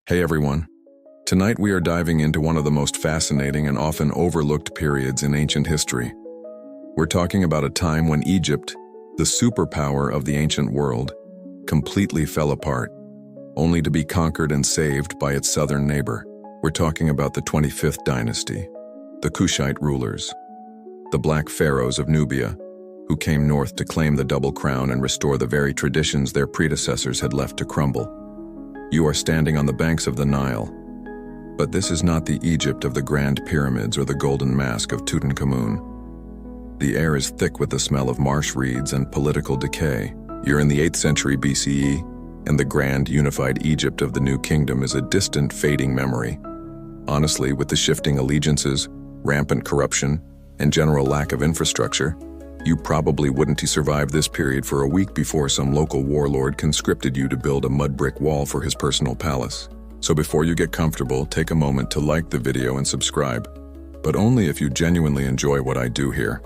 Hey everyone. Tonight we are diving into one of the most fascinating and often overlooked periods in ancient history. We're talking about a time when Egypt, the superpower of the ancient world, completely fell apart, only to be conquered and saved by its southern neighbor. We're talking about the 25th dynasty, the Kushite rulers, the Black Pharaohs of Nubia, who came north to claim the double crown and restore the very traditions their predecessors had left to crumble. You are standing on the banks of the Nile, but this is not the Egypt of the Grand Pyramids or the golden mask of Tutankhamun. The air is thick with the smell of marsh reeds and political decay. You're in the 8th century BCE, and the grand unified Egypt of the New Kingdom is a distant, fading memory. Honestly, with the shifting allegiances, rampant corruption, and general lack of infrastructure, you probably wouldn't survive this period for a week before some local warlord conscripted you to build a mud brick wall for his personal palace. So before you get comfortable, take a moment to like the video and subscribe, but only if you genuinely enjoy what I do here.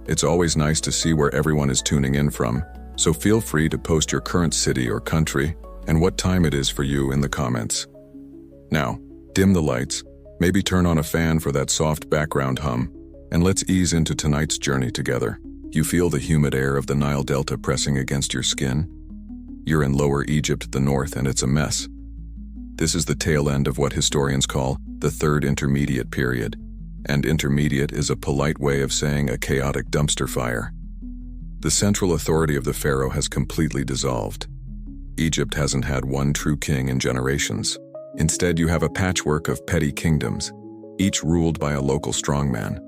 It's always nice to see where everyone is tuning in from, so feel free to post your current city or country and what time it is for you in the comments. Now, dim the lights, maybe turn on a fan for that soft background hum, and let's ease into tonight's journey together. You feel the humid air of the Nile Delta pressing against your skin? You're in Lower Egypt, the north, and it's a mess. This is the tail end of what historians call the Third Intermediate Period, and intermediate is a polite way of saying a chaotic dumpster fire. The central authority of the pharaoh has completely dissolved. Egypt hasn't had one true king in generations. Instead, you have a patchwork of petty kingdoms, each ruled by a local strongman.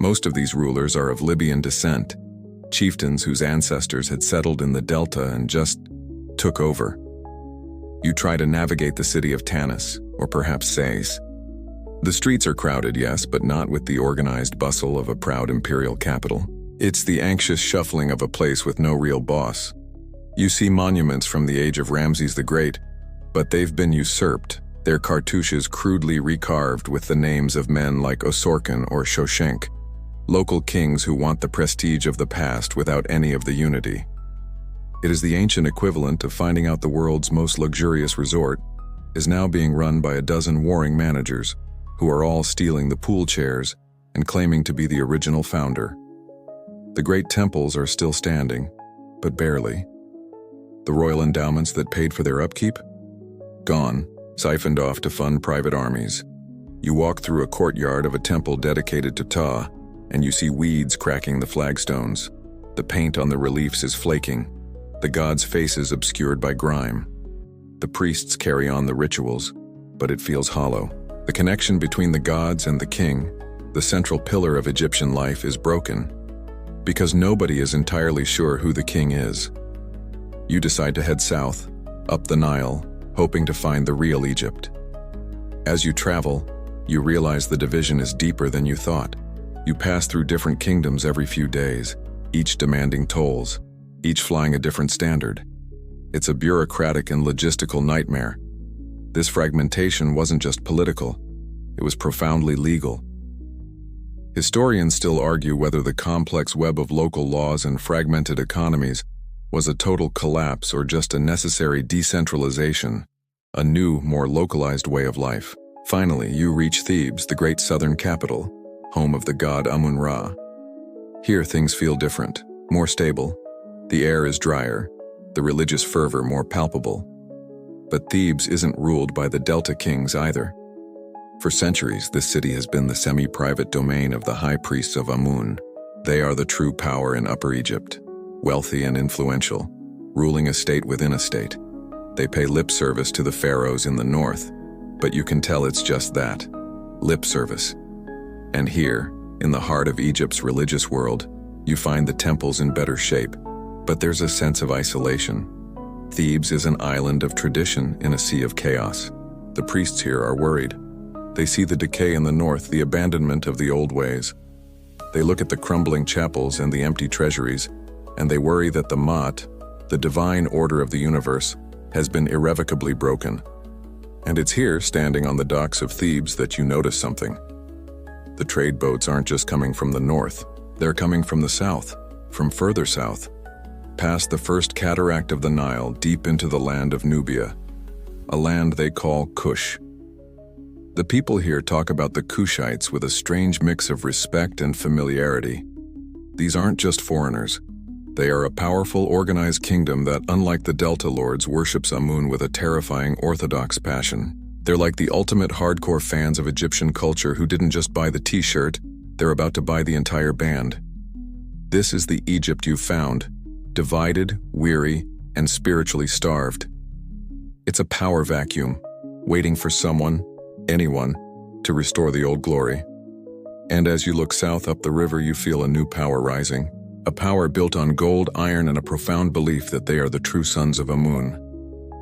Most of these rulers are of Libyan descent, chieftains whose ancestors had settled in the delta and just took over. You try to navigate the city of Tanis, or perhaps Sais. The streets are crowded, yes, but not with the organized bustle of a proud imperial capital. It's the anxious shuffling of a place with no real boss. You see monuments from the age of Ramses the Great, but they've been usurped, their cartouches crudely recarved with the names of men like Osorkon or Shoshenq. Local kings who want the prestige of the past without any of the unity. It is the ancient equivalent of finding out the world's most luxurious resort is now being run by a dozen warring managers who are all stealing the pool chairs and claiming to be the original founder. The great temples are still standing, but barely. The royal endowments that paid for their upkeep? Gone, siphoned off to fund private armies. You walk through a courtyard of a temple dedicated to Ptah, and you see weeds cracking the flagstones. The paint on the reliefs is flaking, the gods' faces obscured by grime. The priests carry on the rituals, but it feels hollow. The connection between the gods and the king, the central pillar of Egyptian life, is broken, because nobody is entirely sure who the king is. You decide to head south, up the Nile, hoping to find the real Egypt. As you travel, you realize the division is deeper than you thought. You pass through different kingdoms every few days, each demanding tolls, each flying a different standard. It's a bureaucratic and logistical nightmare. This fragmentation wasn't just political, it was profoundly legal. Historians still argue whether the complex web of local laws and fragmented economies was a total collapse or just a necessary decentralization, a new, more localized way of life. Finally, you reach Thebes, the great southern capital, home of the god Amun-Ra. Here things feel different, more stable. The air is drier, the religious fervor more palpable. But Thebes isn't ruled by the Delta kings either. For centuries, this city has been the semi-private domain of the high priests of Amun. They are the true power in Upper Egypt, wealthy and influential, ruling a state within a state. They pay lip service to the pharaohs in the north, but you can tell it's just that, lip service. And here, in the heart of Egypt's religious world, you find the temples in better shape, but there's a sense of isolation. Thebes is an island of tradition in a sea of chaos. The priests here are worried. They see the decay in the north, the abandonment of the old ways. They look at the crumbling chapels and the empty treasuries, and they worry that the Ma'at, the divine order of the universe, has been irrevocably broken. And it's here, standing on the docks of Thebes, that you notice something. The trade boats aren't just coming from the north, they're coming from the south, from further south, past the first cataract of the Nile, deep into the land of Nubia. a land they call Kush. The people here talk about the Kushites with a strange mix of respect and familiarity. These aren't just foreigners. They are a powerful, organized kingdom that, unlike the Delta Lords, worships Amun with a terrifying orthodox passion. They're like the ultimate hardcore fans of Egyptian culture who didn't just buy the t-shirt, they're about to buy the entire band. This is the Egypt you found, divided, weary, and spiritually starved. It's a power vacuum, waiting for someone, anyone, to restore the old glory. And as you look south up the river, you feel a new power rising. A power built on gold, iron, and a profound belief that they are the true sons of Amun,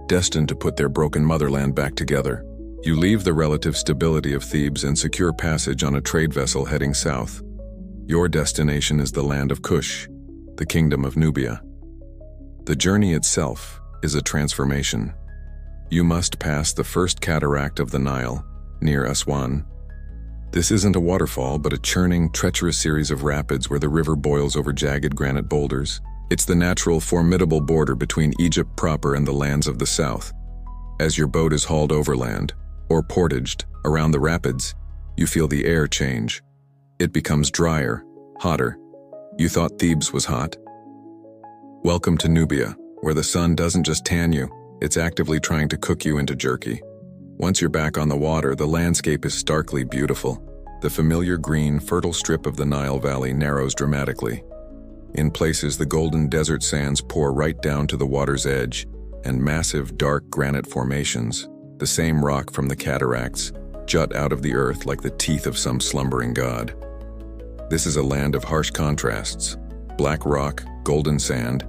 destined to put their broken motherland back together. You leave the relative stability of Thebes and secure passage on a trade vessel heading south. Your destination is the land of Kush, the kingdom of Nubia. The journey itself is a transformation. You must pass the first cataract of the Nile, near Aswan. This isn't a waterfall, but a churning, treacherous series of rapids where the river boils over jagged granite boulders. It's the natural, formidable border between Egypt proper and the lands of the south. As your boat is hauled overland, or portaged, around the rapids, you feel the air change. It becomes drier, hotter. You thought Thebes was hot? Welcome to Nubia, where the sun doesn't just tan you, it's actively trying to cook you into jerky. Once you're back on the water, the landscape is starkly beautiful. The familiar green, fertile strip of the Nile Valley narrows dramatically. In places, the golden desert sands pour right down to the water's edge, and massive, dark granite formations, the same rock from the cataracts, jut out of the earth like the teeth of some slumbering god. This is a land of harsh contrasts: black rock, golden sand,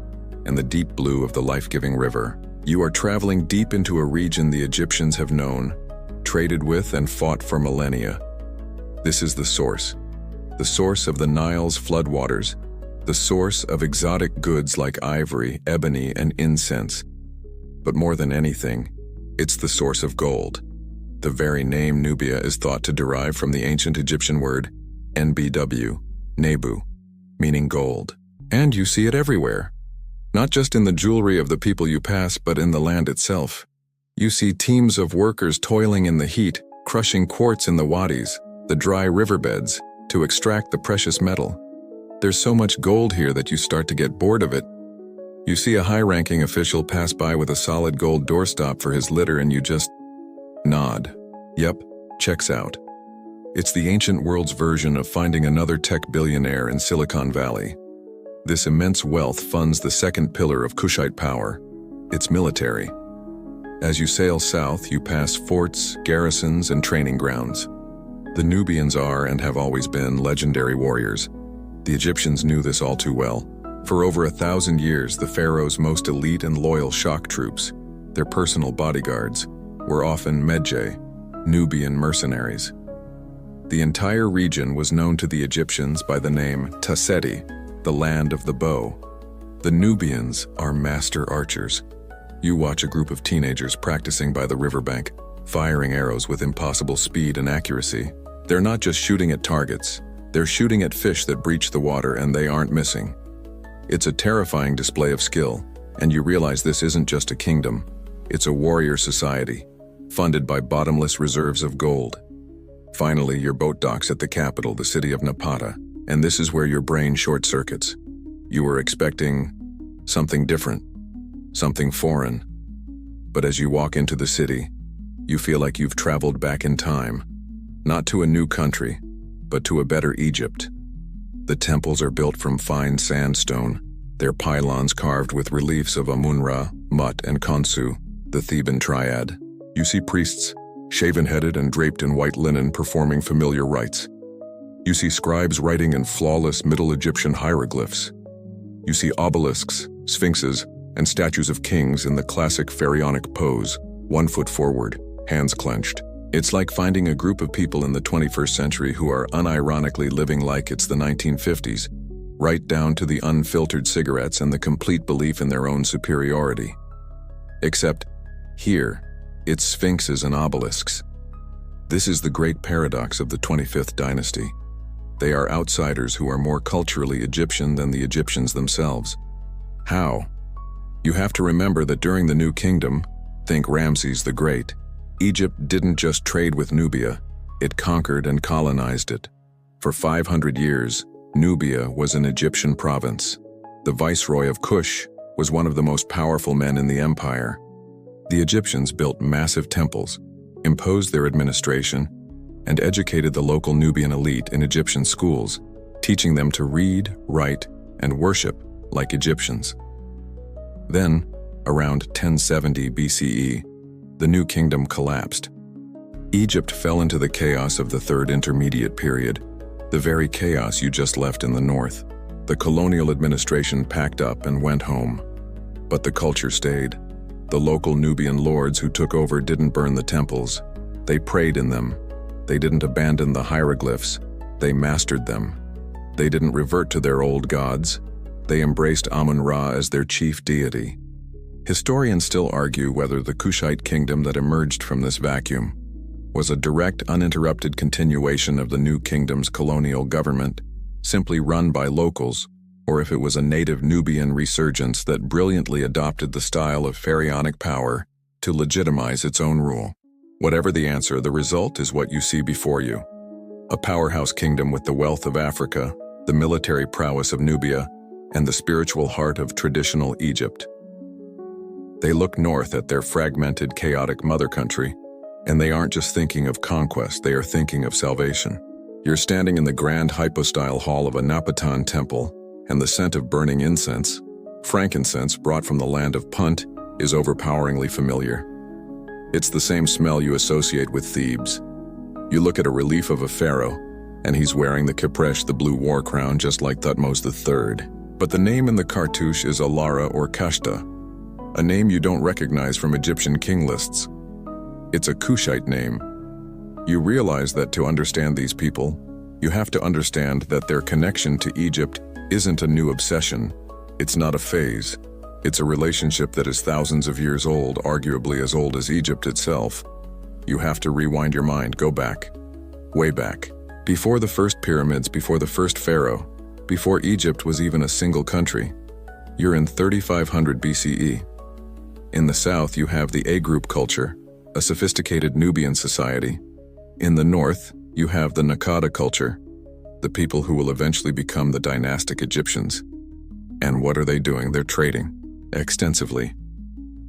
and the deep blue of the life-giving river. You are traveling deep into a region the Egyptians have known, traded with, and fought for millennia. This is the source of the Nile's floodwaters, the source of exotic goods like ivory, ebony, and incense. But more than anything, it's the source of gold. The very name Nubia is thought to derive from the ancient Egyptian word NBW, Nebu, meaning gold. And you see it everywhere. Not just in the jewelry of the people you pass, but in the land itself. You see teams of workers toiling in the heat, crushing quartz in the wadis, the dry riverbeds, to extract the precious metal. There's so much gold here that you start to get bored of it. You see a high-ranking official pass by with a solid gold doorstop for his litter and you just nod. Yep, checks out. It's the ancient world's version of finding another tech billionaire in Silicon Valley. This immense wealth funds the second pillar of Kushite power, its military. As you sail south, you pass forts, garrisons, and training grounds. The Nubians are, and have always been, legendary warriors. The Egyptians knew this all too well. For over 1,000 years, the pharaoh's most elite and loyal shock troops, their personal bodyguards, were often Medjay, Nubian mercenaries. The entire region was known to the Egyptians by the name Taseti, the land of the bow. The Nubians are master archers. You watch a group of teenagers practicing by the riverbank, firing arrows with impossible speed and accuracy. They're not just shooting at targets, they're shooting at fish that breach the water and they aren't missing. It's a terrifying display of skill, and you realize this isn't just a kingdom, it's a warrior society, funded by bottomless reserves of gold. Finally, your boat docks at the capital, the city of Napata, and this is where your brain short-circuits. You were expecting something different, something foreign. But as you walk into the city, you feel like you've traveled back in time, not to a new country, but to a better Egypt. The temples are built from fine sandstone, their pylons carved with reliefs of Amun-Ra, Mut, and Khonsu, the Theban triad. You see priests, shaven-headed and draped in white linen, performing familiar rites. You see scribes writing in flawless Middle Egyptian hieroglyphs. You see obelisks, sphinxes, and statues of kings in the classic pharaonic pose, 1 foot forward, hands clenched. It's like finding a group of people in the 21st century who are unironically living like it's the 1950s, right down to the unfiltered cigarettes and the complete belief in their own superiority. Except, here, it's sphinxes and obelisks. This is the great paradox of the 25th dynasty. They are outsiders who are more culturally Egyptian than the Egyptians themselves. How? You have to remember that during the New Kingdom, Think Ramses the Great. Egypt didn't just trade with Nubia, it conquered and colonized it. For 500 years, Nubia was an Egyptian province. The viceroy of Kush was one of the most powerful men in the empire. The Egyptians built massive temples, imposed their administration, and educated the local Nubian elite in Egyptian schools, teaching them to read, write, and worship like Egyptians. Then, around 1070 BCE, the New Kingdom collapsed. Egypt fell into the chaos of the Third Intermediate Period, the very chaos you just left in the north. The colonial administration packed up and went home. But the culture stayed. The local Nubian lords who took over didn't burn the temples. They prayed in them. They didn't abandon the hieroglyphs. They mastered them. They didn't revert to their old gods. They embraced Amun-Ra as their chief deity. Historians still argue whether the Kushite kingdom that emerged from this vacuum was a direct, uninterrupted continuation of the New Kingdom's colonial government, simply run by locals, or if it was a native Nubian resurgence that brilliantly adopted the style of pharaonic power to legitimize its own rule. Whatever the answer, the result is what you see before you. A powerhouse kingdom with the wealth of Africa, the military prowess of Nubia, and the spiritual heart of traditional Egypt. They look north at their fragmented, chaotic mother country, and they aren't just thinking of conquest, they are thinking of salvation. You're standing in the grand hypostyle hall of a Napatan temple, and the scent of burning incense, frankincense brought from the land of Punt, is overpoweringly familiar. It's the same smell you associate with Thebes. You look at a relief of a pharaoh, and he's wearing the Kipresh, the blue war crown, just like Thutmose III. But the name in the cartouche is Alara or Kashta, a name you don't recognize from Egyptian king lists. It's a Kushite name. You realize that to understand these people, you have to understand that their connection to Egypt isn't a new obsession. It's not a phase. It's a relationship that is thousands of years old, arguably as old as Egypt itself. You have to rewind your mind, go back, way back. Before the first pyramids, before the first pharaoh, before Egypt was even a single country. You're in 3500 BCE. In the south, you have the A-group culture, a sophisticated Nubian society. In the north, you have the Napata culture, the people who will eventually become the dynastic Egyptians. And what are they doing? They're trading, extensively.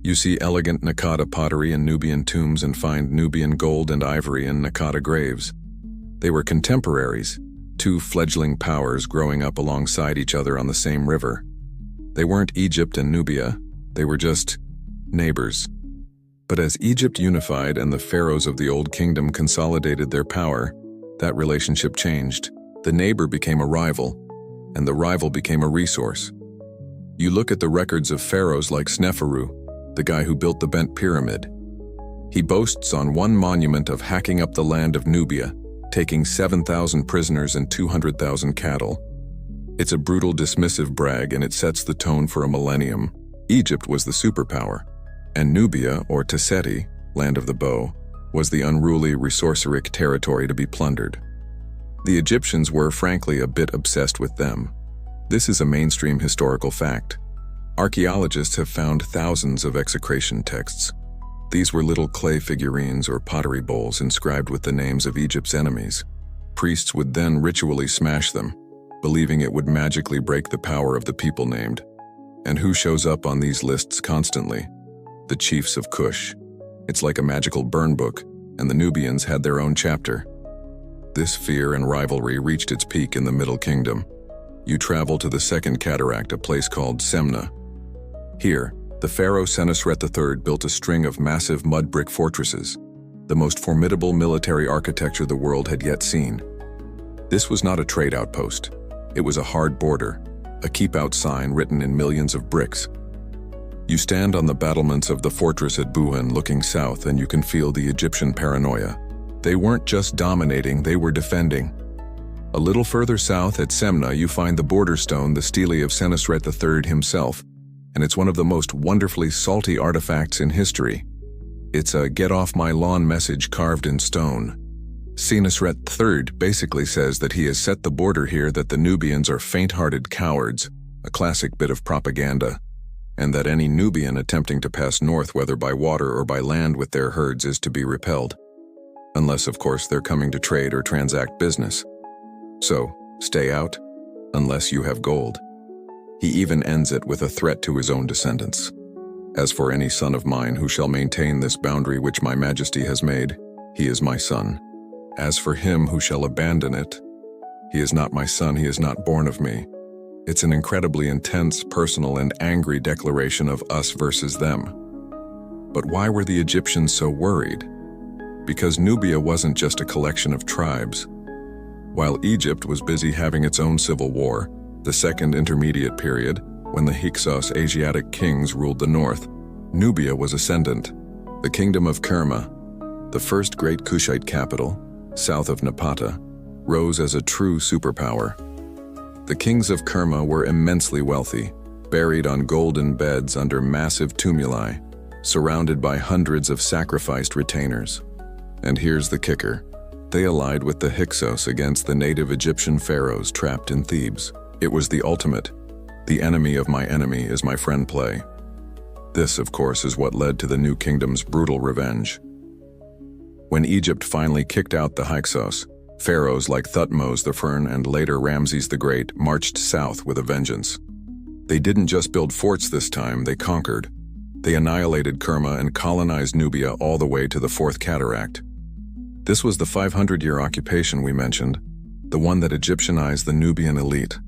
You see elegant Napata pottery in Nubian tombs and find Nubian gold and ivory in Napata graves. They were contemporaries, two fledgling powers growing up alongside each other on the same river. They weren't Egypt and Nubia, they were just neighbors. But as Egypt unified and the pharaohs of the Old Kingdom consolidated their power, that relationship changed. The neighbor became a rival, and the rival became a resource. You look at the records of pharaohs like Sneferu, the guy who built the bent pyramid. He boasts on one monument of hacking up the land of Nubia, taking 7,000 prisoners and 200,000 cattle. It's a brutal, dismissive brag, and it sets the tone for a millennium. Egypt was the superpower, and Nubia, or Tesseti, land of the bow, was the unruly, resourceric territory to be plundered. The Egyptians were, frankly, a bit obsessed with them. This is a mainstream historical fact. Archaeologists have found thousands of execration texts. These were little clay figurines or pottery bowls inscribed with the names of Egypt's enemies. Priests would then ritually smash them, believing it would magically break the power of the people named. And who shows up on these lists constantly? The chiefs of Kush. It's like a magical burn book, and the Nubians had their own chapter. This fear and rivalry reached its peak in the Middle Kingdom. You travel to the Second Cataract, a place called Semna. Here, the pharaoh Senusret III built a string of massive mud brick fortresses, the most formidable military architecture the world had yet seen. This was not a trade outpost. It was a hard border, a keep-out sign written in millions of bricks. You stand on the battlements of the fortress at Buhan looking south, and you can feel the Egyptian paranoia. They weren't just dominating, they were defending. A little further south at Semna, you find the border stone, the stele of Senusret III himself, and it's one of the most wonderfully salty artifacts in history. It's a "get off my lawn" message carved in stone. Senusret III basically says that he has set the border here, that the Nubians are faint-hearted cowards, a classic bit of propaganda. and that any Nubian attempting to pass north, whether by water or by land with their herds, is to be repelled. Unless, of course, they're coming to trade or transact business. So, stay out, unless you have gold. He even ends it with a threat to his own descendants. As for any son of mine who shall maintain this boundary which my majesty has made, he is my son. As for him who shall abandon it, he is not my son, he is not born of me. It's an incredibly intense, personal, and angry declaration of us versus them. But why were the Egyptians so worried? Because Nubia wasn't just a collection of tribes. While Egypt was busy having its own civil war, the Second Intermediate Period, when the Hyksos Asiatic kings ruled the north, Nubia was ascendant. The Kingdom of Kerma, the first great Kushite capital, south of Napata, rose as a true superpower. The kings of Kerma were immensely wealthy, buried on golden beds under massive tumuli, surrounded by hundreds of sacrificed retainers. And here's the kicker. They allied with the Hyksos against the native Egyptian pharaohs trapped in Thebes. It was the ultimate, the enemy of my enemy is my friend play. This, of course, is what led to the new kingdom's brutal revenge. When Egypt finally kicked out the Hyksos, pharaohs like Thutmose the Fern and later Ramses the Great marched south with a vengeance. They didn't just build forts this time, they conquered. They annihilated Kerma and colonized Nubia all the way to the Fourth Cataract. This was the 500-year occupation we mentioned, the one that Egyptianized the Nubian elite.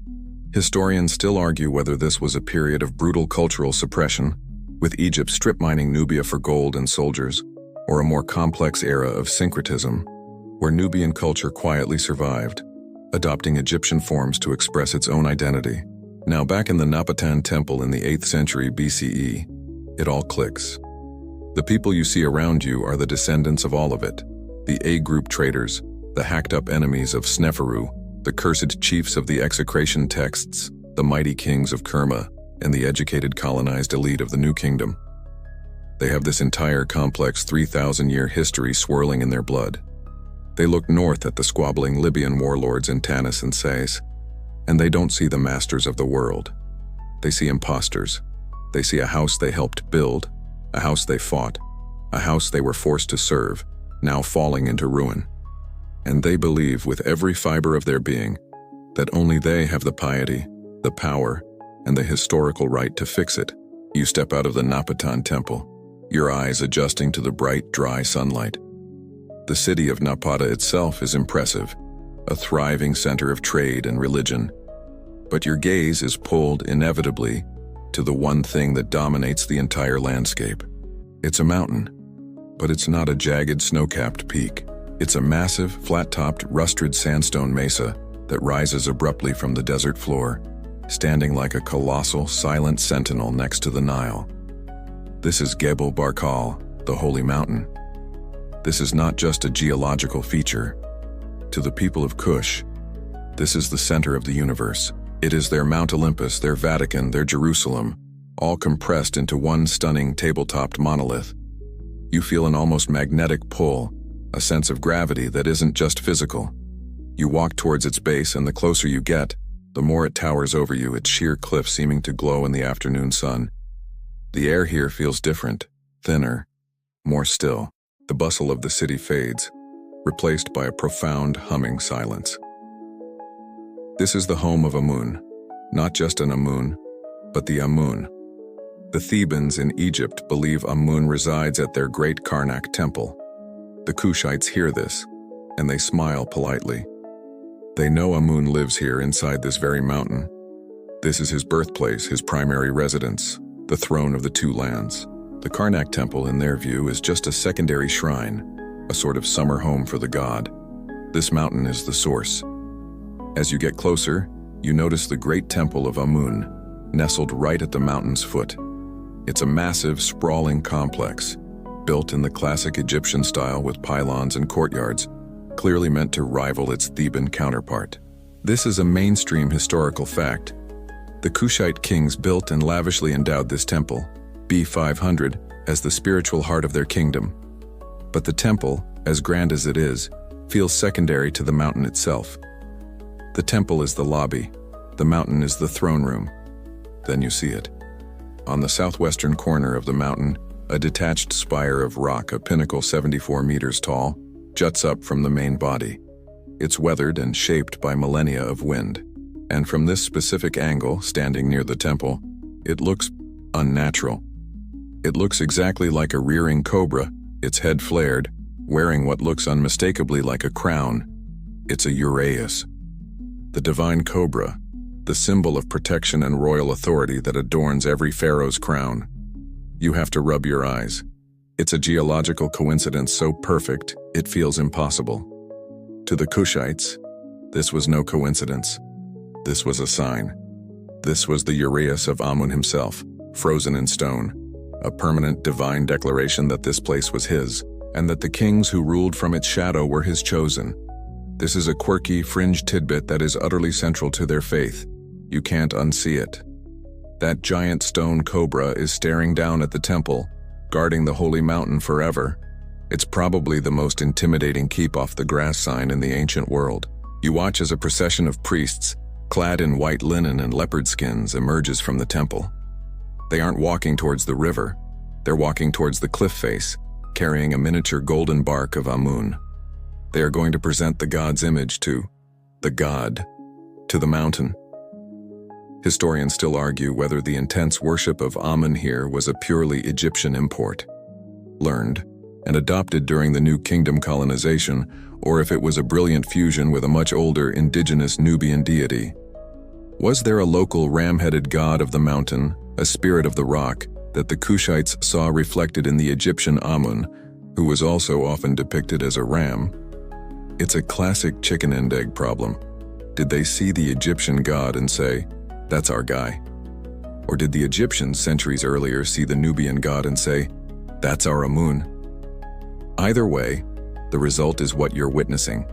Historians still argue whether this was a period of brutal cultural suppression, with Egypt strip mining Nubia for gold and soldiers, or a more complex era of syncretism, where Nubian culture quietly survived, adopting Egyptian forms to express its own identity. Now back in the Napatan temple in the 8th century BCE, it all clicks. The people you see around you are the descendants of all of it. The A-group traders, the hacked-up enemies of Sneferu, the cursed chiefs of the execration texts, the mighty kings of Kerma, and the educated colonized elite of the New Kingdom. They have this entire complex 3,000-year history swirling in their blood. They look north at the squabbling Libyan warlords in Tanis and Sais, and they don't see the masters of the world. They see imposters. They see a house they helped build, a house they fought, a house they were forced to serve, now falling into ruin. And they believe with every fiber of their being that only they have the piety, the power, and the historical right to fix it. You step out of the Napatan temple, your eyes adjusting to the bright, dry sunlight. The city of Napata itself is impressive, a thriving center of trade and religion. But your gaze is pulled inevitably to the one thing that dominates the entire landscape. It's a mountain, but it's not a jagged snow-capped peak. It's a massive, flat-topped, rusted sandstone mesa that rises abruptly from the desert floor, standing like a colossal, silent sentinel next to the Nile. This is Gebel Barkal, the holy mountain. This is not just a geological feature. To the people of Kush, this is the center of the universe. It is their Mount Olympus, their Vatican, their Jerusalem, all compressed into one stunning table-topped monolith. You feel an almost magnetic pull, a sense of gravity that isn't just physical. You walk towards its base, and the closer you get, the more it towers over you, its sheer cliff seeming to glow in the afternoon sun. The air here feels different, thinner, more still. The bustle of the city fades, replaced by a profound, humming silence. This is the home of Amun, not just an Amun, but the Amun. The Thebans in Egypt believe Amun resides at their great Karnak temple. The Kushites hear this, and they smile politely. They know Amun lives here inside this very mountain. This is his birthplace, his primary residence, the throne of the two lands. The Karnak temple, in their view, is just a secondary shrine, a sort of summer home for the god. This mountain is the source. As you get closer, you notice the great temple of Amun, nestled right at the mountain's foot. It's a massive, sprawling complex, built in the classic Egyptian style with pylons and courtyards, clearly meant to rival its Theban counterpart. This is a mainstream historical fact. The Kushite kings built and lavishly endowed this temple, B500, as the spiritual heart of their kingdom. But the temple, as grand as it is, feels secondary to the mountain itself. The temple is the lobby, the mountain is the throne room. Then you see it. On the southwestern corner of the mountain, a detached spire of rock, a pinnacle 74 meters tall, juts up from the main body. It's weathered and shaped by millennia of wind. And from this specific angle, standing near the temple, it looks unnatural. It looks exactly like a rearing cobra, its head flared, wearing what looks unmistakably like a crown. It's a uraeus. The divine cobra, the symbol of protection and royal authority that adorns every pharaoh's crown. You have to rub your eyes. It's a geological coincidence so perfect, it feels impossible. To the Kushites, this was no coincidence. This was a sign. This was the uraeus of Amun himself, frozen in stone, a permanent divine declaration that this place was his, and that the kings who ruled from its shadow were his chosen. This is a quirky, fringe tidbit that is utterly central to their faith. You can't unsee it. That giant stone cobra is staring down at the temple, guarding the holy mountain forever. It's probably the most intimidating keep off the grass sign in the ancient world. You watch as a procession of priests, clad in white linen and leopard skins, emerges from the temple. They aren't walking towards the river. They're walking towards the cliff face, carrying a miniature golden bark of Amun. They are going to present the god's image to the mountain. Historians still argue whether the intense worship of Amun here was a purely Egyptian import, learned and adopted during the New Kingdom colonization, or if it was a brilliant fusion with a much older indigenous Nubian deity. Was there a local ram-headed god of the mountain, a spirit of the rock, that the Kushites saw reflected in the Egyptian Amun, who was also often depicted as a ram? It's a classic chicken and egg problem. Did they see the Egyptian god and say, "That's our guy"? Or did the Egyptians centuries earlier see the Nubian god and say, "That's our Amun"? Either way, the result is what you're witnessing.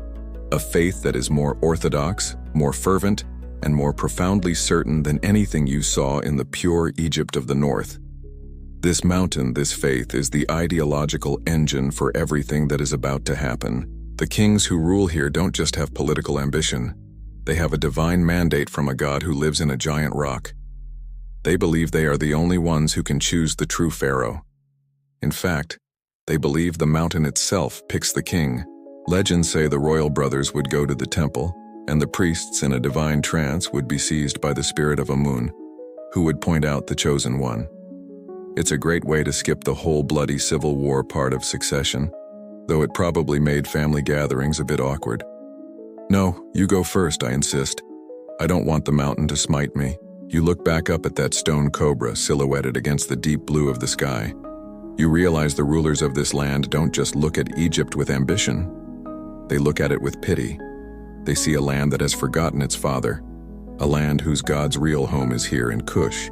A faith that is more orthodox, more fervent, and more profoundly certain than anything you saw in the pure Egypt of the north. This mountain, this faith, is the ideological engine for everything that is about to happen. The kings who rule here don't just have political ambition. They have a divine mandate from a god who lives in a giant rock. They believe they are the only ones who can choose the true pharaoh. In fact, they believe the mountain itself picks the king. Legends say the royal brothers would go to the temple, and the priests in a divine trance would be seized by the spirit of Amun, who would point out the chosen one. It's a great way to skip the whole bloody civil war part of succession, though it probably made family gatherings a bit awkward. "No, you go first," I insist. "I don't want the mountain to smite me." You look back up at that stone cobra silhouetted against the deep blue of the sky. You realize the rulers of this land don't just look at Egypt with ambition. They look at it with pity. They see a land that has forgotten its father, a land whose God's real home is here in Kush.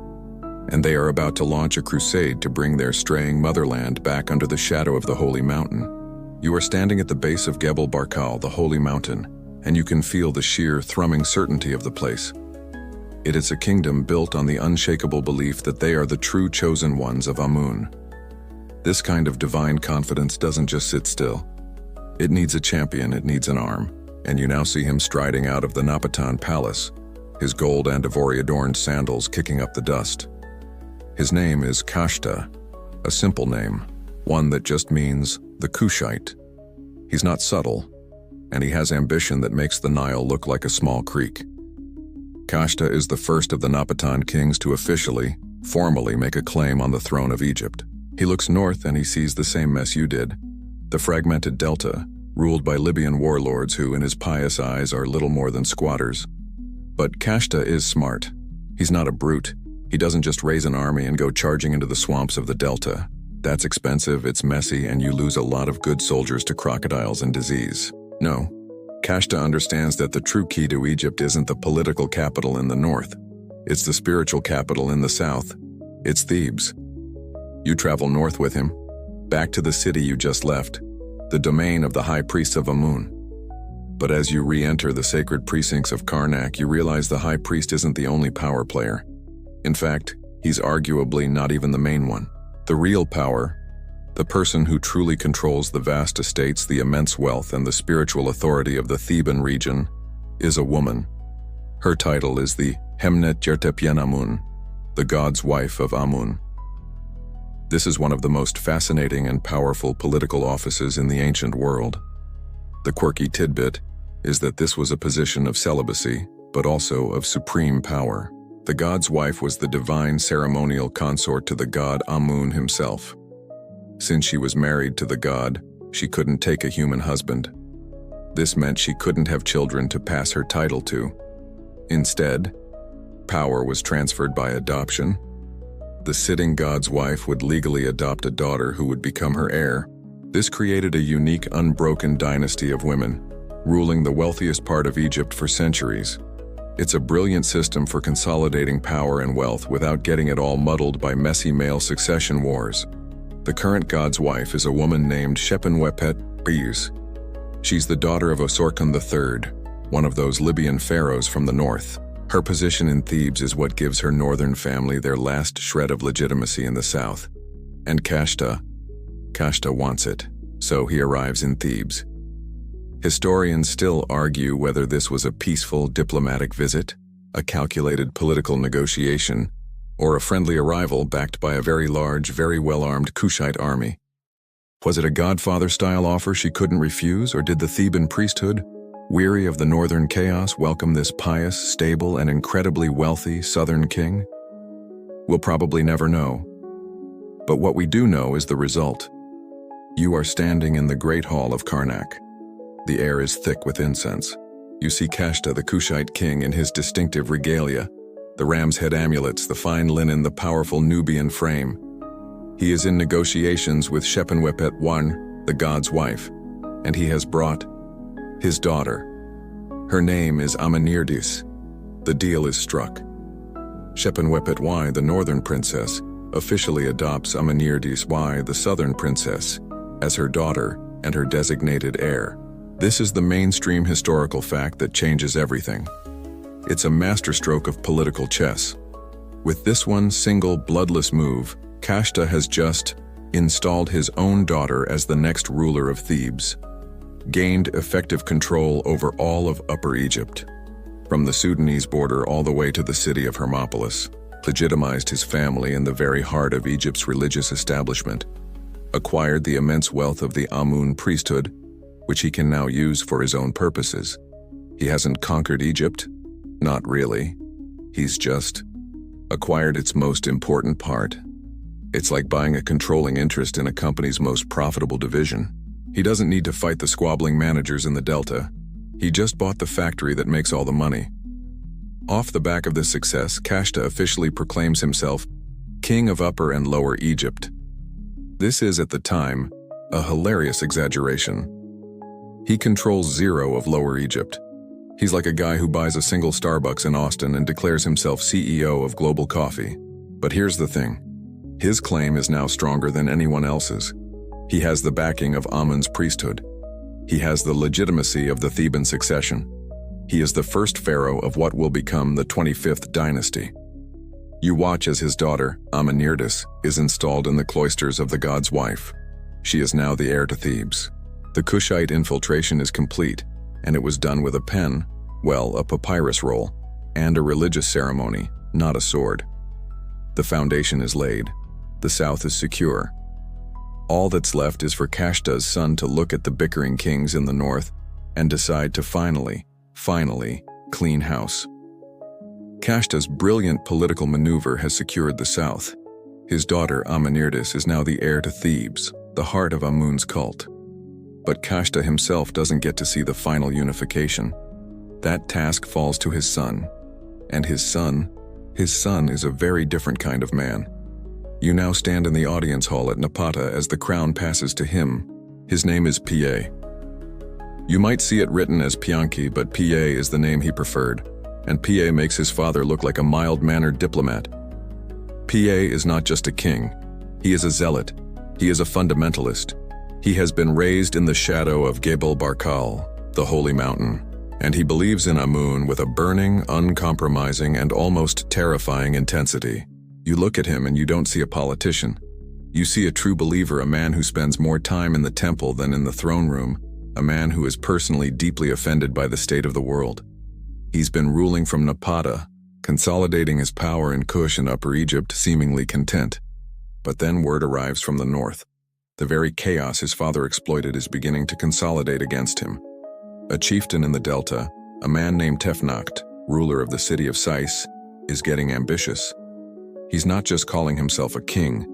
And they are about to launch a crusade to bring their straying motherland back under the shadow of the holy mountain. You are standing at the base of Gebel Barkal, the holy mountain, and you can feel the sheer, thrumming certainty of the place. It is a kingdom built on the unshakable belief that they are the true chosen ones of Amun. This kind of divine confidence doesn't just sit still. It needs a champion, it needs an arm, and you now see him striding out of the Napatan palace, his gold and ivory-adorned sandals kicking up the dust. His name is Kashta, a simple name, one that just means the Kushite. He's not subtle, and he has ambition that makes the Nile look like a small creek. Kashta is the first of the Napatan kings to formally make a claim on the throne of Egypt. He looks north and he sees the same mess you did, the fragmented delta, ruled by Libyan warlords who, in his pious eyes, are little more than squatters. But Kashta is smart. He's not a brute. He doesn't just raise an army and go charging into the swamps of the delta. That's expensive, it's messy, and you lose a lot of good soldiers to crocodiles and disease. No, Kashta understands that the true key to Egypt isn't the political capital in the north. It's the spiritual capital in the south. It's Thebes. You travel north with him, back to the city you just left, the domain of the high priests of Amun. But as you re-enter the sacred precincts of Karnak, you realize the high priest isn't the only power player. In fact, he's arguably not even the main one. The real power, the person who truly controls the vast estates, the immense wealth, and the spiritual authority of the Theban region, is a woman. Her title is the Hemnet Yertepyen Amun, the god's wife of Amun. This is one of the most fascinating and powerful political offices in the ancient world. The quirky tidbit is that this was a position of celibacy, but also of supreme power. The god's wife was the divine ceremonial consort to the god Amun himself. Since she was married to the god, she couldn't take a human husband. This meant she couldn't have children to pass her title to. Instead, power was transferred by adoption. The sitting god's wife would legally adopt a daughter who would become her heir. This created a unique, unbroken dynasty of women, ruling the wealthiest part of Egypt for centuries. It's a brilliant system for consolidating power and wealth without getting it all muddled by messy male succession wars. The current god's wife is a woman named Shepenwepet Piye. She's the daughter of Osorkon III, one of those Libyan pharaohs from the north. Her position in Thebes is what gives her northern family their last shred of legitimacy in the south. And Kashta wants it, so he arrives in Thebes. Historians still argue whether this was a peaceful diplomatic visit, a calculated political negotiation, or a friendly arrival backed by a very large, very well-armed Kushite army. Was it a Godfather-style offer she couldn't refuse, or did the Theban priesthood, weary of the northern chaos, welcome this pious, stable, and incredibly wealthy southern king? We'll probably never know. But what we do know is the result. You are standing in the Great Hall of Karnak. The air is thick with incense. You see Kashta, the Kushite king, in his distinctive regalia, the ram's head amulets, the fine linen, the powerful Nubian frame. He is in negotiations with Shepenwepet I, the god's wife, and he has brought his daughter. Her name is Amunirdis. The deal is struck. Shepenwepet I, the northern princess, officially adopts Amunirdis I, the southern princess, as her daughter and her designated heir. This is the mainstream historical fact that changes everything. It's a masterstroke of political chess. With this one single bloodless move, Kashta has just installed his own daughter as the next ruler of Thebes, gained effective control over all of Upper Egypt, from the Sudanese border all the way to the city of Hermopolis, legitimized his family in the very heart of Egypt's religious establishment, acquired the immense wealth of the Amun priesthood, which he can now use for his own purposes. He hasn't conquered Egypt, not really. He's just acquired its most important part. It's like buying a controlling interest in a company's most profitable division. He doesn't need to fight the squabbling managers in the Delta. He just bought the factory that makes all the money. Off the back of this success, Kashta officially proclaims himself King of Upper and Lower Egypt. This is, at the time, a hilarious exaggeration. He controls zero of Lower Egypt. He's like a guy who buys a single Starbucks in Austin and declares himself CEO of Global Coffee. But here's the thing. His claim is now stronger than anyone else's. He has the backing of Amun's priesthood. He has the legitimacy of the Theban succession. He is the first pharaoh of what will become the 25th dynasty. You watch as his daughter, Amunirdis, is installed in the cloisters of the god's wife. She is now the heir to Thebes. The Kushite infiltration is complete, and it was done with a pen, well, a papyrus roll, and a religious ceremony, not a sword. The foundation is laid. The south is secure. All that's left is for Kashta's son to look at the bickering kings in the north and decide to finally clean house. Kashta's brilliant political maneuver has secured the south. His daughter Amunirdis is now the heir to Thebes, the heart of Amun's cult. But Kashta himself doesn't get to see the final unification. That task falls to his son. And his son is a very different kind of man. You now stand in the audience hall at Napata as the crown passes to him. His name is Piye. You might see it written as Pianki, but Piye is the name he preferred, and Piye makes his father look like a mild-mannered diplomat. Piye is not just a king. He is a zealot. He is a fundamentalist. He has been raised in the shadow of Gebel Barkal, the holy mountain, and he believes in Amun with a burning, uncompromising, and almost terrifying intensity. You look at him and you don't see a politician. You see a true believer, a man who spends more time in the temple than in the throne room, a man who is personally deeply offended by the state of the world. He's been ruling from Napata, consolidating his power in Kush and Upper Egypt, seemingly content. But then word arrives from the north. The very chaos his father exploited is beginning to consolidate against him. A chieftain in the delta, a man named Tefnacht, ruler of the city of Sais, is getting ambitious. He's not just calling himself a king,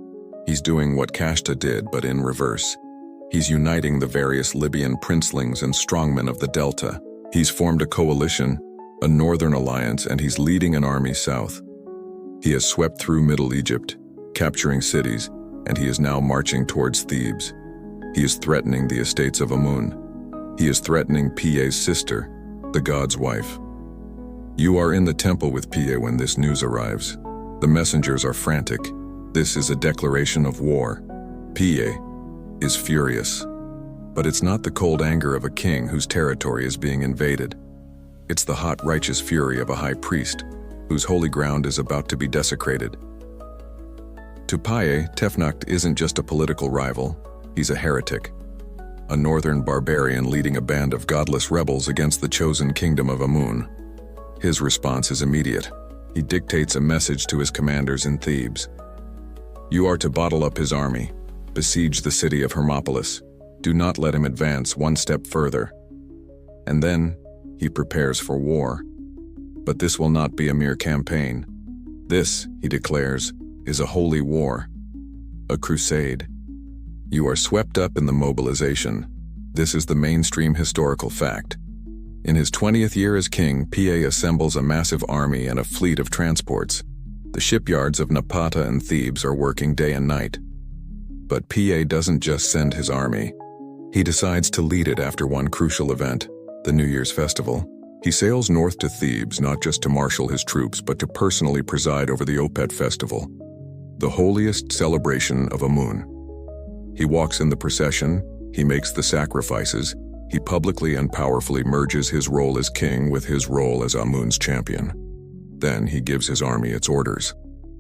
he's doing what Kashta did, but in reverse. He's uniting the various Libyan princelings and strongmen of the delta. He's formed a coalition, a northern alliance, and he's leading an army south. He has swept through Middle Egypt, capturing cities, and he is now marching towards Thebes. He is threatening the estates of Amun. He is threatening Piye's sister, the god's wife. You are in the temple with Piye when this news arrives. The messengers are frantic. This is a declaration of war. Piye is furious. But it's not the cold anger of a king whose territory is being invaded. It's the hot, righteous fury of a high priest, whose holy ground is about to be desecrated. To Piye, Tefnacht isn't just a political rival, he's a heretic. A northern barbarian leading a band of godless rebels against the chosen kingdom of Amun. His response is immediate. He dictates a message to his commanders in Thebes. You are to bottle up his army, besiege the city of Hermopolis. Do not let him advance one step further. And then, he prepares for war. But this will not be a mere campaign. This, he declares, is a holy war, a crusade. You are swept up in the mobilization. This is the mainstream historical fact. In his 20th year as king, Piye assembles a massive army and a fleet of transports. The shipyards of Napata and Thebes are working day and night. But Piye doesn't just send his army. He decides to lead it after one crucial event, the New Year's festival. He sails north to Thebes not just to marshal his troops, but to personally preside over the Opet festival, the holiest celebration of Amun. He walks in the procession, he makes the sacrifices, he publicly and powerfully merges his role as king with his role as Amun's champion. Then he gives his army its orders.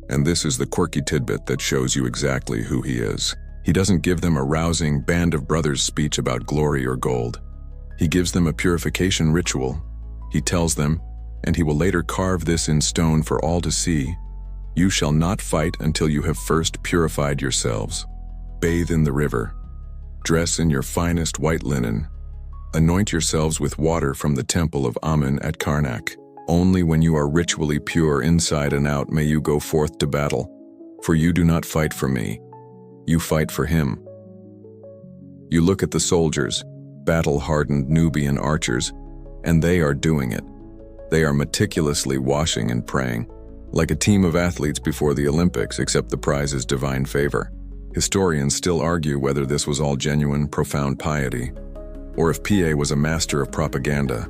And this is the quirky tidbit that shows you exactly who he is. He doesn't give them a rousing band of brothers speech about glory or gold. He gives them a purification ritual. He tells them, and he will later carve this in stone for all to see, you shall not fight until you have first purified yourselves. Bathe in the river. Dress in your finest white linen. Anoint yourselves with water from the temple of Amun at Karnak. Only when you are ritually pure inside and out may you go forth to battle. For you do not fight for me. You fight for him. You look at the soldiers, battle-hardened Nubian archers, and they are doing it. They are meticulously washing and praying, like a team of athletes before the Olympics, except the prize is divine favor. Historians still argue whether this was all genuine, profound piety, or if Piye was a master of propaganda,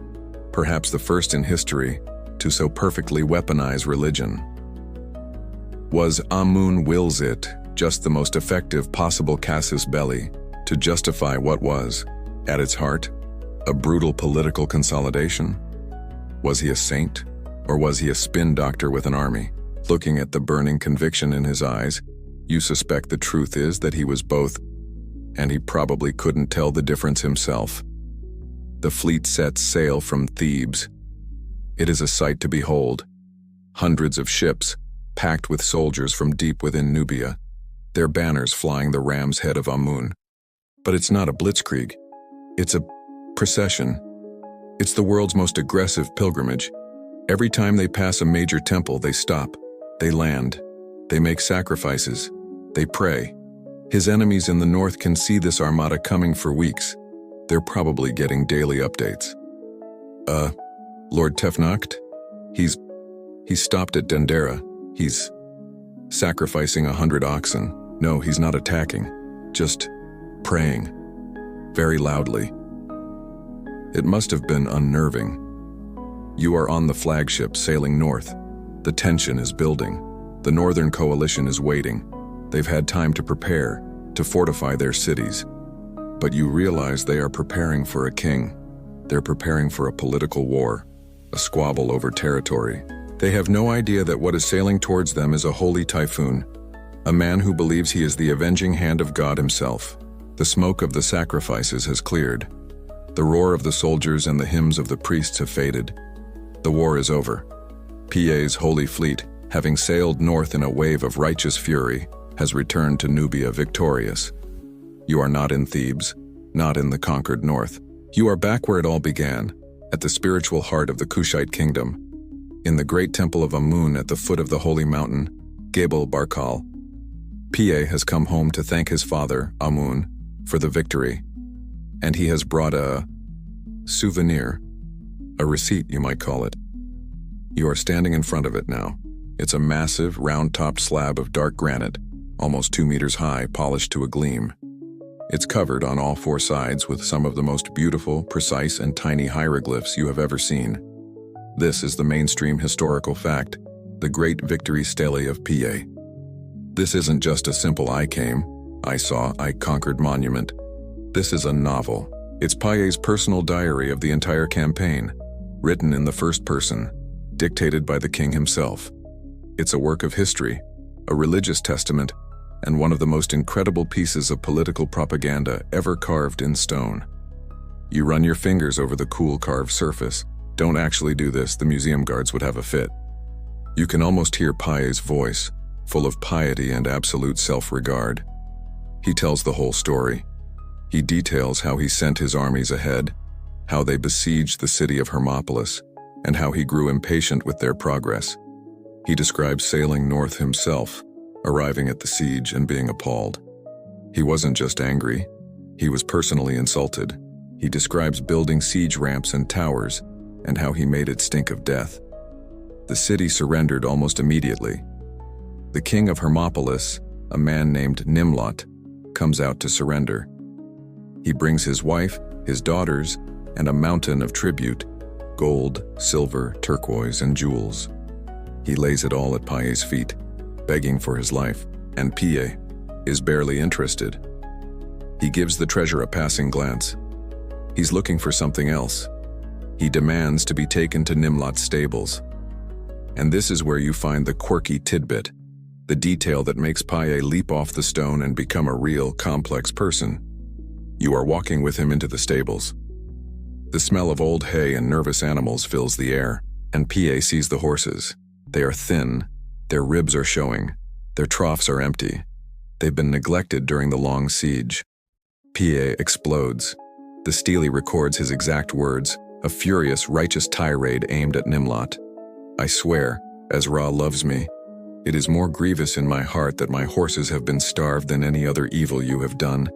perhaps the first in history to so perfectly weaponize religion. Was Amun wills it just the most effective possible casus belli to justify what was, at its heart, a brutal political consolidation? Was he a saint, or was he a spin doctor with an army? Looking at the burning conviction in his eyes, you suspect the truth is that he was both, and he probably couldn't tell the difference himself. The fleet sets sail from Thebes. It is a sight to behold. Hundreds of ships, packed with soldiers from deep within Nubia, their banners flying the ram's head of Amun. But it's not a blitzkrieg. It's a procession. It's the world's most aggressive pilgrimage. Every time they pass a major temple, they stop, they land, they make sacrifices, they pray. His enemies in the north can see this armada coming for weeks. They're probably getting daily updates. Lord Tefnacht? He's stopped at Dendera. He's sacrificing 100 oxen. No, he's not attacking, just praying, very loudly. It must have been unnerving. You are on the flagship sailing north. The tension is building. The Northern Coalition is waiting. They've had time to prepare, to fortify their cities. But you realize they are preparing for a king. They're preparing for a political war, a squabble over territory. They have no idea that what is sailing towards them is a holy typhoon, a man who believes he is the avenging hand of God himself. The smoke of the sacrifices has cleared. The roar of the soldiers and the hymns of the priests have faded. The war is over. Piye's holy fleet, having sailed north in a wave of righteous fury, has returned to Nubia victorious. You are not in Thebes, not in the conquered north. You are back where it all began, at the spiritual heart of the Kushite kingdom, in the great temple of Amun at the foot of the holy mountain, Gebel Barkal. Piye has come home to thank his father, Amun, for the victory, and he has brought a souvenir, a receipt you might call it. You are standing in front of it now. It's a massive, round-topped slab of dark granite, almost 2 meters high, polished to a gleam. It's covered on all 4 sides with some of the most beautiful, precise, and tiny hieroglyphs you have ever seen. This is the mainstream historical fact, the great victory stele of Piye. This isn't just a simple I came, I saw, I conquered monument. This is a novel. It's Piye's personal diary of the entire campaign, written in the first person, dictated by the king himself. It's a work of history, a religious testament, and one of the most incredible pieces of political propaganda ever carved in stone. You run your fingers over the cool carved surface. Don't actually do this, the museum guards would have a fit. You can almost hear Piye's voice, full of piety and absolute self-regard. He tells the whole story. He details how he sent his armies ahead, how they besieged the city of Hermopolis, and how he grew impatient with their progress. He describes sailing north himself, arriving at the siege and being appalled. He wasn't just angry, he was personally insulted. He describes building siege ramps and towers, and how he made it stink of death. The city surrendered almost immediately. The king of Hermopolis, a man named Nimlot, comes out to surrender. He brings his wife, his daughters, and a mountain of tribute, gold, silver, turquoise, and jewels. He lays it all at Piye's feet, begging for his life, and Piye is barely interested. He gives the treasure a passing glance. He's looking for something else. He demands to be taken to Nimlot's stables. And this is where you find the quirky tidbit, the detail that makes Piye leap off the stone and become a real, complex person. You are walking with him into the stables. The smell of old hay and nervous animals fills the air, and Piye sees the horses. They are thin, their ribs are showing, their troughs are empty. They've been neglected during the long siege. Piye explodes. The stele records his exact words, a furious, righteous tirade aimed at Nimlot. I swear, as Ra loves me, it is more grievous in my heart that my horses have been starved than any other evil you have done.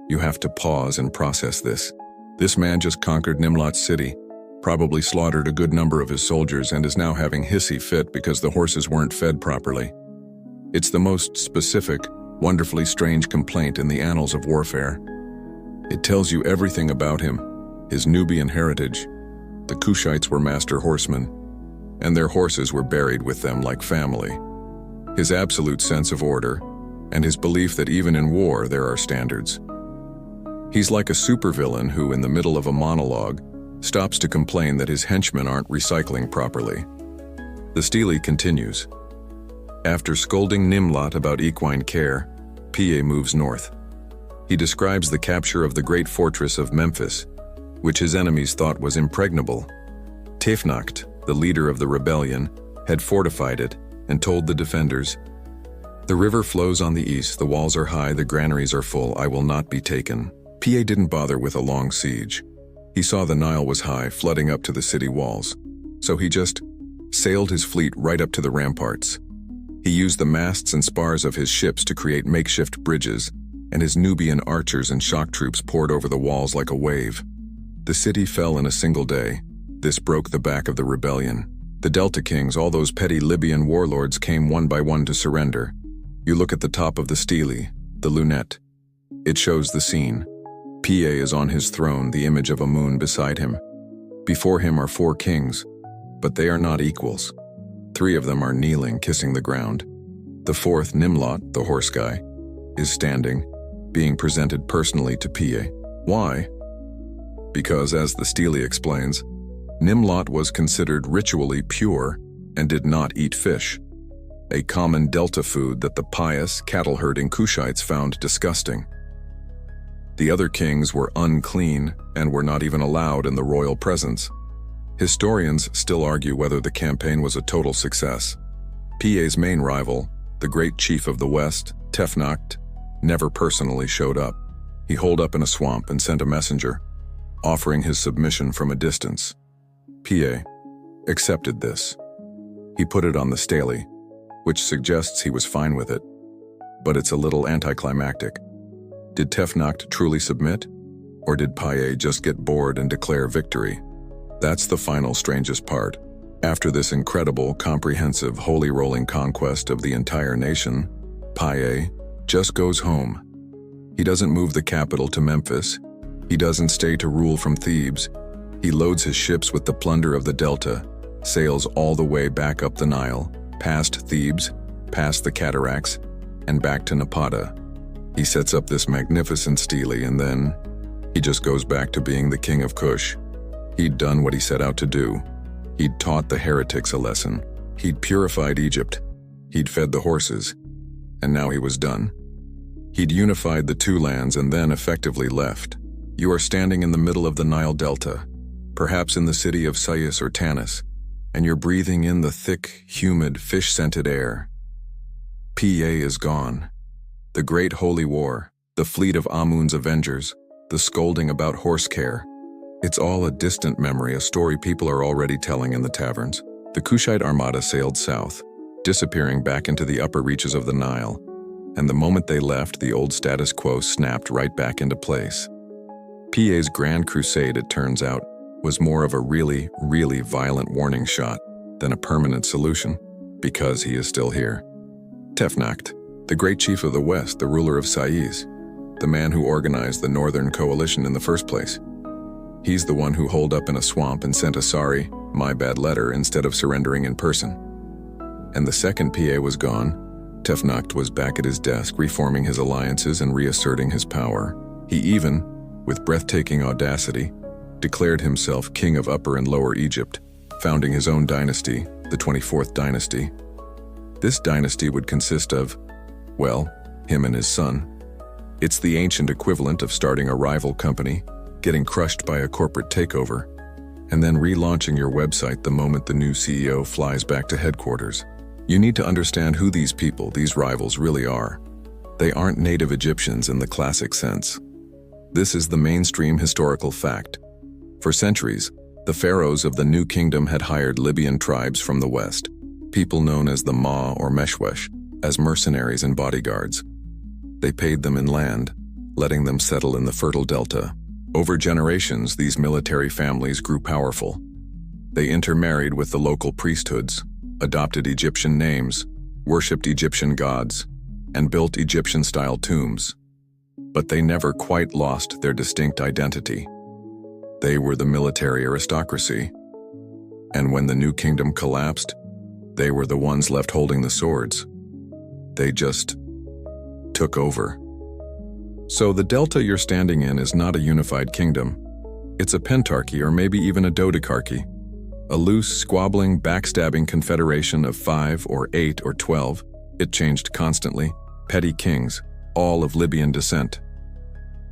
You have to pause and process this. This man just conquered Nimlot's city, probably slaughtered a good number of his soldiers, and is now having hissy fit because the horses weren't fed properly. It's the most specific, wonderfully strange complaint in the annals of warfare. It tells you everything about him, his Nubian heritage. The Kushites were master horsemen, and their horses were buried with them like family. His absolute sense of order, and his belief that even in war there are standards. He's like a supervillain who, in the middle of a monologue, stops to complain that his henchmen aren't recycling properly. The stele continues. After scolding Nimlot about equine care, Piye moves north. He describes the capture of the great fortress of Memphis, which his enemies thought was impregnable. Tefnacht, the leader of the rebellion, had fortified it and told the defenders, "The river flows on the east, the walls are high, the granaries are full, I will not be taken." Piye didn't bother with a long siege. He saw the Nile was high, flooding up to the city walls, so he just sailed his fleet right up to the ramparts. He used the masts and spars of his ships to create makeshift bridges, and his Nubian archers and shock troops poured over the walls like a wave. The city fell in a single day. This broke the back of the rebellion. The Delta Kings, all those petty Libyan warlords, came one by one to surrender. You look at the top of the stele, the lunette. It shows the scene. Piye is on his throne, the image of Amun beside him. Before him are 4 kings, but they are not equals. 3 of them are kneeling, kissing the ground. The 4th, Nimlot, the horse guy, is standing, being presented personally to Piye. Why? Because, as the stele explains, Nimlot was considered ritually pure and did not eat fish, a common delta food that the pious, cattle-herding Kushites found disgusting. The other kings were unclean and were not even allowed in the royal presence. Historians still argue whether the campaign was a total success. Piye's main rival, the great chief of the West, Tefnacht, never personally showed up. He holed up in a swamp and sent a messenger, offering his submission from a distance. Piye accepted this. He put it on the stele, which suggests he was fine with it. But it's a little anticlimactic. Did Tefnacht truly submit? Or did Piye just get bored and declare victory? That's the final strangest part. After this incredible, comprehensive, holy rolling conquest of the entire nation, Piye just goes home. He doesn't move the capital to Memphis. He doesn't stay to rule from Thebes. He loads his ships with the plunder of the Delta, sails all the way back up the Nile, past Thebes, past the cataracts, and back to Napata. He sets up this magnificent stele, and then he just goes back to being the king of Kush. He'd done what he set out to do. He'd taught the heretics a lesson. He'd purified Egypt. He'd fed the horses. And now he was done. He'd unified the two lands and then effectively left. You are standing in the middle of the Nile Delta, perhaps in the city of Sais or Tanis, and you're breathing in the thick, humid, fish-scented air. Piye is gone. The great holy war, the fleet of Amun's avengers, the scolding about horse care. It's all a distant memory, a story people are already telling in the taverns. The Kushite armada sailed south, disappearing back into the upper reaches of the Nile, and the moment they left, the old status quo snapped right back into place. Piye's grand crusade, it turns out, was more of a really, really violent warning shot than a permanent solution, because he is still here. Tefnacht, the great chief of the West, the ruler of Sais, the man who organized the Northern Coalition in the first place. He's the one who holed up in a swamp and sent a sorry, my bad letter instead of surrendering in person. And the second Piye was gone, Tefnacht was back at his desk, reforming his alliances and reasserting his power. He even, with breathtaking audacity, declared himself king of Upper and Lower Egypt, founding his own dynasty, the 24th dynasty. This dynasty would consist of, well, him and his son. It's the ancient equivalent of starting a rival company, getting crushed by a corporate takeover, and then relaunching your website the moment the new CEO flies back to headquarters. You need to understand who these people, these rivals, really are. They aren't native Egyptians in the classic sense. This is the mainstream historical fact. For centuries, the pharaohs of the New Kingdom had hired Libyan tribes from the west, people known as the Ma or Meshwesh, as mercenaries and bodyguards. They paid them in land, letting them settle in the fertile delta. Over generations, these military families grew powerful. They intermarried with the local priesthoods, adopted Egyptian names, worshipped Egyptian gods, and built Egyptian-style tombs. But they never quite lost their distinct identity. They were the military aristocracy. And when the New Kingdom collapsed, they were the ones left holding the swords. They just took over. So the delta you're standing in is not a unified kingdom. It's a pentarchy or maybe even a dodecarchy. A loose, squabbling, backstabbing confederation of 5 or 8 or 12, it changed constantly, petty kings, all of Libyan descent.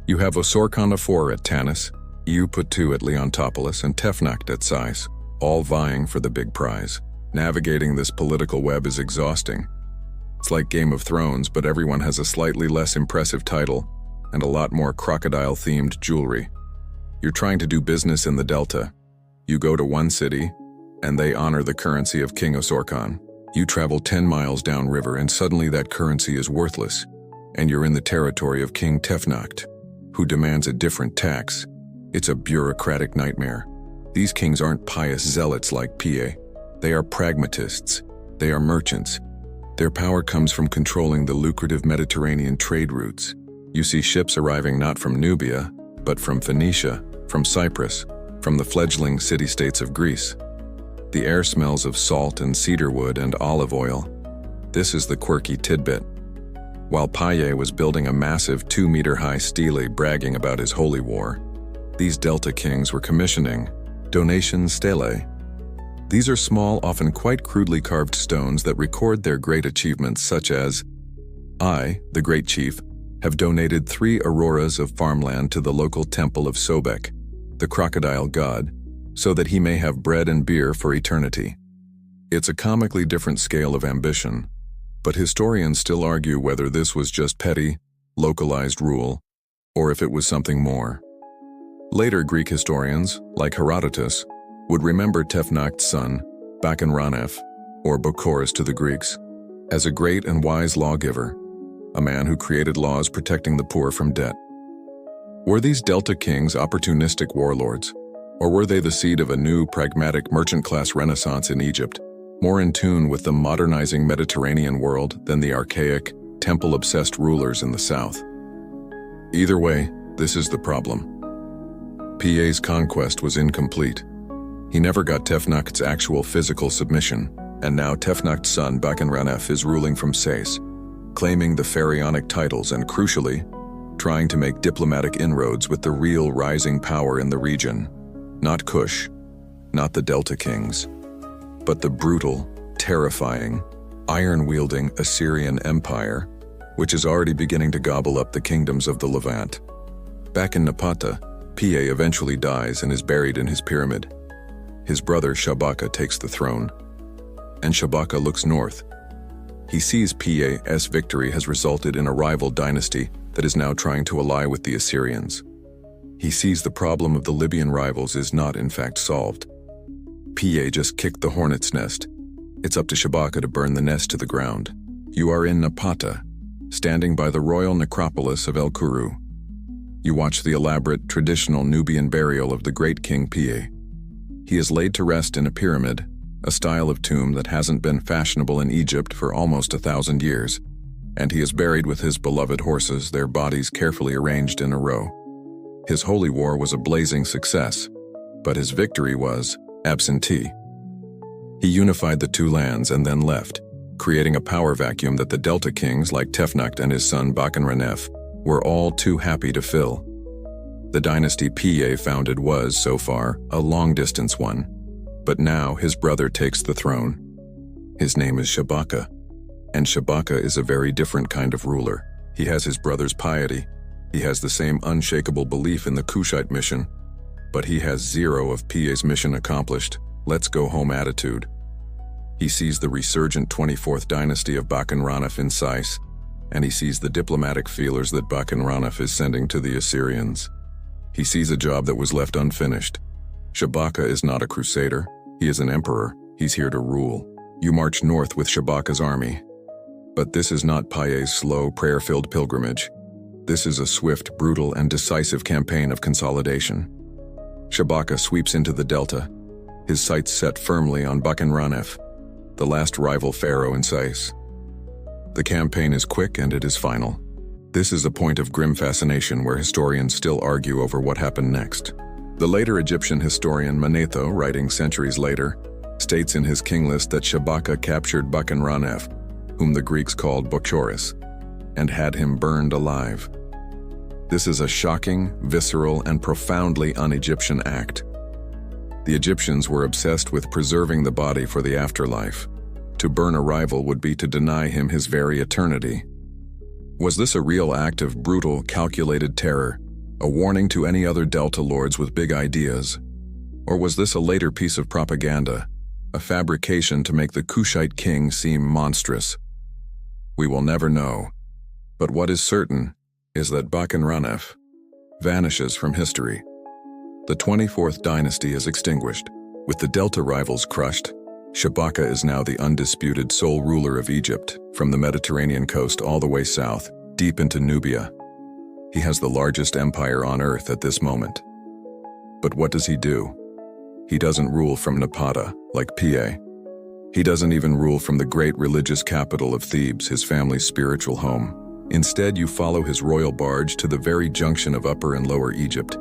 You have Osorkon IV at Tanis, Euputu at Leontopolis, and Tefnacht at Sais, all vying for the big prize. Navigating this political web is exhausting. It's like Game of Thrones, but everyone has a slightly less impressive title and a lot more crocodile-themed jewelry. You're trying to do business in the Delta. You go to one city, and they honor the currency of King Osorkon. You travel 10 miles downriver, and suddenly that currency is worthless, and you're in the territory of King Tefnacht, who demands a different tax. It's a bureaucratic nightmare. These kings aren't pious zealots like Piye. They are pragmatists. They are merchants. Their power comes from controlling the lucrative Mediterranean trade routes. You see ships arriving not from Nubia, but from Phoenicia, from Cyprus, from the fledgling city-states of Greece. The air smells of salt and cedarwood and olive oil. This is the quirky tidbit. While Piye was building a massive 2-meter-high stele bragging about his holy war, these Delta kings were commissioning donation stelae. These are small, often quite crudely carved stones that record their great achievements, such as, I, the great chief, have donated 3 auroras of farmland to the local temple of Sobek, the crocodile god, so that he may have bread and beer for eternity. It's a comically different scale of ambition, but historians still argue whether this was just petty, localized rule, or if it was something more. Later Greek historians, like Herodotus, would remember Tefnacht's son, Bakenranef, or Bokhoris to the Greeks, as a great and wise lawgiver, a man who created laws protecting the poor from debt. Were these Delta kings opportunistic warlords, or were they the seed of a new, pragmatic merchant-class renaissance in Egypt, more in tune with the modernizing Mediterranean world than the archaic, temple-obsessed rulers in the south? Either way, this is the problem. Piye's conquest was incomplete. He never got Tefnacht's actual physical submission, and now Tefnacht's son Bakenranef is ruling from Sais, claiming the pharaonic titles and, crucially, trying to make diplomatic inroads with the real rising power in the region. Not Kush, not the Delta kings, but the brutal, terrifying, iron-wielding Assyrian Empire, which is already beginning to gobble up the kingdoms of the Levant. Back in Napata, Piye eventually dies and is buried in his pyramid. His brother Shabaka takes the throne, and Shabaka looks north. He sees Piye's victory has resulted in a rival dynasty that is now trying to ally with the Assyrians. He sees the problem of the Libyan rivals is not in fact solved. Piye just kicked the hornet's nest. It's up to Shabaka to burn the nest to the ground. You are in Napata, standing by the royal necropolis of El Kuru. You watch the elaborate, traditional Nubian burial of the great King Piye. He is laid to rest in a pyramid, a style of tomb that hasn't been fashionable in Egypt for almost 1,000 years, and he is buried with his beloved horses, their bodies carefully arranged in a row. His holy war was a blazing success, but his victory was absentee. He unified the two lands and then left, creating a power vacuum that the Delta kings like Tefnacht and his son Bakenranef were all too happy to fill. The dynasty Piye founded was, so far, a long-distance one, but now his brother takes the throne. His name is Shabaka, and Shabaka is a very different kind of ruler. He has his brother's piety, he has the same unshakable belief in the Kushite mission, but he has zero of Piye's mission accomplished, let's go home attitude. He sees the resurgent 24th dynasty of Bakenranef in Sais, and he sees the diplomatic feelers that Bakenranef is sending to the Assyrians. He sees a job that was left unfinished. Shabaka is not a crusader, he is an emperor, he's here to rule. You march north with Shabaka's army. But this is not Piye's slow, prayer-filled pilgrimage. This is a swift, brutal, and decisive campaign of consolidation. Shabaka sweeps into the Delta, his sights set firmly on Bakenranef, the last rival pharaoh in Sais. The campaign is quick and it is final. This is a point of grim fascination where historians still argue over what happened next. The later Egyptian historian Manetho, writing centuries later, states in his king list that Shabaka captured Bakenranef, whom the Greeks called Bokhoris, and had him burned alive. This is a shocking, visceral, and profoundly un-Egyptian act. The Egyptians were obsessed with preserving the body for the afterlife. To burn a rival would be to deny him his very eternity. Was this a real act of brutal, calculated terror, a warning to any other Delta lords with big ideas? Or was this a later piece of propaganda, a fabrication to make the Kushite king seem monstrous? We will never know. But what is certain is that Bakenranef vanishes from history. The 24th dynasty is extinguished. With the Delta rivals crushed, Shabaka is now the undisputed sole ruler of Egypt, from the Mediterranean coast all the way south, deep into Nubia. He has the largest empire on earth at this moment. But what does he do? He doesn't rule from Napata, like Piye. He doesn't even rule from the great religious capital of Thebes, his family's spiritual home. Instead, you follow his royal barge to the very junction of Upper and Lower Egypt.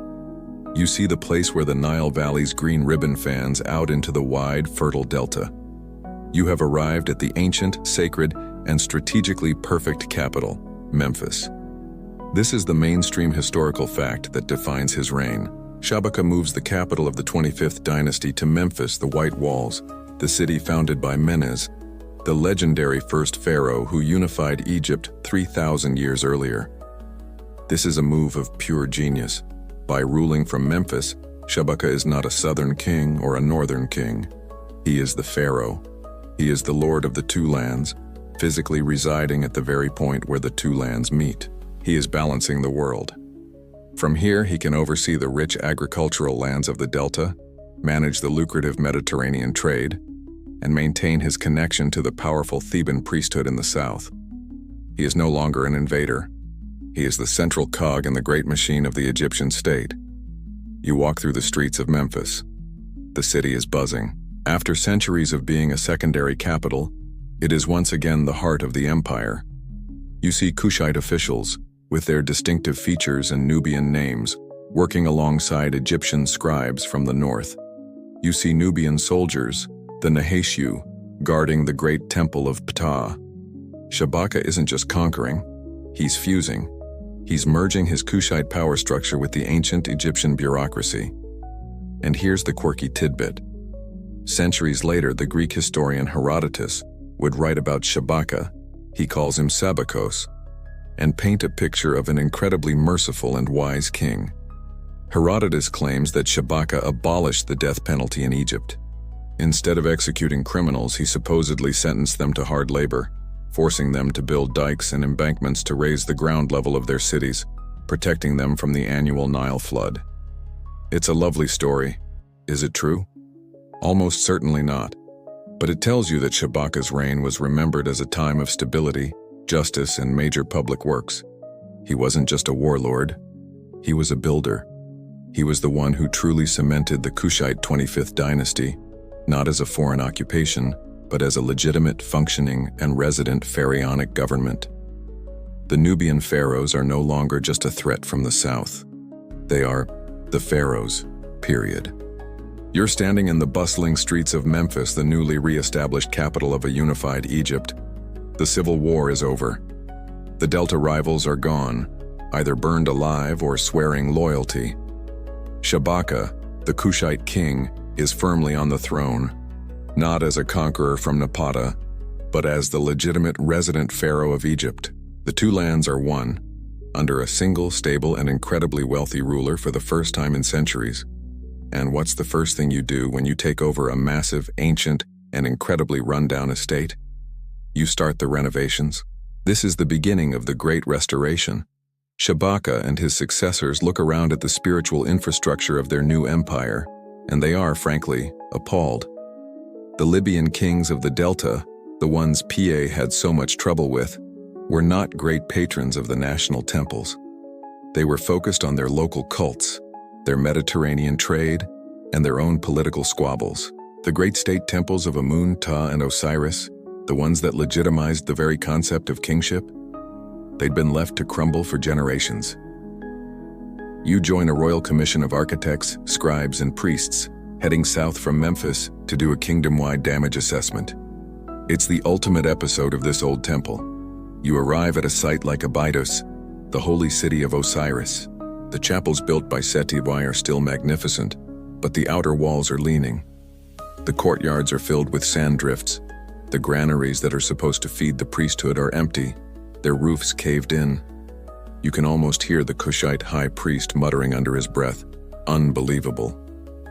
You see the place where the Nile Valley's green ribbon fans out into the wide, fertile delta. You have arrived at the ancient, sacred, and strategically perfect capital, Memphis. This is the mainstream historical fact that defines his reign. Shabaka moves the capital of the 25th dynasty to Memphis, the White Walls, the city founded by Menes, the legendary first pharaoh who unified Egypt 3,000 years earlier. This is a move of pure genius. By ruling from Memphis, Shabaka is not a southern king or a northern king. He is the pharaoh. He is the lord of the two lands, physically residing at the very point where the two lands meet. He is balancing the world. From here, he can oversee the rich agricultural lands of the delta, manage the lucrative Mediterranean trade, and maintain his connection to the powerful Theban priesthood in the south. He is no longer an invader. He is the central cog in the great machine of the Egyptian state. You walk through the streets of Memphis. The city is buzzing. After centuries of being a secondary capital, it is once again the heart of the empire. You see Kushite officials, with their distinctive features and Nubian names, working alongside Egyptian scribes from the north. You see Nubian soldiers, the Naheshu, guarding the great temple of Ptah. Shabaka isn't just conquering, he's fusing. He's merging his Kushite power structure with the ancient Egyptian bureaucracy. And here's the quirky tidbit. Centuries later, the Greek historian Herodotus would write about Shabaka, he calls him Sabakos, and paint a picture of an incredibly merciful and wise king. Herodotus claims that Shabaka abolished the death penalty in Egypt. Instead of executing criminals, he supposedly sentenced them to hard labor, forcing them to build dikes and embankments to raise the ground level of their cities, protecting them from the annual Nile flood. It's a lovely story. Is it true? Almost certainly not. But it tells you that Shabaka's reign was remembered as a time of stability, justice, and major public works. He wasn't just a warlord. He was a builder. He was the one who truly cemented the Kushite 25th dynasty, not as a foreign occupation, but as a legitimate, functioning, and resident pharaonic government. The Nubian Pharaohs are no longer just a threat from the south. They are the Pharaohs, period. You're standing in the bustling streets of Memphis, the newly re-established capital of a unified Egypt. The civil war is over. The Delta rivals are gone, either burned alive or swearing loyalty. Shabaka, the Kushite king, is firmly on the throne, not as a conqueror from Napata, but as the legitimate resident pharaoh of Egypt. The two lands are one, under a single, stable, and incredibly wealthy ruler for the first time in centuries. And what's the first thing you do when you take over a massive, ancient, and incredibly run-down estate? You start the renovations. This is the beginning of the Great Restoration. Shabaka and his successors look around at the spiritual infrastructure of their new empire, and they are, frankly, appalled. The Libyan kings of the Delta, the ones Piye had so much trouble with, were not great patrons of the national temples. They were focused on their local cults, their Mediterranean trade, and their own political squabbles. The great state temples of Amun, Ta, and Osiris, the ones that legitimized the very concept of kingship, they'd been left to crumble for generations. You join a royal commission of architects, scribes, and priests, heading south from Memphis to do a kingdom-wide damage assessment. It's the ultimate episode of this old temple. You arrive at a site like Abydos, the holy city of Osiris. The chapels built by Seti I are still magnificent, but the outer walls are leaning. The courtyards are filled with sand drifts. The granaries that are supposed to feed the priesthood are empty, their roofs caved in. You can almost hear the Kushite high priest muttering under his breath, "Unbelievable.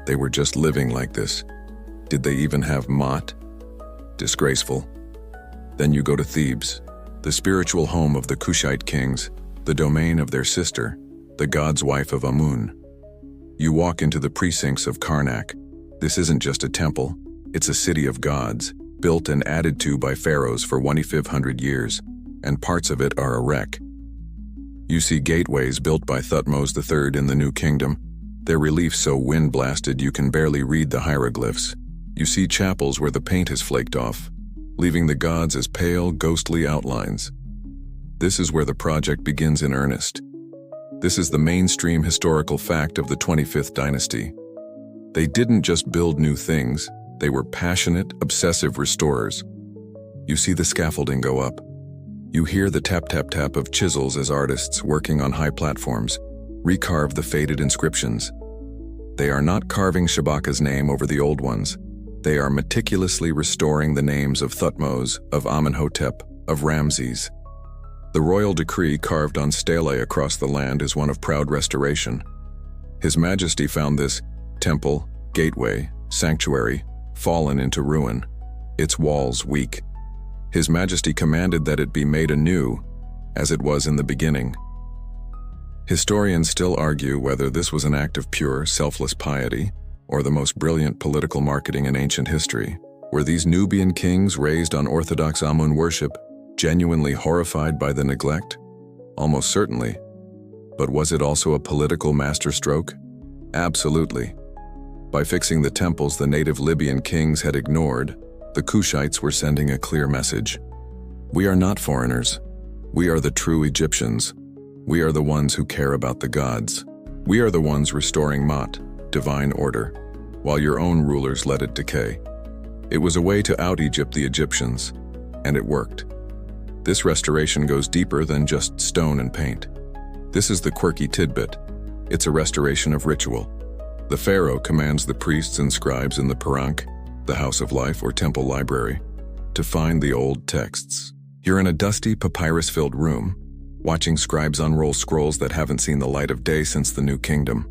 They were just living like this. Did they even have Mot? Disgraceful." Then you go to Thebes, the spiritual home of the Kushite kings, the domain of their sister, the god's wife of Amun. You walk into the precincts of Karnak. This isn't just a temple, it's a city of gods, built and added to by pharaohs for 2,500 years, and parts of it are a wreck. You see gateways built by Thutmose III in the New Kingdom, their relief so wind-blasted you can barely read the hieroglyphs. You see chapels where the paint has flaked off, leaving the gods as pale, ghostly outlines. This is where the project begins in earnest. This is the mainstream historical fact of the 25th dynasty. They didn't just build new things, they were passionate, obsessive restorers. You see the scaffolding go up. You hear the tap-tap-tap of chisels as artists working on high platforms recarve the faded inscriptions. They are not carving Shabaka's name over the old ones. They are meticulously restoring the names of Thutmose, of Amenhotep, of Ramses. The royal decree carved on stelae across the land is one of proud restoration. His Majesty found this temple, gateway, sanctuary, fallen into ruin, its walls weak. His Majesty commanded that it be made anew, as it was in the beginning. Historians still argue whether this was an act of pure, selfless piety, or the most brilliant political marketing in ancient history. Were these Nubian kings raised on Orthodox Amun worship genuinely horrified by the neglect? Almost certainly. But was it also a political masterstroke? Absolutely. By fixing the temples the native Libyan kings had ignored, the Kushites were sending a clear message. We are not foreigners. We are the true Egyptians. We are the ones who care about the gods. We are the ones restoring Mat, divine order, while your own rulers let it decay. It was a way to out Egypt the Egyptians, and it worked. This restoration goes deeper than just stone and paint. This is the quirky tidbit. It's a restoration of ritual. The pharaoh commands the priests and scribes in the Parank, the House of Life or Temple Library, to find the old texts. You're in a dusty, papyrus-filled room, watching scribes unroll scrolls that haven't seen the light of day since the New Kingdom.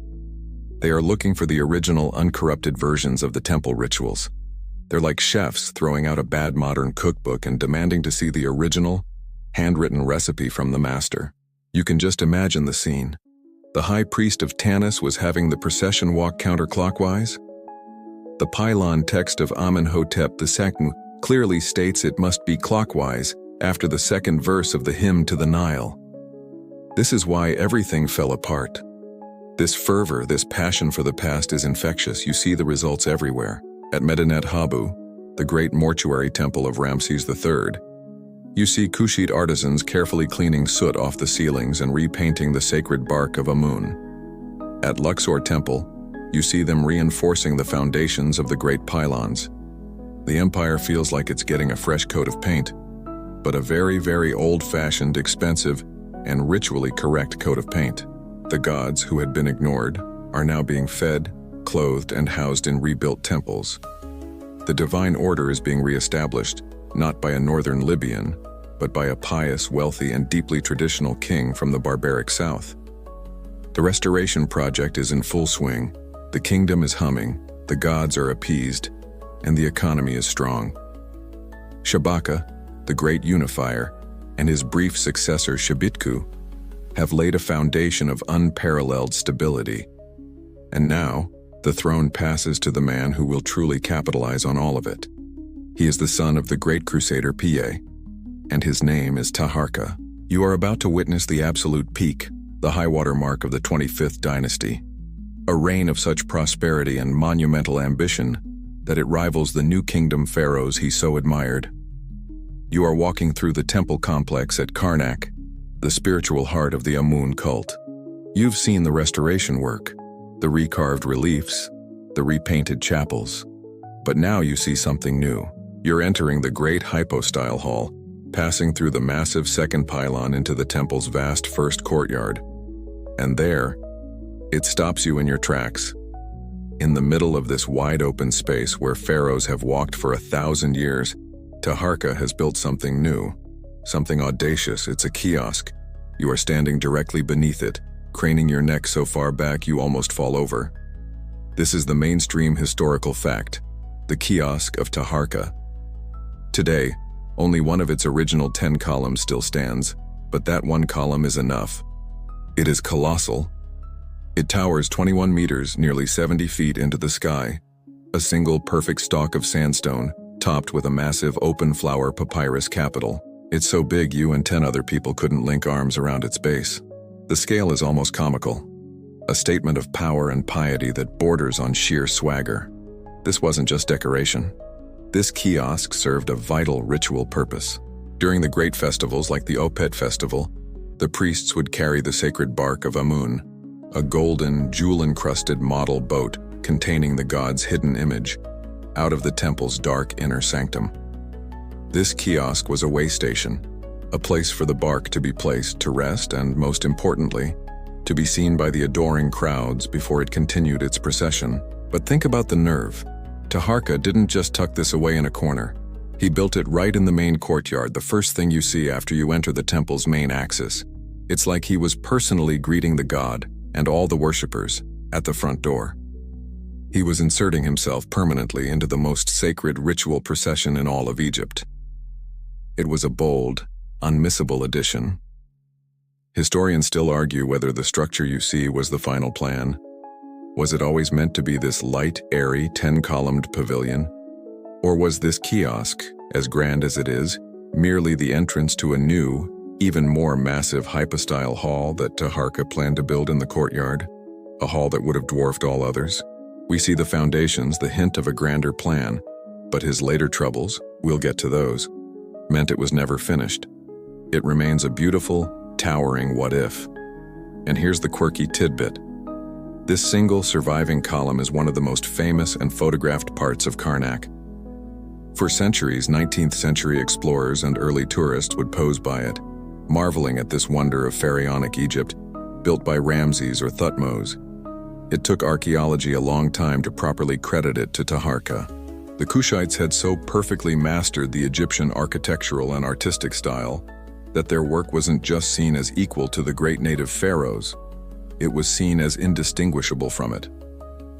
They are looking for the original, uncorrupted versions of the temple rituals. They're like chefs throwing out a bad modern cookbook and demanding to see the original, handwritten recipe from the master. You can just imagine the scene. The high priest of Tanis was having the procession walk counterclockwise. The pylon text of Amenhotep II clearly states it must be clockwise after the second verse of the hymn to the Nile. This is why everything fell apart. This fervor, this passion for the past is infectious. You see the results everywhere. At Medinet Habu, the great mortuary temple of Ramses III, you see Kushite artisans carefully cleaning soot off the ceilings and repainting the sacred bark of Amun. At Luxor Temple, you see them reinforcing the foundations of the great pylons. The empire feels like it's getting a fresh coat of paint, but a very, very old-fashioned, expensive, and ritually correct coat of paint. The gods who had been ignored are now being fed, clothed, and housed in rebuilt temples. The divine order is being reestablished, not by a northern Libyan, but by a pious, wealthy, and deeply traditional king from the barbaric south. The restoration project is in full swing. The kingdom is humming, the gods are appeased, and the economy is strong. Shabaka, the great unifier, and his brief successor Shabitku have laid a foundation of unparalleled stability. And now, the throne passes to the man who will truly capitalize on all of it. He is the son of the great crusader Piye, and his name is Taharqa. You are about to witness the absolute peak, the high-water mark of the 25th dynasty. A reign of such prosperity and monumental ambition that it rivals the New Kingdom Pharaohs he so admired. You are walking through the temple complex at Karnak, the spiritual heart of the Amun cult. You've seen the restoration work, the recarved reliefs, the repainted chapels. But now you see something new. You're entering the great hypostyle hall, passing through the massive second pylon into the temple's vast first courtyard. And there, it stops you in your tracks. In the middle of this wide-open space where pharaohs have walked for 1,000 years, Taharqa has built something new, something audacious. It's a kiosk. You are standing directly beneath it, craning your neck so far back you almost fall over. This is the mainstream historical fact, the kiosk of Taharqa. Today, only one of its original 10 columns still stands, but that one column is enough. It is colossal. It towers 21 meters, nearly 70 feet into the sky, a single perfect stalk of sandstone, topped with a massive open-flower papyrus capital. It's so big you and 10 other people couldn't link arms around its base. The scale is almost comical, a statement of power and piety that borders on sheer swagger. This wasn't just decoration. This kiosk served a vital ritual purpose. During the great festivals like the Opet festival, the priests would carry the sacred bark of Amun, a golden, jewel-encrusted model boat containing the god's hidden image, out of the temple's dark inner sanctum. This kiosk was a way station, a place for the bark to be placed to rest and, most importantly, to be seen by the adoring crowds before it continued its procession. But think about the nerve. Taharqa didn't just tuck this away in a corner. He built it right in the main courtyard, the first thing you see after you enter the temple's main axis. It's like he was personally greeting the god and all the worshippers at the front door. He was inserting himself permanently into the most sacred ritual procession in all of Egypt. It was a bold, unmissable addition. Historians still argue whether the structure you see was the final plan. Was it always meant to be this light, airy, 10-columned pavilion? Or was this kiosk, as grand as it is, merely the entrance to a new, even more massive hypostyle hall that Taharqa planned to build in the courtyard? A hall that would have dwarfed all others? We see the foundations, the hint of a grander plan, but his later troubles, we'll get to those, meant it was never finished. It remains a beautiful, towering what-if. And here's the quirky tidbit. This single surviving column is one of the most famous and photographed parts of Karnak. For centuries, 19th century explorers and early tourists would pose by it, marveling at this wonder of pharaonic Egypt, built by Ramses or Thutmose. It took archaeology a long time to properly credit it to Taharqa. The Kushites had so perfectly mastered the Egyptian architectural and artistic style that their work wasn't just seen as equal to the great native pharaohs, it was seen as indistinguishable from it.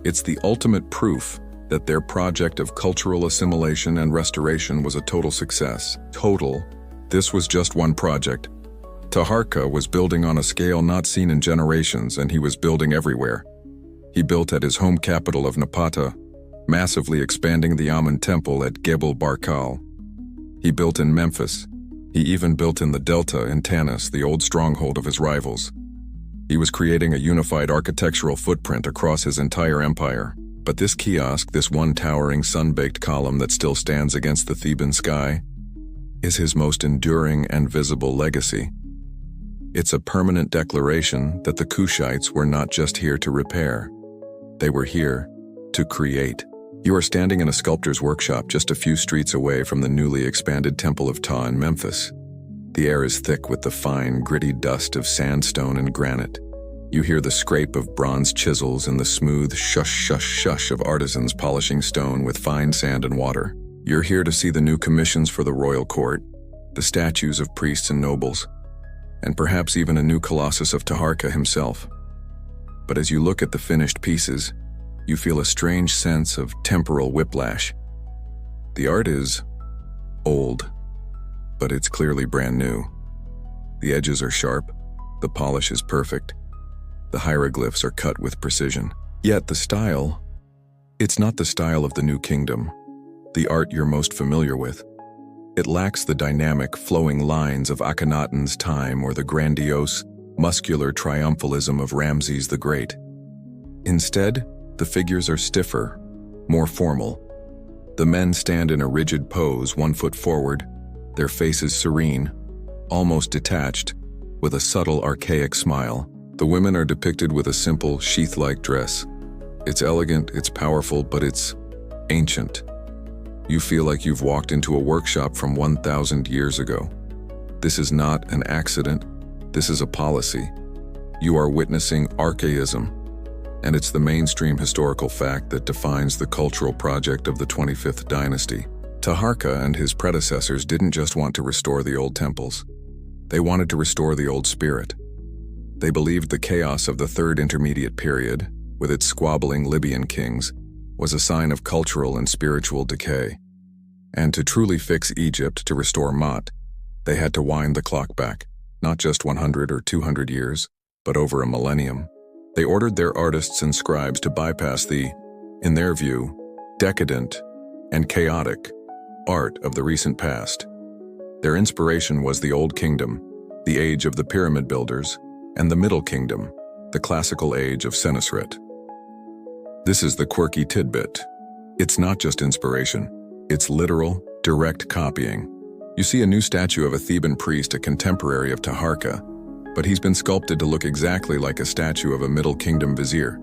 It's the ultimate proof that their project of cultural assimilation and restoration was a total success. This was just one project. Taharqa was building on a scale not seen in generations, and he was building everywhere. He built at his home capital of Napata, massively expanding the Amun temple at Gebel Barkal. He built in Memphis. He even built in the Delta in Tanis, the old stronghold of his rivals. He was creating a unified architectural footprint across his entire empire. But this kiosk, this one towering sun-baked column that still stands against the Theban sky, is his most enduring and visible legacy. It's a permanent declaration that the Kushites were not just here to repair. They were here to create. You are standing in a sculptor's workshop just a few streets away from the newly expanded Temple of Ptah in Memphis. The air is thick with the fine, gritty dust of sandstone and granite. You hear the scrape of bronze chisels and the smooth shush of artisans polishing stone with fine sand and water. You're here to see the new commissions for the royal court, the statues of priests and nobles, and perhaps even a new colossus of Taharqa himself. But as you look at the finished pieces, you feel a strange sense of temporal whiplash. The art is old, but it's clearly brand new. The edges are sharp, the polish is perfect, the hieroglyphs are cut with precision. Yet the style, it's not the style of the New Kingdom, the art you're most familiar with. It lacks the dynamic, flowing lines of Akhenaten's time or the grandiose, muscular triumphalism of Ramses the Great. Instead, the figures are stiffer, more formal. The men stand in a rigid pose, 1 foot forward, their faces serene, almost detached, with a subtle archaic smile. The women are depicted with a simple, sheath-like dress. It's elegant, it's powerful, but it's ancient. You feel like you've walked into a workshop from 1,000 years ago. This is not an accident, this is a policy. You are witnessing archaism, and it's the mainstream historical fact that defines the cultural project of the 25th dynasty. Taharqa and his predecessors didn't just want to restore the old temples. They wanted to restore the old spirit. They believed the chaos of the Third Intermediate Period, with its squabbling Libyan kings, was a sign of cultural and spiritual decay. And to truly fix Egypt, to restore Maat, they had to wind the clock back, not just 100 or 200 years, but over a millennium. They ordered their artists and scribes to bypass the, in their view, decadent and chaotic art of the recent past. Their inspiration was the Old Kingdom, the age of the pyramid builders, and the Middle Kingdom, the classical age of Senusret. This is the quirky tidbit. It's not just inspiration, it's literal, direct copying. You see a new statue of a Theban priest, a contemporary of Taharqa, but he's been sculpted to look exactly like a statue of a Middle Kingdom vizier.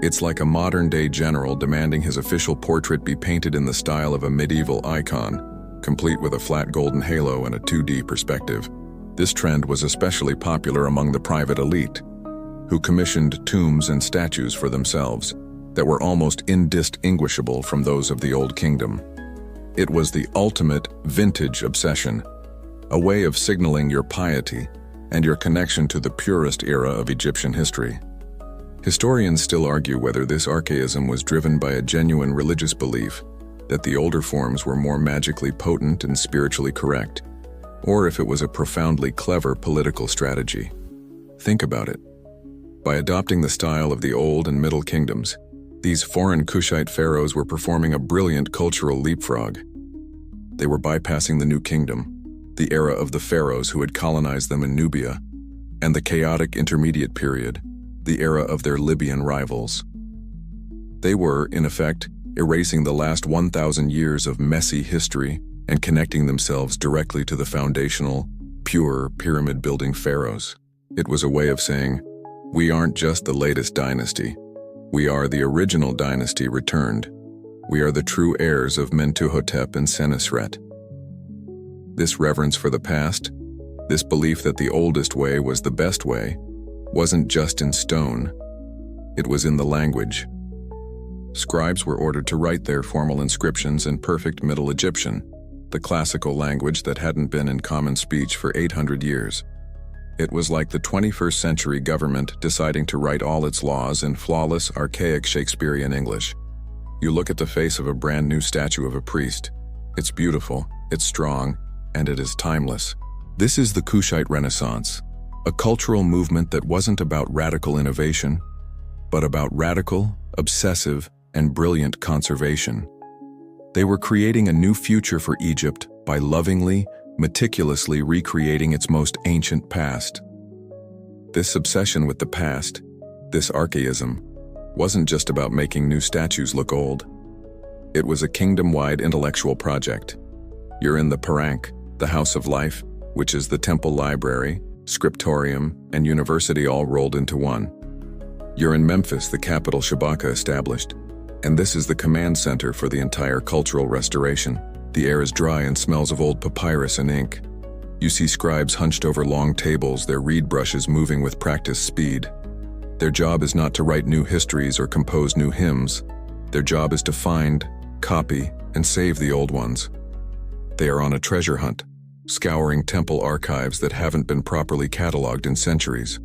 It's like a modern-day general demanding his official portrait be painted in the style of a medieval icon, complete with a flat golden halo and a 2D perspective. This trend was especially popular among the private elite, who commissioned tombs and statues for themselves that were almost indistinguishable from those of the Old Kingdom. It was the ultimate vintage obsession, a way of signaling your piety and your connection to the purest era of Egyptian history. Historians still argue whether this archaism was driven by a genuine religious belief that the older forms were more magically potent and spiritually correct, or if it was a profoundly clever political strategy. Think about it. By adopting the style of the Old and Middle Kingdoms, these foreign Kushite pharaohs were performing a brilliant cultural leapfrog. They were bypassing the New Kingdom, the era of the pharaohs who had colonized them in Nubia, and the chaotic intermediate period, the era of their Libyan rivals. They were, in effect, erasing the last 1,000 years of messy history and connecting themselves directly to the foundational, pure, pyramid-building pharaohs. It was a way of saying, we aren't just the latest dynasty. We are the original dynasty returned. We are the true heirs of Mentuhotep and Senesret. This reverence for the past, this belief that the oldest way was the best way, wasn't just in stone. It was in the language. Scribes were ordered to write their formal inscriptions in perfect Middle Egyptian, the classical language that hadn't been in common speech for 800 years. It was like the 21st century government deciding to write all its laws in flawless, archaic Shakespearean English. You look at the face of a brand new statue of a priest. It's beautiful, it's strong, and it is timeless. This is the Kushite Renaissance, a cultural movement that wasn't about radical innovation, but about radical, obsessive, and brilliant conservation. They were creating a new future for Egypt by lovingly, meticulously recreating its most ancient past. This obsession with the past, this archaism, wasn't just about making new statues look old. It was a kingdom-wide intellectual project. You're in the Parank, the House of Life, which is the temple library, scriptorium, and university all rolled into one. You're in Memphis, the capital Shabaka established, and this is the command center for the entire cultural restoration. The air is dry and smells of old papyrus and ink. You see scribes hunched over long tables, their reed brushes moving with practiced speed. Their job is not to write new histories or compose new hymns. Their job is to find, copy, and save the old ones. They are on a treasure hunt, scouring temple archives that haven't been properly cataloged in centuries.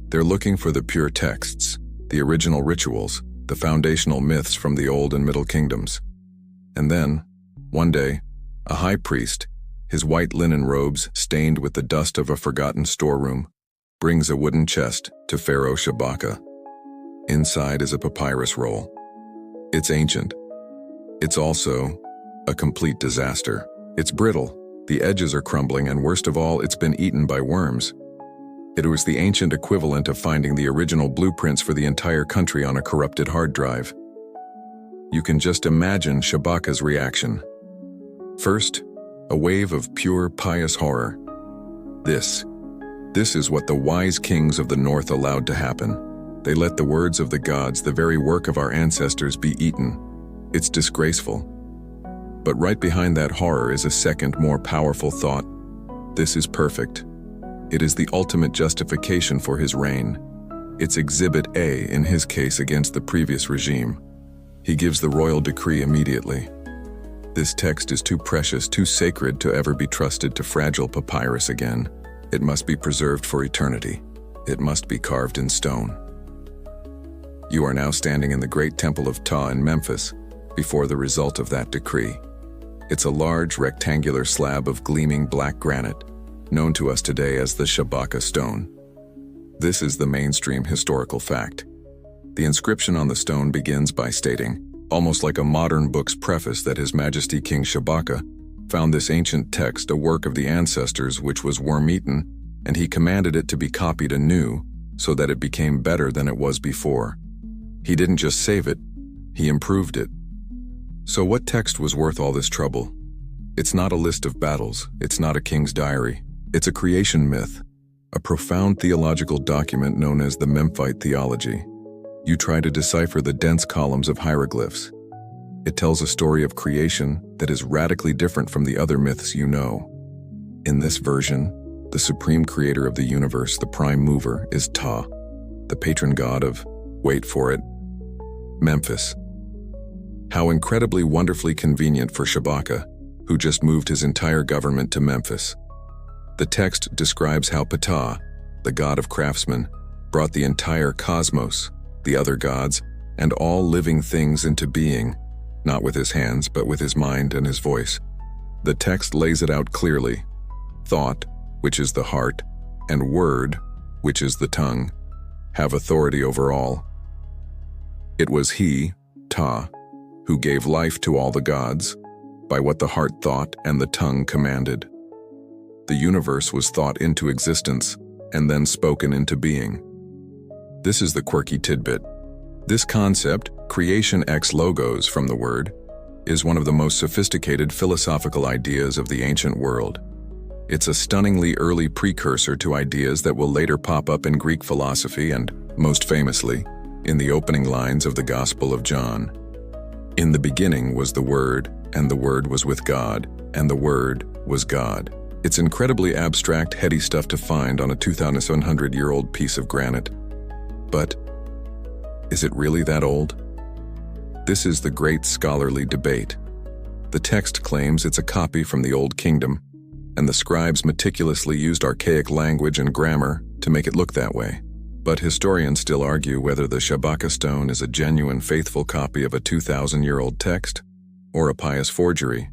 They're looking for the pure texts, the original rituals, the foundational myths from the Old and Middle Kingdoms. And then, one day, a high priest, his white linen robes stained with the dust of a forgotten storeroom, brings a wooden chest to Pharaoh Shabaka. Inside is a papyrus roll. It's ancient. It's also a complete disaster. It's brittle, the edges are crumbling, and worst of all, it's been eaten by worms. It was the ancient equivalent of finding the original blueprints for the entire country on a corrupted hard drive. You can just imagine Shabaka's reaction. First, a wave of pure, pious horror. This is what the wise kings of the north allowed to happen. They let the words of the gods, the very work of our ancestors, be eaten. It's disgraceful. But right behind that horror is a second, more powerful thought. This is perfect. It is the ultimate justification for his reign. It's Exhibit A in his case against the previous regime. He gives the royal decree immediately. This text is too precious, too sacred to ever be trusted to fragile papyrus again. It must be preserved for eternity. It must be carved in stone. You are now standing in the great temple of Ptah in Memphis, before the result of that decree. It's a large rectangular slab of gleaming black granite, known to us today as the Shabaka stone. This is the mainstream historical fact. The inscription on the stone begins by stating, almost like a modern book's preface, that His Majesty King Shabaka found this ancient text a work of the ancestors which was worm-eaten, and he commanded it to be copied anew so that it became better than it was before. He didn't just save it, he improved it. So what text was worth all this trouble? It's not a list of battles, it's not a king's diary. It's a creation myth, a profound theological document known as the Memphite theology. You try to decipher the dense columns of hieroglyphs. It tells a story of creation that is radically different from the other myths you know. In this version, the supreme creator of the universe, the prime mover, is Ptah, the patron god of, wait for it, Memphis. How incredibly wonderfully convenient for Shabaka, who just moved his entire government to Memphis. The text describes how Ptah, the god of craftsmen, brought the entire cosmos, the other gods, and all living things into being, not with his hands, but with his mind and his voice. The text lays it out clearly. Thought, which is the heart, and word, which is the tongue, have authority over all. It was he, Ta, who gave life to all the gods, by what the heart thought and the tongue commanded. The universe was thought into existence, and then spoken into being. This is the quirky tidbit. This concept, creation ex logos from the word, is one of the most sophisticated philosophical ideas of the ancient world. It's a stunningly early precursor to ideas that will later pop up in Greek philosophy and, most famously, in the opening lines of the Gospel of John. In the beginning was the Word, and the Word was with God, and the Word was God. It's incredibly abstract, heady stuff to find on a 2,700-year-old piece of granite. But is it really that old? This is the great scholarly debate. The text claims it's a copy from the Old Kingdom, and the scribes meticulously used archaic language and grammar to make it look that way. But historians still argue whether the Shabaka stone is a genuine, faithful copy of a 2,000-year-old text, or a pious forgery,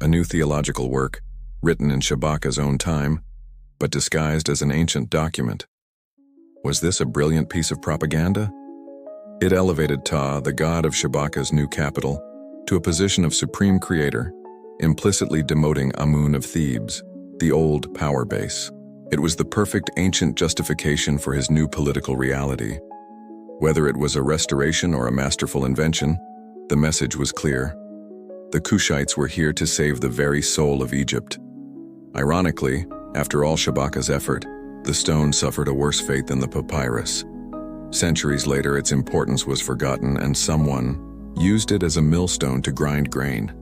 a new theological work, written in Shabaka's own time, but disguised as an ancient document. Was this a brilliant piece of propaganda? It elevated Ta, the god of Shabaka's new capital, to a position of supreme creator, implicitly demoting Amun of Thebes, the old power base. It was the perfect ancient justification for his new political reality. Whether it was a restoration or a masterful invention, the message was clear. The Kushites were here to save the very soul of Egypt. Ironically, after all Shabaka's effort, the stone suffered a worse fate than the papyrus. Centuries later, its importance was forgotten, and someone used it as a millstone to grind grain.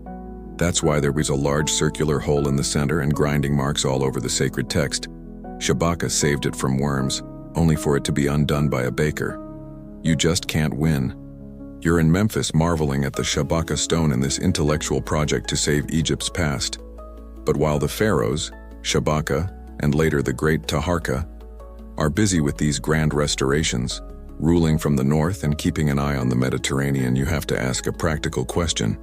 That's why there was a large circular hole in the center and grinding marks all over the sacred text. Shabaka saved it from worms, only for it to be undone by a baker. You just can't win. You're in Memphis marveling at the Shabaka stone in this intellectual project to save Egypt's past. But while the pharaohs, Shabaka, and later the great Taharqa, are busy with these grand restorations, ruling from the north and keeping an eye on the Mediterranean, you have to ask a practical question.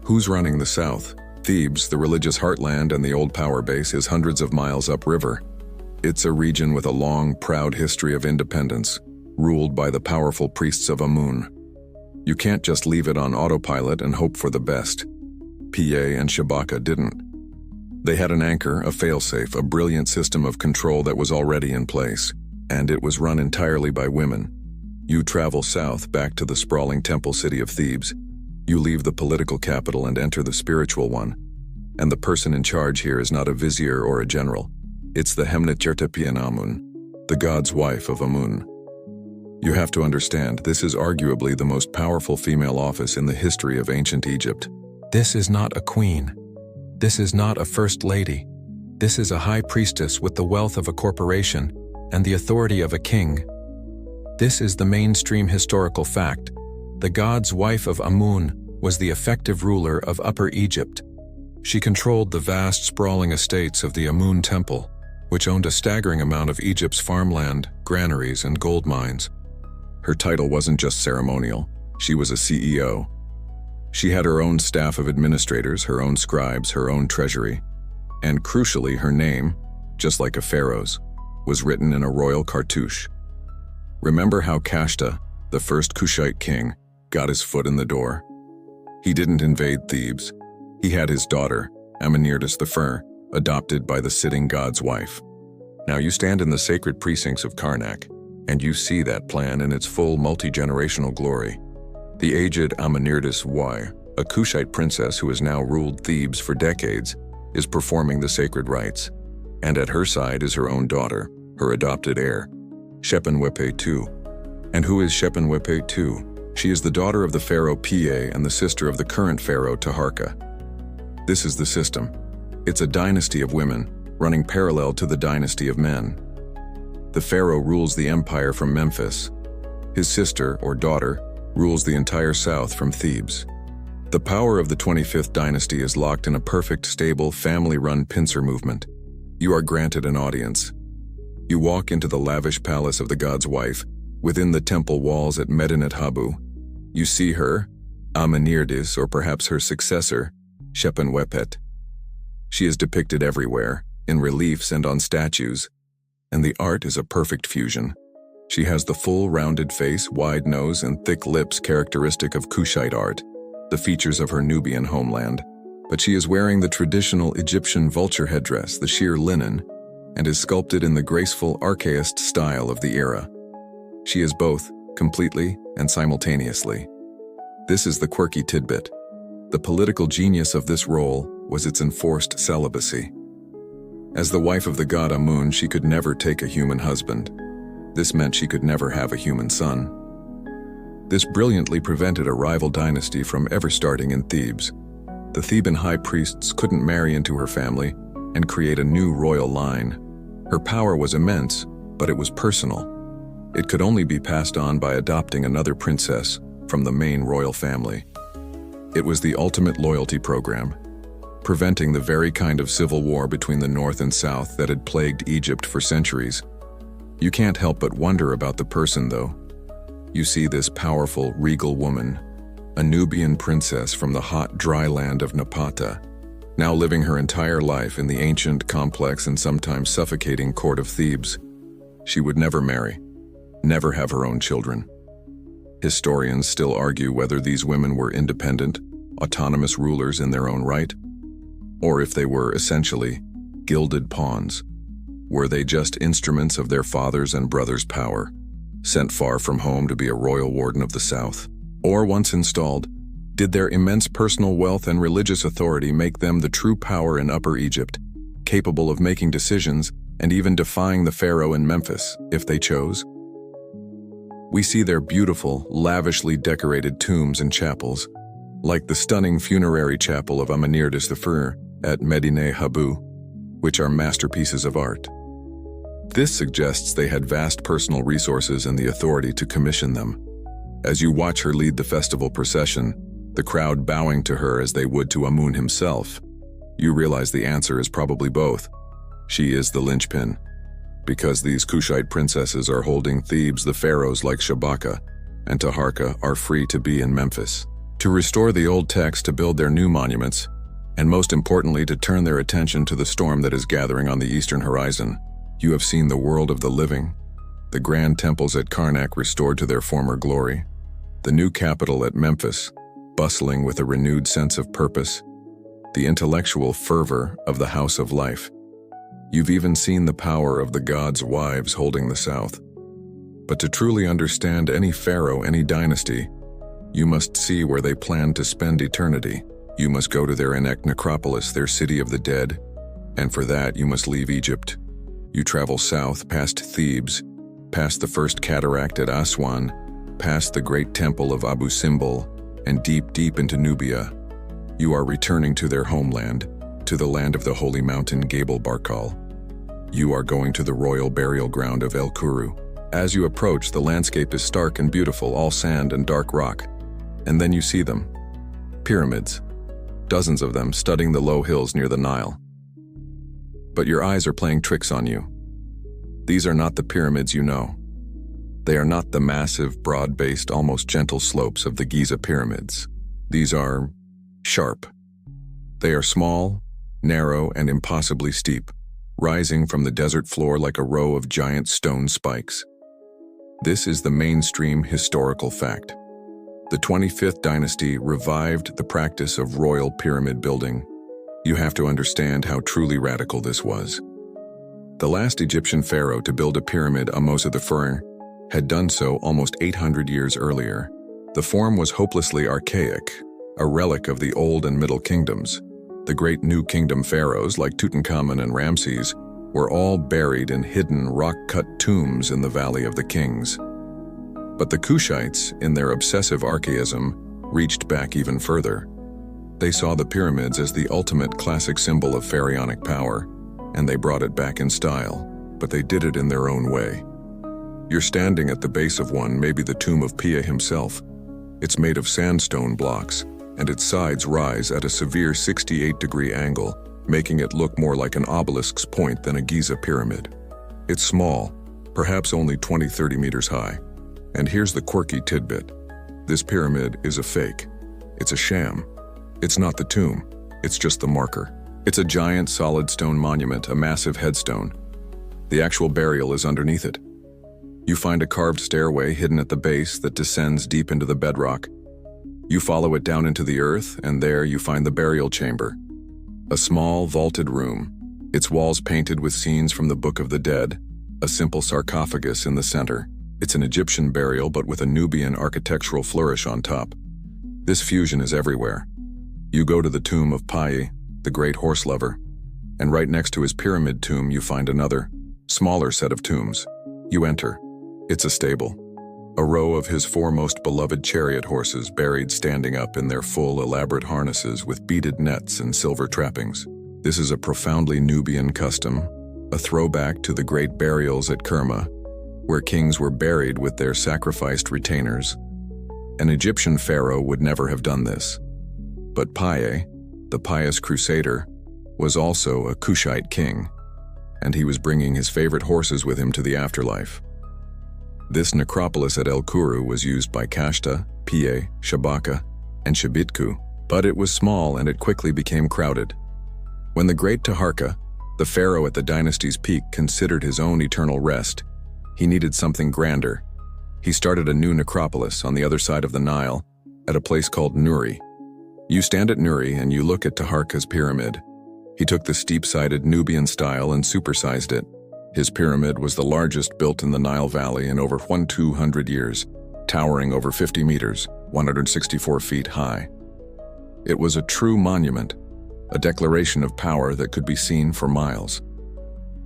Who's running the south? Thebes, the religious heartland and the old power base, is hundreds of miles upriver. It's a region with a long, proud history of independence, ruled by the powerful priests of Amun. You can't just leave it on autopilot and hope for the best. Piye and Shabaka didn't. They had an anchor, a failsafe, a brilliant system of control that was already in place, and it was run entirely by women. You travel south back to the sprawling temple city of Thebes. You leave the political capital and enter the spiritual one. And the person in charge here is not a vizier or a general. It's the Hemnetertepian Amun, the god's wife of Amun. You have to understand, this is arguably the most powerful female office in the history of ancient Egypt. This is not a queen. This is not a first lady. This is a high priestess with the wealth of a corporation and the authority of a king. This is the mainstream historical fact. The god's wife of Amun was the effective ruler of Upper Egypt. She controlled the vast sprawling estates of the Amun temple, which owned a staggering amount of Egypt's farmland, granaries, and gold mines. Her title wasn't just ceremonial, she was a CEO. She had her own staff of administrators, her own scribes, her own treasury. And crucially, her name, just like a pharaoh's, was written in a royal cartouche. Remember how Kashta, the first Kushite king, got his foot in the door? He didn't invade Thebes. He had his daughter, Amunirtis I, adopted by the sitting god's wife. Now you stand in the sacred precincts of Karnak, and you see that plan in its full multi-generational glory. The aged Amunirtis I, a Kushite princess who has now ruled Thebes for decades, is performing the sacred rites. And at her side is her own daughter, her adopted heir, Shepenwepe II. And who is Shepenwepe II? She is the daughter of the pharaoh Piye and the sister of the current pharaoh Taharqa. This is the system. It's a dynasty of women, running parallel to the dynasty of men. The pharaoh rules the empire from Memphis. His sister, or daughter, rules the entire south from Thebes. The power of the 25th dynasty is locked in a perfect, stable, family-run pincer movement. You are granted an audience. You walk into the lavish palace of the god's wife, within the temple walls at Medinet Habu. You see her, Amenirtis, or perhaps her successor, Shepenwepet. She is depicted everywhere, in reliefs and on statues, and the art is a perfect fusion. She has the full, rounded face, wide nose, and thick lips characteristic of Kushite art, the features of her Nubian homeland. But she is wearing the traditional Egyptian vulture headdress, the sheer linen, and is sculpted in the graceful archaist style of the era. She is both, completely and simultaneously. This is the quirky tidbit. The political genius of this role was its enforced celibacy. As the wife of the god Amun, she could never take a human husband. This meant she could never have a human son. This brilliantly prevented a rival dynasty from ever starting in Thebes. The Theban high priests couldn't marry into her family and create a new royal line. Her power was immense, but it was personal. It could only be passed on by adopting another princess from the main royal family. It was the ultimate loyalty program, preventing the very kind of civil war between the north and south that had plagued Egypt for centuries. You can't help but wonder about the person, though. You see this powerful, regal woman, a Nubian princess from the hot, dry land of Napata, now living her entire life in the ancient, complex, and sometimes suffocating court of Thebes. She would never marry, never have her own children. Historians still argue whether these women were independent, autonomous rulers in their own right, or if they were essentially gilded pawns. Were they just instruments of their fathers' and brothers' power, sent far from home to be a royal warden of the South? Or once installed, did their immense personal wealth and religious authority make them the true power in Upper Egypt, capable of making decisions and even defying the pharaoh in Memphis, if they chose? We see their beautiful, lavishly decorated tombs and chapels, like the stunning funerary chapel of Amenirtis I at Medinet Habu, which are masterpieces of art. This suggests they had vast personal resources and the authority to commission them. As you watch her lead the festival procession, the crowd bowing to her as they would to Amun himself, you realize the answer is probably both. She is the linchpin. Because these Kushite princesses are holding Thebes, the pharaohs like Shabaka and Taharqa are free to be in Memphis, to restore the old text, to build their new monuments, and most importantly, to turn their attention to the storm that is gathering on the eastern horizon. You have seen the world of the living, the grand temples at Karnak restored to their former glory, the new capital at Memphis, bustling with a renewed sense of purpose, the intellectual fervor of the House of Life. You've even seen the power of the gods' wives holding the South. But to truly understand any pharaoh, any dynasty, you must see where they plan to spend eternity. You must go to their Anek necropolis, their city of the dead, and for that you must leave Egypt. You travel south past Thebes, past the first cataract at Aswan, past the great temple of Abu Simbel, and deep into Nubia. You are returning to their homeland, to the land of the holy mountain Gabel Barkal. You are going to the royal burial ground of El Kuru. As you approach, the landscape is stark and beautiful, all sand and dark rock. And then you see them. Pyramids. Dozens of them studding the low hills near the Nile. But your eyes are playing tricks on you. These are not the pyramids you know. They are not the massive, broad-based, almost gentle slopes of the Giza pyramids. These are sharp. They are small, narrow, and impossibly steep, rising from the desert floor like a row of giant stone spikes. This is the mainstream historical fact. The 25th dynasty revived the practice of royal pyramid building. You have to understand how truly radical this was. The last Egyptian pharaoh to build a pyramid, Ahmose I, had done so almost 800 years earlier. The form was hopelessly archaic, a relic of the Old and Middle Kingdoms. The great New Kingdom pharaohs like Tutankhamun and Ramses were all buried in hidden rock-cut tombs in the Valley of the Kings. But the Kushites, in their obsessive archaism, reached back even further. They saw the pyramids as the ultimate classic symbol of pharaonic power, and they brought it back in style, but they did it in their own way. You're standing at the base of one, maybe the tomb of Piye himself. It's made of sandstone blocks, and its sides rise at a severe 68-degree angle, making it look more like an obelisk's point than a Giza pyramid. It's small, perhaps only 20-30 meters high. And here's the quirky tidbit. This pyramid is a fake. It's a sham. It's not the tomb. It's just the marker. It's a giant solid stone monument, a massive headstone. The actual burial is underneath it. You find a carved stairway hidden at the base that descends deep into the bedrock. You follow it down into the earth, and there you find the burial chamber. A small, vaulted room, its walls painted with scenes from the Book of the Dead, a simple sarcophagus in the center. It's an Egyptian burial, but with a Nubian architectural flourish on top. This fusion is everywhere. You go to the tomb of Piye, the great horse lover, and right next to his pyramid tomb you find another, smaller set of tombs. You enter. It's a stable. A row of his four most beloved chariot horses buried standing up in their full, elaborate harnesses with beaded nets and silver trappings. This is a profoundly Nubian custom, a throwback to the great burials at Kerma, where kings were buried with their sacrificed retainers. An Egyptian pharaoh would never have done this. But Piye, the pious crusader, was also a Kushite king, and he was bringing his favorite horses with him to the afterlife. This necropolis at El Kuru was used by Kashta, Piye, Shabaka, and Shabitku, but it was small and it quickly became crowded. When the great Taharqa, the pharaoh at the dynasty's peak, considered his own eternal rest, he needed something grander. He started a new necropolis on the other side of the Nile, at a place called Nuri. You stand at Nuri and you look at Taharqa's pyramid. He took the steep-sided Nubian style and supersized it. His pyramid was the largest built in the Nile Valley in over 200 years, towering over 50 meters, 164 feet high. It was a true monument, a declaration of power that could be seen for miles.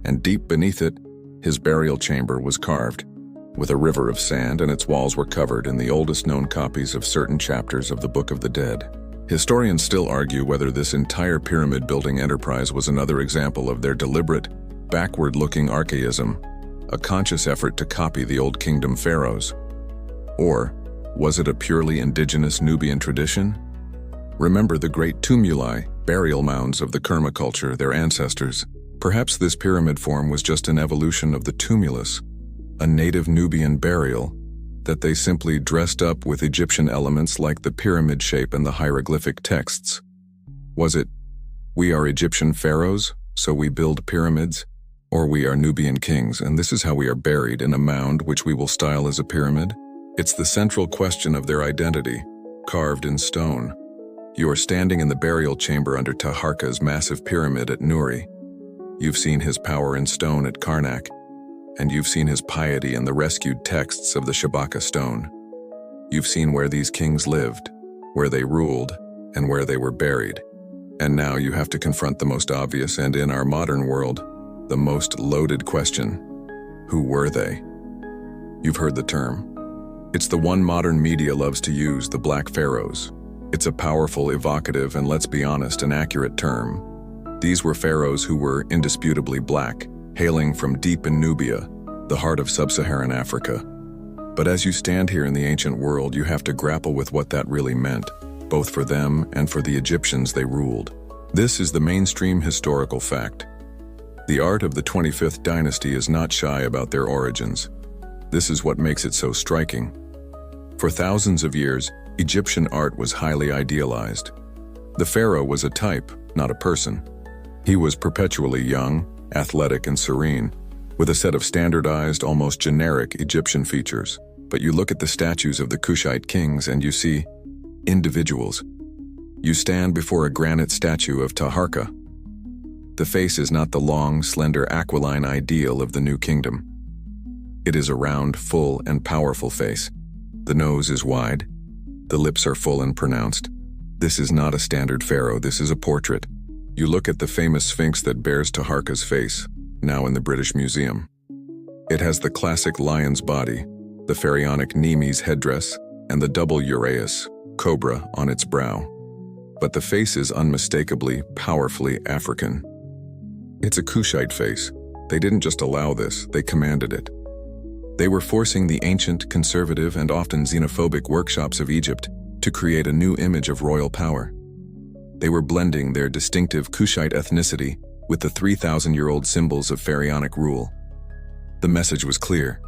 And deep beneath it, his burial chamber was carved, with a river of sand, and its walls were covered in the oldest known copies of certain chapters of the Book of the Dead. Historians still argue whether this entire pyramid-building enterprise was another example of their deliberate, backward-looking archaism, a conscious effort to copy the old Kingdom Pharaohs. Or was it a purely indigenous Nubian tradition? Remember the great tumuli, burial mounds of the Kerma culture, their ancestors. Perhaps this pyramid form was just an evolution of the tumulus, a native Nubian burial that they simply dressed up with Egyptian elements like the pyramid shape and the hieroglyphic texts. Was it, we are Egyptian pharaohs, so we build pyramids? Or we are Nubian kings, and this is how we are buried in a mound which we will style as a pyramid? It's the central question of their identity, carved in stone. You are standing in the burial chamber under Taharqa's massive pyramid at Nuri. You've seen his power in stone at Karnak, and you've seen his piety in the rescued texts of the Shabaka stone. You've seen where these kings lived, where they ruled, and where they were buried. And now you have to confront the most obvious and, in our modern world, the most loaded question. Who were they? You've heard the term. It's the one modern media loves to use, the Black Pharaohs. It's a powerful, evocative, and let's be honest, an accurate term. These were pharaohs who were indisputably black, hailing from deep in Nubia, the heart of sub-Saharan Africa. But as you stand here in the ancient world, you have to grapple with what that really meant, both for them and for the Egyptians they ruled. This is the mainstream historical fact. The art of the 25th dynasty is not shy about their origins. This is what makes it so striking. For thousands of years, Egyptian art was highly idealized. The pharaoh was a type, not a person. He was perpetually young, athletic, and serene, with a set of standardized, almost generic Egyptian features. But you look at the statues of the Kushite kings and you see individuals. You stand before a granite statue of Taharqa. The face is not the long, slender, aquiline ideal of the New Kingdom. It is a round, full, and powerful face. The nose is wide. The lips are full and pronounced. This is not a standard pharaoh, this is a portrait. You look at the famous sphinx that bears Taharqa's face, now in the British Museum. It has the classic lion's body, the pharaonic Nemes headdress, and the double uraeus, cobra, on its brow. But the face is unmistakably, powerfully African. It's a Kushite face. They didn't just allow this, they commanded it. They were forcing the ancient, conservative, and often xenophobic workshops of Egypt to create a new image of royal power. They were blending their distinctive Kushite ethnicity with the 3,000-year-old symbols of pharaonic rule. The message was clear.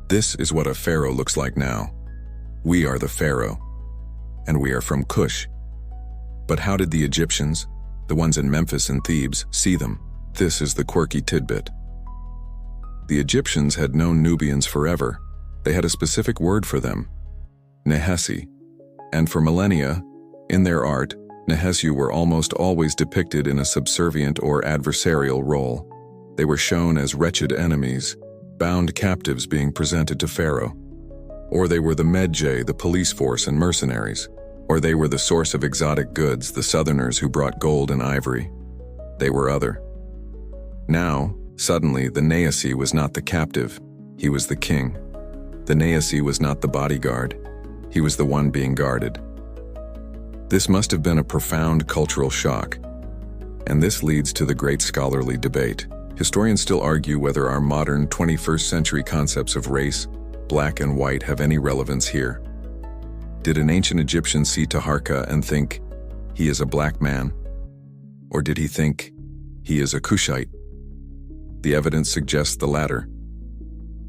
This is what a pharaoh looks like now. We are the pharaoh, and we are from Kush. But how did the Egyptians, the ones in Memphis and Thebes, see them? This is the quirky tidbit. The Egyptians had known Nubians forever. They had a specific word for them, Nehesi. And for millennia, in their art, Nehesu were almost always depicted in a subservient or adversarial role. They were shown as wretched enemies, bound captives being presented to Pharaoh. Or they were the Medjay, the police force and mercenaries. Or they were the source of exotic goods, the southerners who brought gold and ivory. They were other. Now, suddenly, the Nehesi was not the captive, he was the king. The Nehesi was not the bodyguard, he was the one being guarded. This must have been a profound cultural shock. And this leads to the great scholarly debate. Historians still argue whether our modern 21st century concepts of race, black and white, have any relevance here. Did an ancient Egyptian see Taharqa and think, he is a black man? Or did he think, he is a Kushite? The evidence suggests the latter.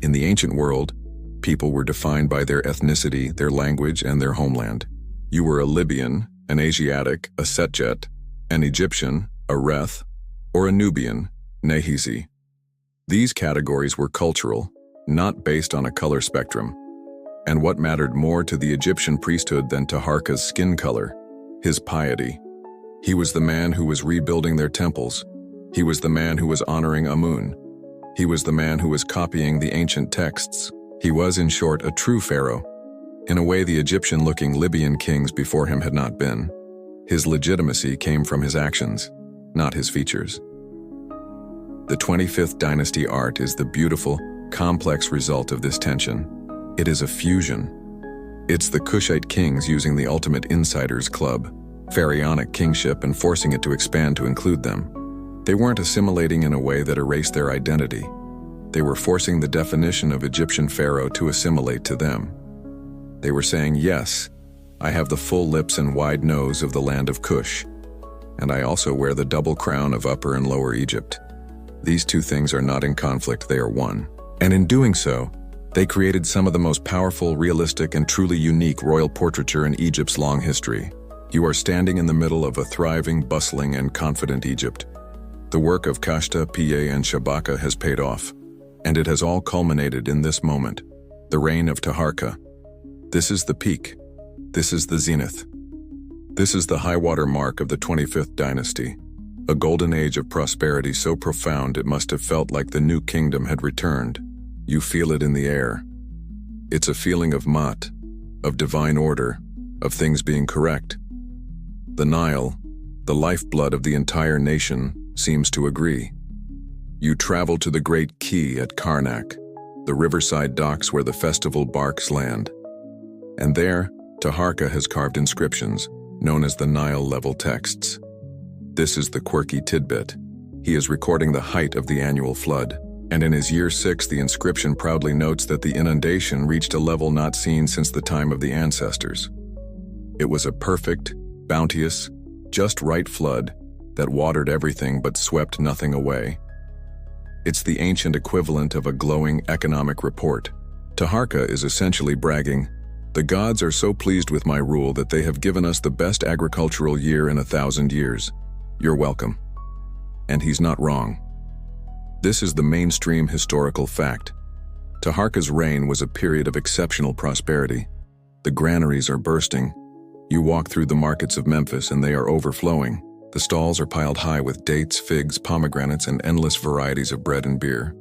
In the ancient world, people were defined by their ethnicity, their language, and their homeland. You were a Libyan, an Asiatic, a Setjet, an Egyptian, a Reth, or a Nubian, Nehesi. These categories were cultural, not based on a color spectrum. And what mattered more to the Egyptian priesthood than Taharqa's skin color? His piety. He was the man who was rebuilding their temples. He was the man who was honoring Amun. He was the man who was copying the ancient texts. He was, in short, a true pharaoh. In a way the Egyptian-looking Libyan kings before him had not been. His legitimacy came from his actions, not his features. The 25th dynasty art is the beautiful, complex result of this tension. It is a fusion. It's the Kushite kings using the ultimate insiders club, pharaonic kingship, and forcing it to expand to include them. They weren't assimilating in a way that erased their identity. They were forcing the definition of Egyptian pharaoh to assimilate to them. They were saying, yes, I have the full lips and wide nose of the land of Kush, and I also wear the double crown of Upper and Lower Egypt. These two things are not in conflict, they are one. And in doing so, they created some of the most powerful, realistic, and truly unique royal portraiture in Egypt's long history. You are standing in the middle of a thriving, bustling, and confident Egypt. The work of Kashta, Piye, and Shabaka has paid off, and it has all culminated in this moment, the reign of Taharqa. This is the peak. This is the zenith. This is the high-water mark of the 25th dynasty, a golden age of prosperity so profound it must have felt like the new kingdom had returned. You feel it in the air. It's a feeling of Mat, of divine order, of things being correct. The Nile, the lifeblood of the entire nation, seems to agree. You travel to the great quay at Karnak, the riverside docks where the festival barks land. And there, Taharqa has carved inscriptions, known as the Nile-level texts. This is the quirky tidbit. He is recording the height of the annual flood, and in his year 6 the inscription proudly notes that the inundation reached a level not seen since the time of the ancestors. It was a perfect, bounteous, just right flood that watered everything but swept nothing away. It's the ancient equivalent of a glowing economic report. Taharqa is essentially bragging, "The gods are so pleased with my rule that they have given us the best agricultural year in 1,000 years. You're welcome." And he's not wrong. This is the mainstream historical fact. Taharqa's reign was a period of exceptional prosperity. The granaries are bursting. You walk through the markets of Memphis and they are overflowing. The stalls are piled high with dates, figs, pomegranates, and endless varieties of bread and beer.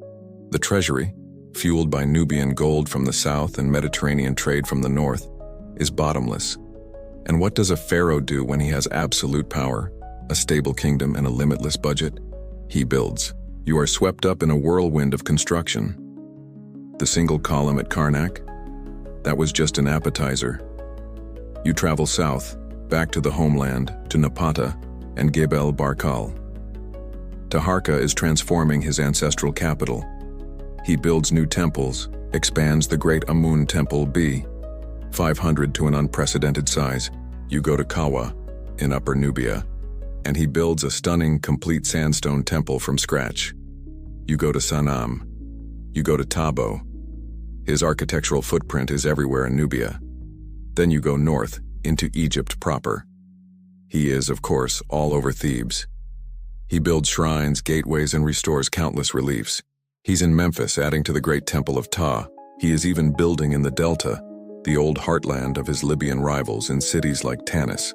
The treasury, fueled by Nubian gold from the south and Mediterranean trade from the north, is bottomless. And what does a pharaoh do when he has absolute power, a stable kingdom, and a limitless budget? He builds. You are swept up in a whirlwind of construction. The single column at Karnak? That was just an appetizer. You travel south, back to the homeland, to Napata and Gebel Barkal. Taharqa is transforming his ancestral capital. He builds new temples, expands the great Amun temple B, 500 to an unprecedented size. You go to Kawa, in Upper Nubia, and he builds a stunning, complete sandstone temple from scratch. You go to Sanam, You go to Tabo. His architectural footprint is everywhere in Nubia. Then you go north, into Egypt proper. He is, of course, all over Thebes. He builds shrines, gateways, and restores countless reliefs. He's in Memphis, adding to the great temple of Ptah. He is even building in the Delta, the old heartland of his Libyan rivals in cities like Tanis.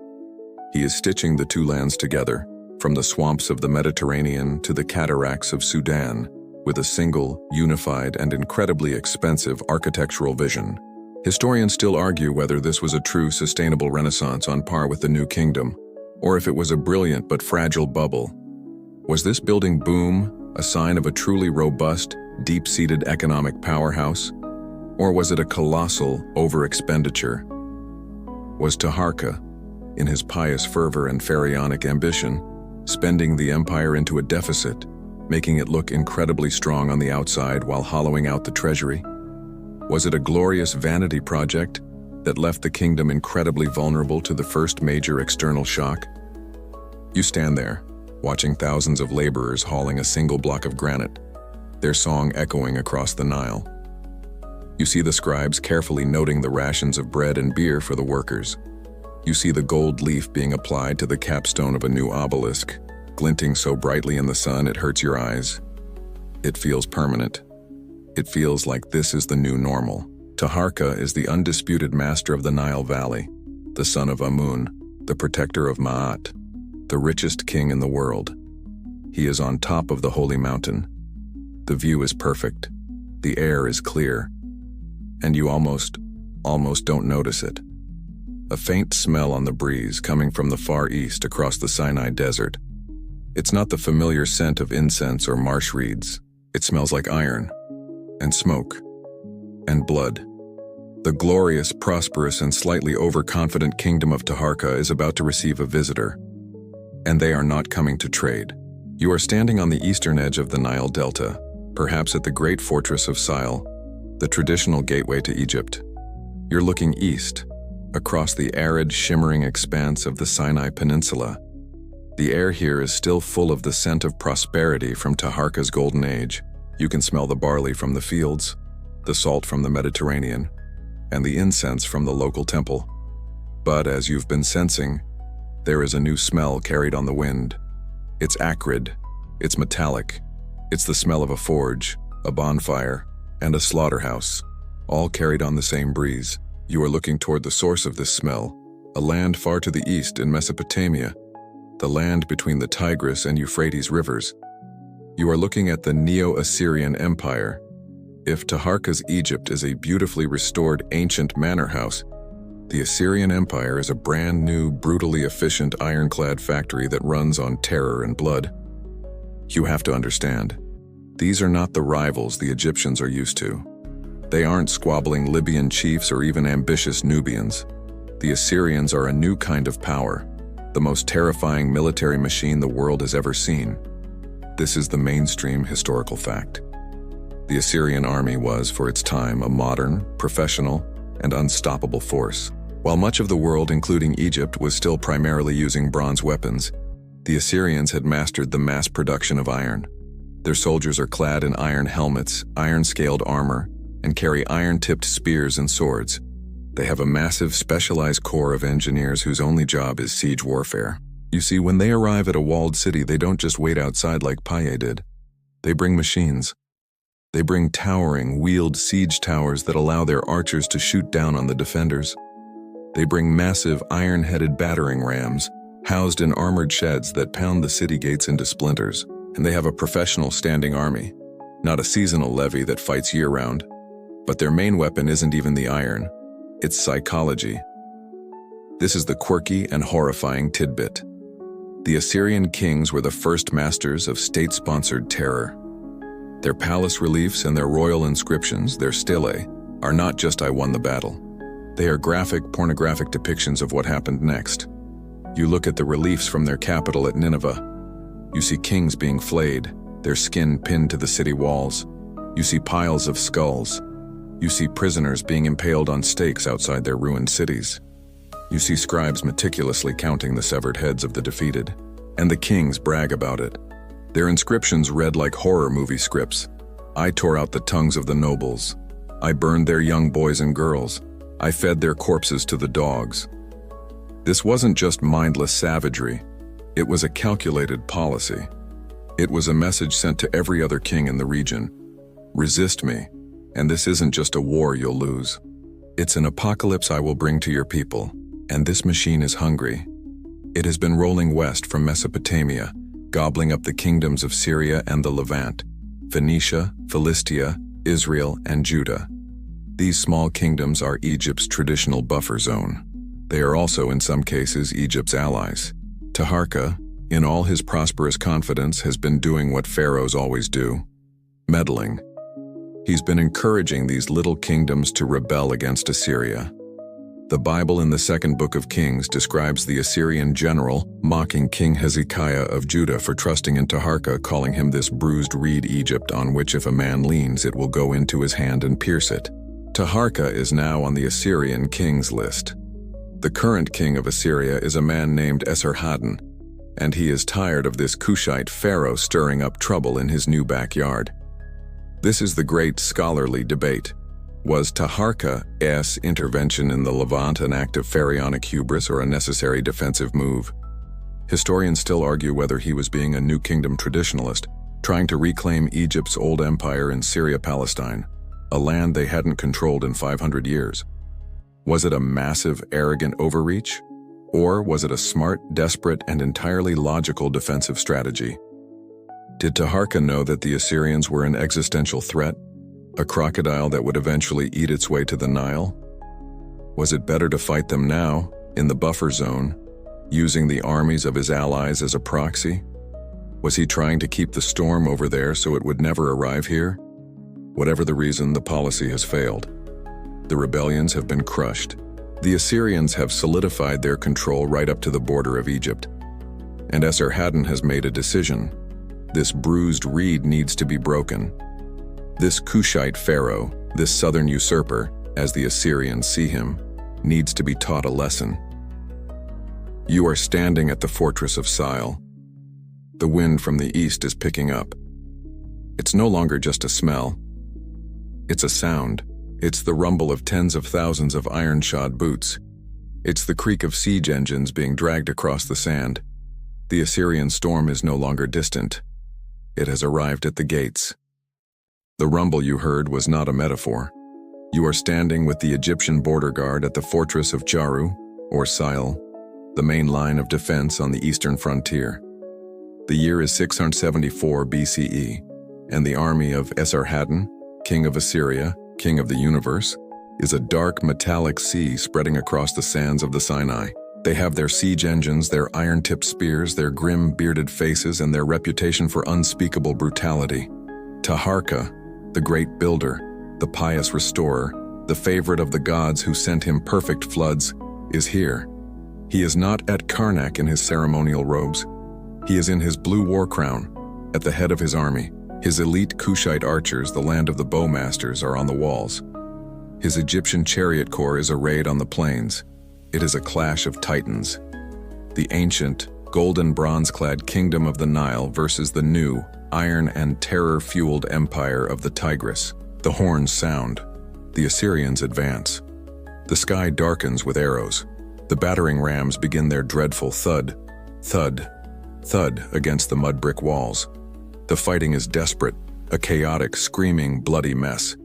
He is stitching the two lands together, from the swamps of the Mediterranean to the cataracts of Sudan, with a single, unified, and incredibly expensive architectural vision. Historians still argue whether this was a true, sustainable renaissance on par with the New Kingdom, or if it was a brilliant but fragile bubble. Was this building boom a sign of a truly robust, deep-seated economic powerhouse? Or was it a colossal over-expenditure? Was Taharqa, in his pious fervor and pharaonic ambition, spending the empire into a deficit, making it look incredibly strong on the outside while hollowing out the treasury? Was it a glorious vanity project that left the kingdom incredibly vulnerable to the first major external shock? You stand there, watching thousands of laborers hauling a single block of granite, their song echoing across the Nile. You see the scribes carefully noting the rations of bread and beer for the workers. You see the gold leaf being applied to the capstone of a new obelisk, glinting so brightly in the sun it hurts your eyes. It feels permanent. It feels like this is the new normal. Taharqa is the undisputed master of the Nile Valley, the son of Amun, the protector of Ma'at, the richest king in the world. He is on top of the holy mountain. The view is perfect. The air is clear. And you almost don't notice it. A faint smell on the breeze coming from the far east across the Sinai desert. It's not the familiar scent of incense or marsh reeds. It smells like iron, and smoke, and blood. The glorious, prosperous, and slightly overconfident kingdom of Taharqa is about to receive a visitor. And they are not coming to trade. You are standing on the eastern edge of the Nile Delta, perhaps at the great fortress of Sile, the traditional gateway to Egypt. You're looking east, across the arid, shimmering expanse of the Sinai Peninsula. The air here is still full of the scent of prosperity from Taharqa's golden age. You can smell the barley from the fields, the salt from the Mediterranean, and the incense from the local temple. But as you've been sensing, there is a new smell carried on the wind. It's acrid, it's metallic, it's the smell of a forge, a bonfire, and a slaughterhouse, all carried on the same breeze. You are looking toward the source of this smell, a land far to the east in Mesopotamia, the land between the Tigris and Euphrates rivers. You are looking at the Neo-Assyrian Empire. If Taharqa's Egypt is a beautifully restored ancient manor house, the Assyrian Empire is a brand new, brutally efficient ironclad factory that runs on terror and blood. You have to understand, these are not the rivals the Egyptians are used to. They aren't squabbling Libyan chiefs or even ambitious Nubians. The Assyrians are a new kind of power, the most terrifying military machine the world has ever seen. This is the mainstream historical fact. The Assyrian army was, for its time, a modern, professional, and unstoppable force. While much of the world, including Egypt, was still primarily using bronze weapons, the Assyrians had mastered the mass production of iron. Their soldiers are clad in iron helmets, iron-scaled armor, and carry iron-tipped spears and swords. They have a massive, specialized corps of engineers whose only job is siege warfare. You see, when they arrive at a walled city, they don't just wait outside like Piye did. They bring machines. They bring towering, wheeled siege towers that allow their archers to shoot down on the defenders. They bring massive, iron-headed battering rams, housed in armored sheds that pound the city gates into splinters. And they have a professional standing army, not a seasonal levy that fights year-round. But their main weapon isn't even the iron. It's psychology. This is the quirky and horrifying tidbit. The Assyrian kings were the first masters of state-sponsored terror. Their palace reliefs and their royal inscriptions, their stelae, are not just "I won the battle." They are graphic, pornographic depictions of what happened next. You look at the reliefs from their capital at Nineveh. You see kings being flayed, their skin pinned to the city walls. You see piles of skulls. You see prisoners being impaled on stakes outside their ruined cities. You see scribes meticulously counting the severed heads of the defeated. And the kings brag about it. Their inscriptions read like horror movie scripts. I tore out the tongues of the nobles. I burned their young boys and girls. I fed their corpses to the dogs. This wasn't just mindless savagery. It was a calculated policy. It was a message sent to every other king in the region. Resist me, and this isn't just a war you'll lose. It's an apocalypse I will bring to your people, and this machine is hungry. It has been rolling west from Mesopotamia, gobbling up the kingdoms of Syria and the Levant, Phoenicia, Philistia, Israel, and Judah. These small kingdoms are Egypt's traditional buffer zone. They are also, in some cases, Egypt's allies. Taharqa, in all his prosperous confidence, has been doing what pharaohs always do: meddling. He's been encouraging these little kingdoms to rebel against Assyria. The Bible in the second book of Kings describes the Assyrian general mocking King Hezekiah of Judah for trusting in Taharqa, calling him this bruised reed Egypt on which if a man leans it will go into his hand and pierce it. Taharqa is now on the Assyrian kings list. The current king of Assyria is a man named Esarhaddon, and he is tired of this Kushite pharaoh stirring up trouble in his new backyard. This is the great scholarly debate. Was Taharqa's intervention in the Levant an act of pharaonic hubris or a necessary defensive move? Historians still argue whether he was being a New Kingdom traditionalist, trying to reclaim Egypt's old empire in Syria-Palestine, a land they hadn't controlled in 500 years. Was it a massive, arrogant overreach? Or was it a smart, desperate, and entirely logical defensive strategy? Did Taharqa know that the Assyrians were an existential threat? A crocodile that would eventually eat its way to the Nile? Was it better to fight them now, in the buffer zone, using the armies of his allies as a proxy? Was he trying to keep the storm over there so it would never arrive here? Whatever the reason, the policy has failed. The rebellions have been crushed. The Assyrians have solidified their control right up to the border of Egypt. And Esarhaddon has made a decision. This bruised reed needs to be broken. This Kushite pharaoh, this southern usurper, as the Assyrians see him, needs to be taught a lesson. You are standing at the fortress of Nile. The wind from the east is picking up. It's no longer just a smell. It's a sound. It's the rumble of tens of thousands of iron-shod boots. It's the creak of siege engines being dragged across the sand. The Assyrian storm is no longer distant. It has arrived at the gates. The rumble you heard was not a metaphor. You are standing with the Egyptian border guard at the fortress of Jaru, or Nile, the main line of defense on the eastern frontier. The year is 674 BCE, and the army of Esarhaddon, king of Assyria, king of the universe, is a dark metallic sea spreading across the sands of the Sinai. They have their siege engines, their iron-tipped spears, their grim, bearded faces, and their reputation for unspeakable brutality. Taharqa, the great builder, the pious restorer, the favorite of the gods who sent him perfect floods, is here. He is not at Karnak in his ceremonial robes. He is in his blue war crown, at the head of his army. His elite Kushite archers, the land of the bowmasters, are on the walls. His Egyptian chariot corps is arrayed on the plains. It is a clash of titans. The ancient, golden bronze-clad kingdom of the Nile versus the new, iron and terror-fueled empire of the Tigris. The horns sound. The Assyrians advance. The sky darkens with arrows. The battering rams begin their dreadful thud, thud, thud against the mud brick walls. The fighting is desperate, a chaotic, screaming, bloody mess.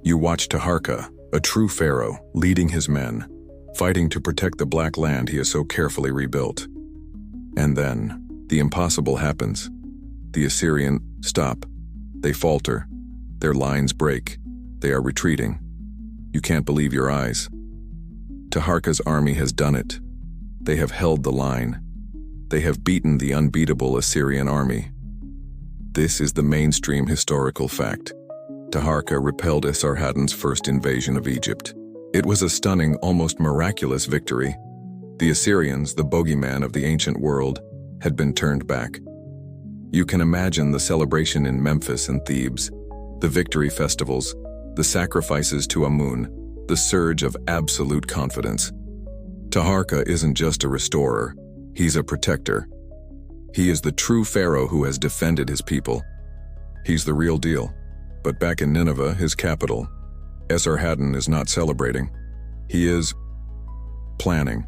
You watch Taharqa, a true pharaoh, leading his men, fighting to protect the black land he has so carefully rebuilt. And then, the impossible happens. The Assyrian stop. They falter. Their lines break. They are retreating. You can't believe your eyes. Taharqa's army has done it. They have held the line. They have beaten the unbeatable Assyrian army. This is the mainstream historical fact. Taharqa repelled Esarhaddon's first invasion of Egypt. It was a stunning, almost miraculous victory. The Assyrians, the bogeyman of the ancient world, had been turned back. You can imagine the celebration in Memphis and Thebes, the victory festivals, the sacrifices to Amun, the surge of absolute confidence. Taharqa isn't just a restorer, he's a protector. He is the true pharaoh who has defended his people. He's the real deal. But back in Nineveh, his capital, Esarhaddon is not celebrating. He is planning.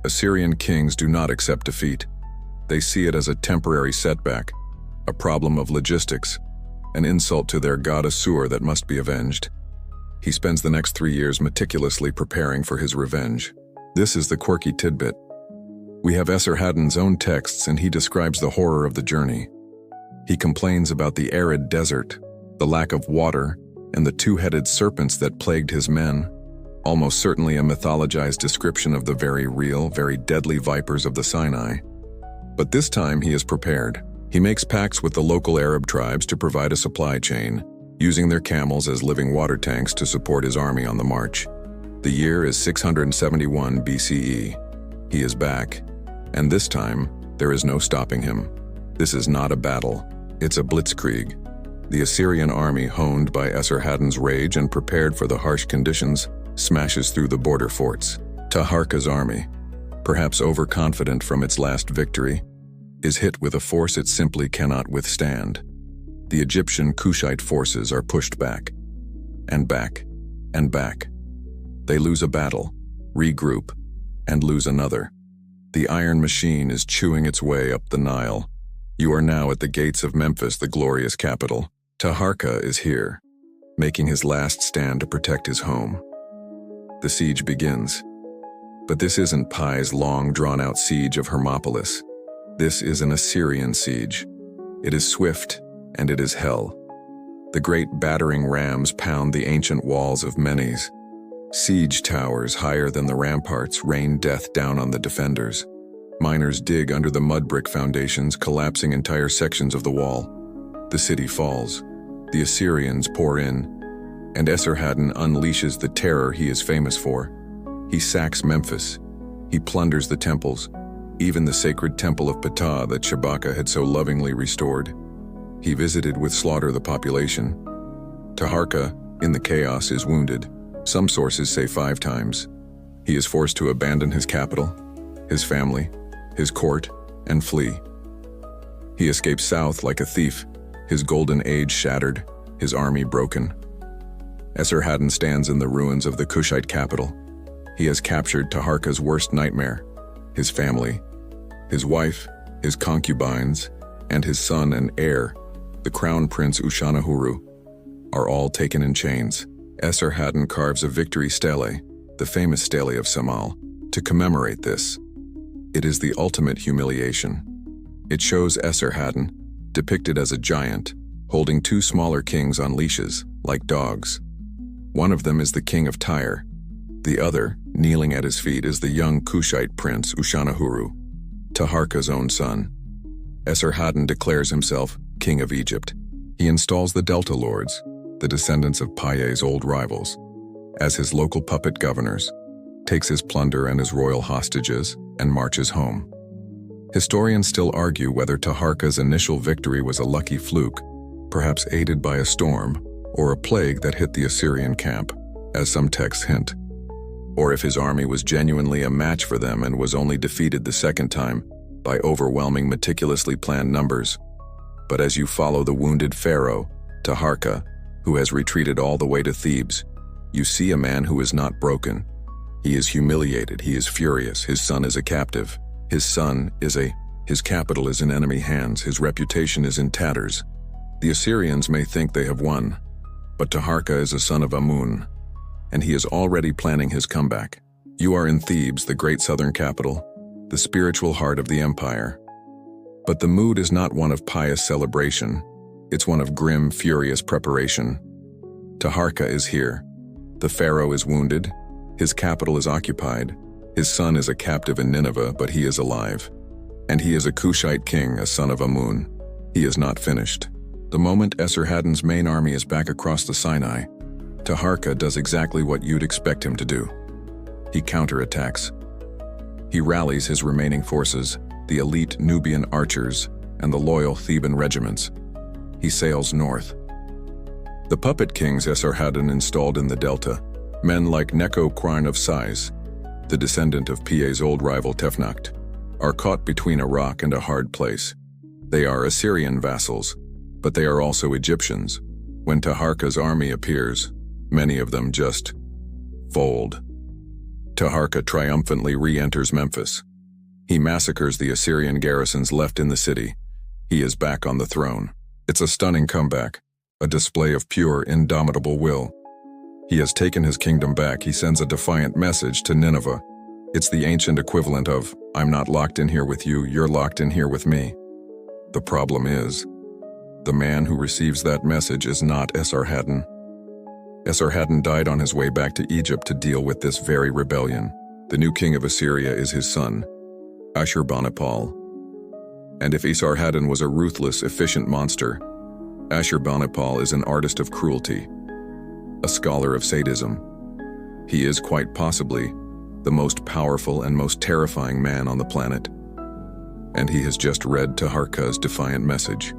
Assyrian kings do not accept defeat. They see it as a temporary setback, a problem of logistics, an insult to their god Assur that must be avenged. He spends the next 3 years meticulously preparing for his revenge. This is the quirky tidbit. We have Esarhaddon's own texts, and he describes the horror of the journey. He complains about the arid desert, the lack of water, and the two-headed serpents that plagued his men, almost certainly a mythologized description of the very real, very deadly vipers of the Sinai. But this time he is prepared. He makes pacts with the local Arab tribes to provide a supply chain, using their camels as living water tanks to support his army on the march. The year is 671 BCE. He is back, and this time, there is no stopping him. This is not a battle, it's a blitzkrieg. The Assyrian army, honed by Esarhaddon's rage and prepared for the harsh conditions, smashes through the border forts. Taharqa's army, perhaps overconfident from its last victory, is hit with a force it simply cannot withstand. The Egyptian Kushite forces are pushed back, and back, and back. They lose a battle, regroup, and lose another. The iron machine is chewing its way up the Nile. You are now at the gates of Memphis, the glorious capital. Taharqa is here, making his last stand to protect his home. The siege begins. But this isn't Piye's long, drawn-out siege of Hermopolis. This is an Assyrian siege. It is swift, and it is hell. The great battering rams pound the ancient walls of Menes. Siege towers higher than the ramparts rain death down on the defenders. Miners dig under the mud brick foundations, collapsing entire sections of the wall. The city falls. The Assyrians pour in, and Esarhaddon unleashes the terror he is famous for. He sacks Memphis. He plunders the temples, even the sacred temple of Ptah that Shabaka had so lovingly restored. He visited with slaughter the population. Taharqa, in the chaos, is wounded. Some sources say 5 times. He is forced to abandon his capital, his family, his court, and flee. He escapes south like a thief, his golden age shattered, his army broken. Esarhaddon stands in the ruins of the Kushite capital. He has captured Taharqa's worst nightmare, his family, his wife, his concubines, and his son and heir, the crown prince Ushanahuru, are all taken in chains. Esarhaddon carves a victory stele, the famous stele of Samal, to commemorate this. It is the ultimate humiliation. It shows Esarhaddon, depicted as a giant, holding 2 smaller kings on leashes, like dogs. One of them is the king of Tyre. The other, kneeling at his feet, is the young Kushite prince Ushanahuru, Taharqa's own son. Esarhaddon declares himself king of Egypt. He installs the Delta Lords, the descendants of Piye's old rivals, as his local puppet governors, takes his plunder and his royal hostages, and marches home. Historians still argue whether Taharqa's initial victory was a lucky fluke, perhaps aided by a storm, or a plague that hit the Assyrian camp, as some texts hint, or if his army was genuinely a match for them and was only defeated the second time by overwhelming, meticulously planned numbers. But as you follow the wounded pharaoh, Taharqa, who has retreated all the way to Thebes, you see a man who is not broken. He is humiliated, he is furious, his son is a captive. His capital is in enemy hands, his reputation is in tatters. The Assyrians may think they have won, but Taharqa is a son of Amun, and he is already planning his comeback. You are in Thebes, the great southern capital, the spiritual heart of the empire. But the mood is not one of pious celebration, it's one of grim, furious preparation. Taharqa is here. The pharaoh is wounded, his capital is occupied, his son is a captive in Nineveh, but he is alive. And he is a Kushite king, a son of Amun. He is not finished. The moment Esarhaddon's main army is back across the Sinai, Taharqa does exactly what you'd expect him to do. He counterattacks. He rallies his remaining forces, the elite Nubian archers and the loyal Theban regiments. He sails north. The puppet kings Esarhaddon installed in the delta, men like Necho Krarn of Sais, the descendant of Piye's old rival Tefnacht, are caught between a rock and a hard place. They are Assyrian vassals, but they are also Egyptians. When Taharqa's army appears, many of them just fold. Taharqa triumphantly re-enters Memphis. He massacres the Assyrian garrisons left in the city. He is back on the throne. It's a stunning comeback, a display of pure, indomitable will. He has taken his kingdom back. He sends a defiant message to Nineveh. It's the ancient equivalent of, I'm not locked in here with you, you're locked in here with me. The problem is, the man who receives that message is not Esarhaddon. Esarhaddon died on his way back to Egypt to deal with this very rebellion. The new king of Assyria is his son, Ashurbanipal. And if Esarhaddon was a ruthless, efficient monster, Ashurbanipal is an artist of cruelty, a scholar of sadism. He is quite possibly the most powerful and most terrifying man on the planet. And he has just read Taharqa's defiant message.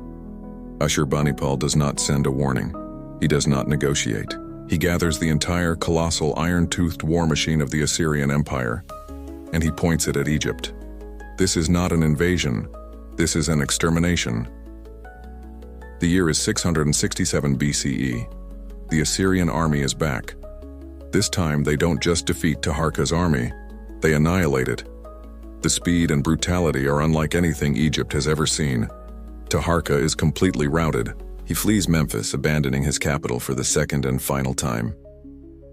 Ashurbanipal does not send a warning. He does not negotiate. He gathers the entire colossal iron-toothed war machine of the Assyrian Empire, and he points it at Egypt. This is not an invasion. This is an extermination. The year is 667 BCE. The Assyrian army is back. This time, they don't just defeat Taharqa's army, they annihilate it. The speed and brutality are unlike anything Egypt has ever seen. Taharqa is completely routed. He flees Memphis, abandoning his capital for the second and final time.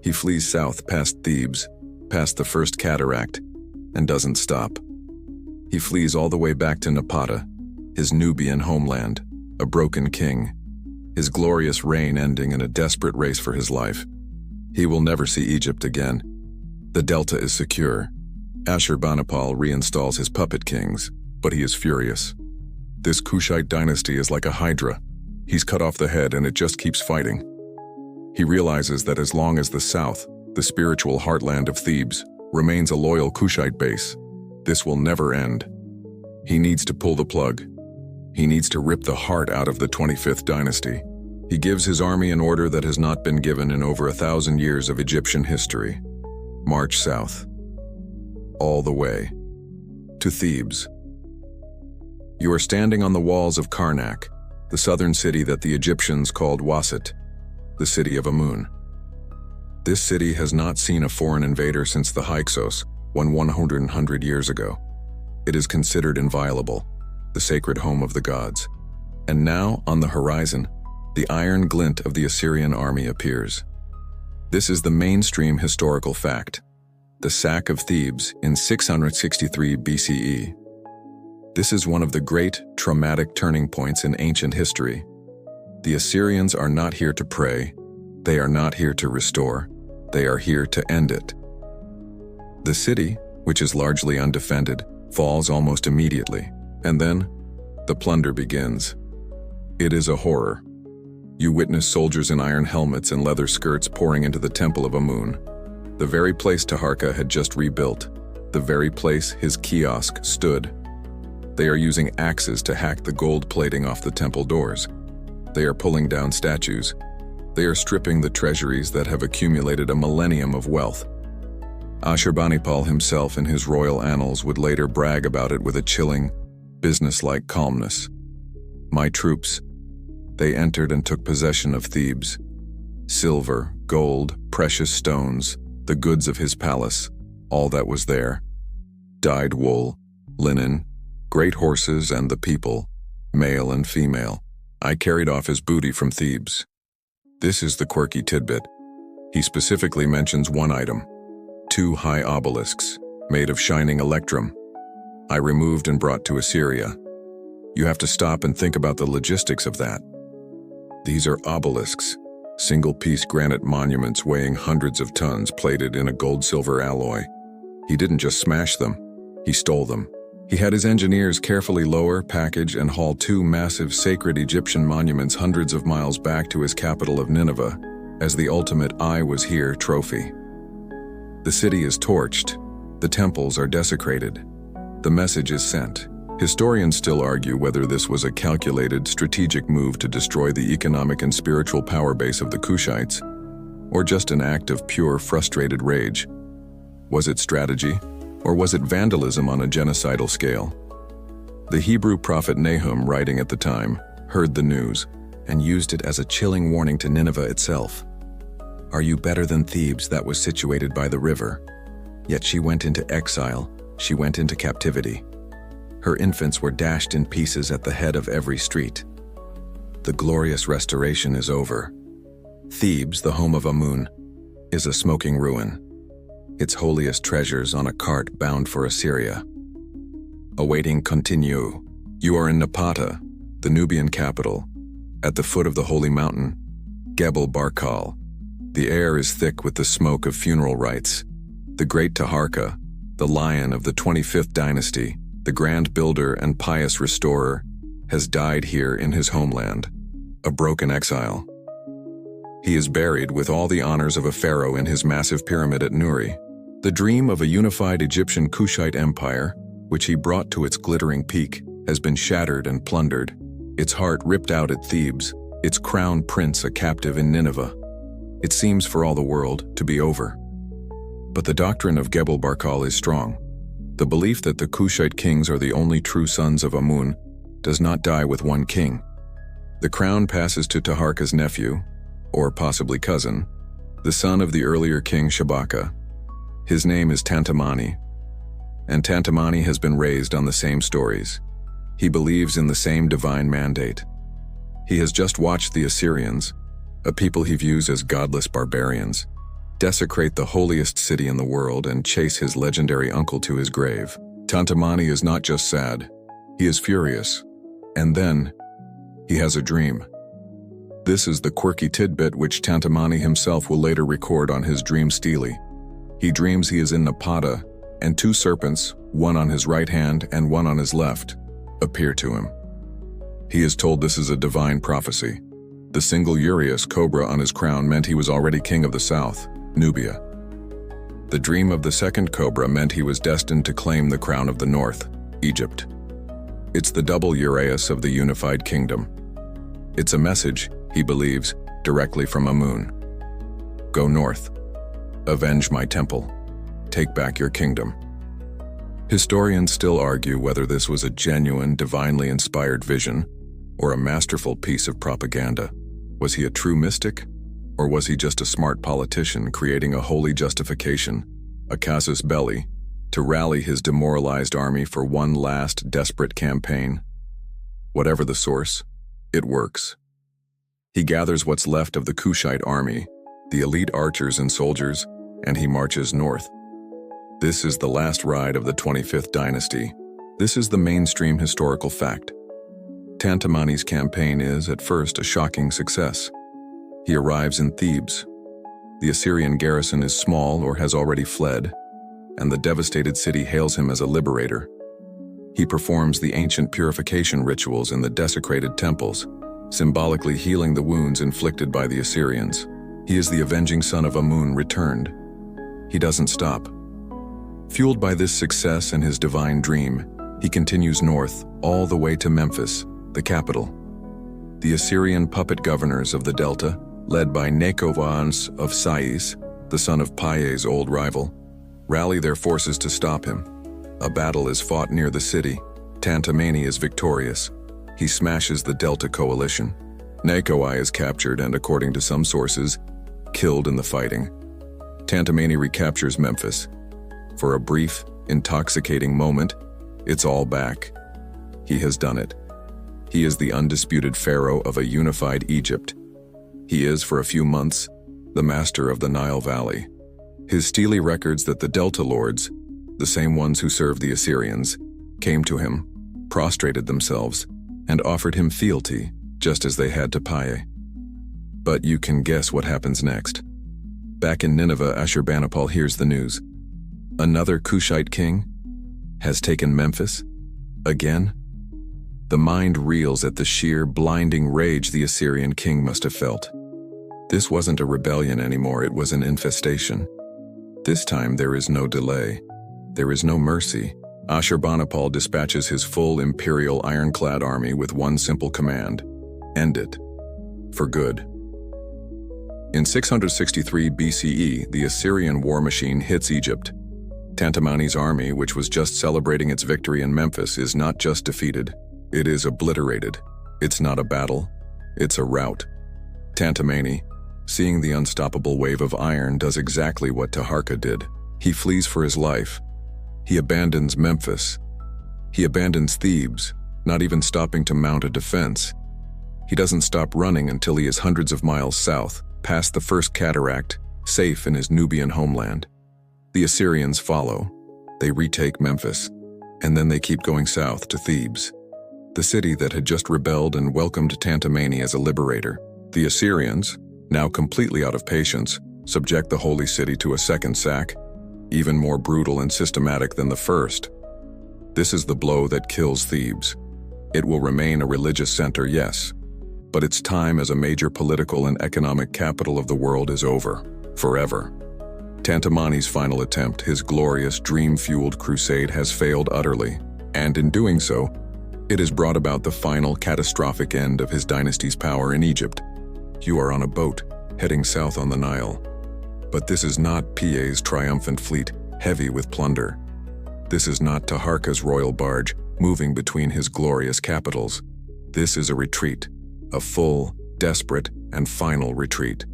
He flees south past Thebes, past the first cataract, and doesn't stop. He flees all the way back to Napata, his Nubian homeland, a broken king, his glorious reign ending in a desperate race for his life. He will never see Egypt again. The delta is secure. Ashurbanipal reinstalls his puppet kings, but he is furious. This Kushite dynasty is like a hydra. He's cut off the head and it just keeps fighting. He realizes that as long as the south, the spiritual heartland of Thebes, remains a loyal Kushite base, this will never end. He needs to pull the plug. He needs to rip the heart out of the 25th dynasty. He gives his army an order that has not been given in over 1,000 years of Egyptian history. March south. All the way. To Thebes. You are standing on the walls of Karnak, the southern city that the Egyptians called Wasit, the city of Amun. This city has not seen a foreign invader since the Hyksos, 100 years ago. It is considered inviolable, the sacred home of the gods. And now, on the horizon, the iron glint of the Assyrian army appears. This is the mainstream historical fact: the sack of Thebes in 663 BCE. This is one of the great, traumatic turning points in ancient history. The Assyrians are not here to pray. They are not here to restore. They are here to end it. The city, which is largely undefended, falls almost immediately, and then the plunder begins. It is a horror. You witness soldiers in iron helmets and leather skirts pouring into the temple of Amun, the very place Taharqa had just rebuilt, the very place his kiosk stood. They are using axes to hack the gold plating off the temple doors. They are pulling down statues. They are stripping the treasuries that have accumulated a millennium of wealth. Ashurbanipal himself in his royal annals would later brag about it with a chilling, businesslike calmness. My troops, they entered and took possession of Thebes. Silver, gold, precious stones, the goods of his palace, all that was there. Dyed wool, linen, great horses and the people, male and female. I carried off his booty from Thebes. This is the quirky tidbit. He specifically mentions one item: 2 high obelisks, made of shining electrum. I removed and brought to Assyria. You have to stop and think about the logistics of that. These are obelisks, single-piece granite monuments weighing hundreds of tons plated in a gold-silver alloy. He didn't just smash them, he stole them. He had his engineers carefully lower, package, and haul 2 massive sacred Egyptian monuments hundreds of miles back to his capital of Nineveh, as the ultimate "I was here" trophy. The city is torched, the temples are desecrated, the message is sent. Historians still argue whether this was a calculated, strategic move to destroy the economic and spiritual power base of the Kushites, or just an act of pure, frustrated rage. Was it strategy, or was it vandalism on a genocidal scale? The Hebrew prophet Nahum, writing at the time, heard the news, and used it as a chilling warning to Nineveh itself. Are you better than Thebes that was situated by the river? Yet she went into exile, she went into captivity. Her infants were dashed in pieces at the head of every street. The glorious restoration is over. Thebes, the home of Amun, is a smoking ruin, its holiest treasures on a cart bound for Assyria. Awaiting continue. You are in Napata, the Nubian capital, at the foot of the holy mountain, Gebel Barkal. The air is thick with the smoke of funeral rites. The great Taharqa, the lion of the 25th dynasty, the grand builder and pious restorer, has died here in his homeland, a broken exile. He is buried with all the honors of a pharaoh in his massive pyramid at Nuri. The dream of a unified Egyptian Kushite empire, which he brought to its glittering peak, has been shattered and plundered, its heart ripped out at Thebes, its crown prince a captive in Nineveh. It seems for all the world to be over. But the doctrine of Gebel Barkal is strong. The belief that the Kushite kings are the only true sons of Amun does not die with one king. The crown passes to Taharqa's nephew, or possibly cousin, the son of the earlier king Shabaka. His name is Tantamani, and Tantamani has been raised on the same stories. He believes in the same divine mandate. He has just watched the Assyrians, a people he views as godless barbarians, desecrate the holiest city in the world and chase his legendary uncle to his grave. Tantamani is not just sad, he is furious. And then, he has a dream. This is the quirky tidbit which Tantamani himself will later record on his dream stele. He dreams he is in Napata, and two serpents, one on his right hand and one on his left, appear to him. He is told this is a divine prophecy. The single Urius cobra on his crown meant he was already king of the south, Nubia. The dream of the second cobra meant he was destined to claim the crown of the north, Egypt. It's the double Uraeus of the unified kingdom. It's a message, he believes, directly from Amun. Go north. Avenge my temple. Take back your kingdom. Historians still argue whether this was a genuine, divinely inspired vision or a masterful piece of propaganda. Was he a true mystic? Or was he just a smart politician creating a holy justification, a casus belli, to rally his demoralized army for one last desperate campaign? Whatever the source, it works. He gathers what's left of the Kushite army, the elite archers and soldiers, and he marches north. This is the last ride of the 25th dynasty. This is the mainstream historical fact. Tantamani's campaign is, at first, a shocking success. He arrives in Thebes. The Assyrian garrison is small or has already fled, and the devastated city hails him as a liberator. He performs the ancient purification rituals in the desecrated temples, symbolically healing the wounds inflicted by the Assyrians. He is the avenging son of Amun returned. He doesn't stop. Fueled by this success and his divine dream, he continues north all the way to Memphis, the capital. The Assyrian puppet governors of the Delta, led by Necovans of Sais, the son of Piye's old rival, rally their forces to stop him. A battle is fought near the city. Tantamani is victorious. He smashes the Delta coalition. Nekoi is captured and, according to some sources, killed in the fighting. Tantamani recaptures Memphis. For a brief, intoxicating moment, it's all back. He has done it. He is the undisputed pharaoh of a unified Egypt. He is, for a few months, the master of the Nile Valley. His stele records that the Delta lords, the same ones who served the Assyrians, came to him, prostrated themselves, and offered him fealty, just as they had to Piye. But you can guess what happens next. Back in Nineveh, Ashurbanipal hears the news. Another Kushite king has taken Memphis? Again? The mind reels at the sheer, blinding rage the Assyrian king must have felt. This wasn't a rebellion anymore, it was an infestation. This time there is no delay. There is no mercy. Ashurbanipal dispatches his full imperial ironclad army with one simple command: end it. For good. In 663 BCE, the Assyrian war machine hits Egypt. Tantamani's army, which was just celebrating its victory in Memphis, is not just defeated, it is obliterated. It's not a battle, It's a rout. Tantamani, seeing the unstoppable wave of iron, does exactly what Taharqa did. He flees for his life. He abandons Memphis. He abandons Thebes, not even stopping to mount a defense. He doesn't stop running until he is hundreds of miles south, past the first cataract, safe in his Nubian homeland. The Assyrians follow. They retake Memphis, and then they keep going south to Thebes, the city that had just rebelled and welcomed Tantamani as a liberator. The Assyrians, now completely out of patience, subject the holy city to a second sack, even more brutal and systematic than the first. This is the blow that kills Thebes. It will remain a religious center, yes, but its time as a major political and economic capital of the world is over, forever. Tantamani's final attempt, his glorious, dream-fueled crusade, has failed utterly, and in doing so, it has brought about the final catastrophic end of his dynasty's power in Egypt. You are on a boat, heading south on the Nile. But this is not Piye's triumphant fleet, heavy with plunder. This is not Taharqa's royal barge, moving between his glorious capitals. This is a retreat, a full, desperate, and final retreat.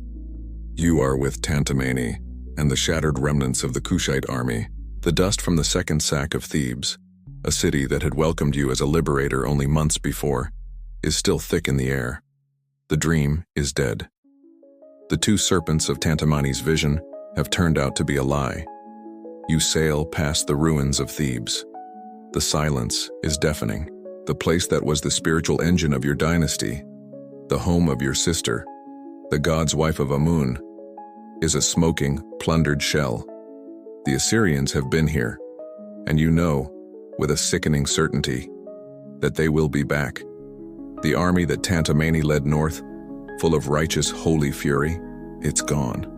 You are with Tantamani and the shattered remnants of the Kushite army, the dust from the second sack of Thebes, a city that had welcomed you as a liberator only months before, is still thick in the air. The dream is dead. The two serpents of Tantamani's vision have turned out to be a lie. You sail past the ruins of Thebes. The silence is deafening. The place that was the spiritual engine of your dynasty, the home of your sister, the god's wife of Amun, is a smoking, plundered shell. The Assyrians have been here, and you know, with a sickening certainty, that they will be back. The army that Tantamani led north, full of righteous, holy fury, it's gone.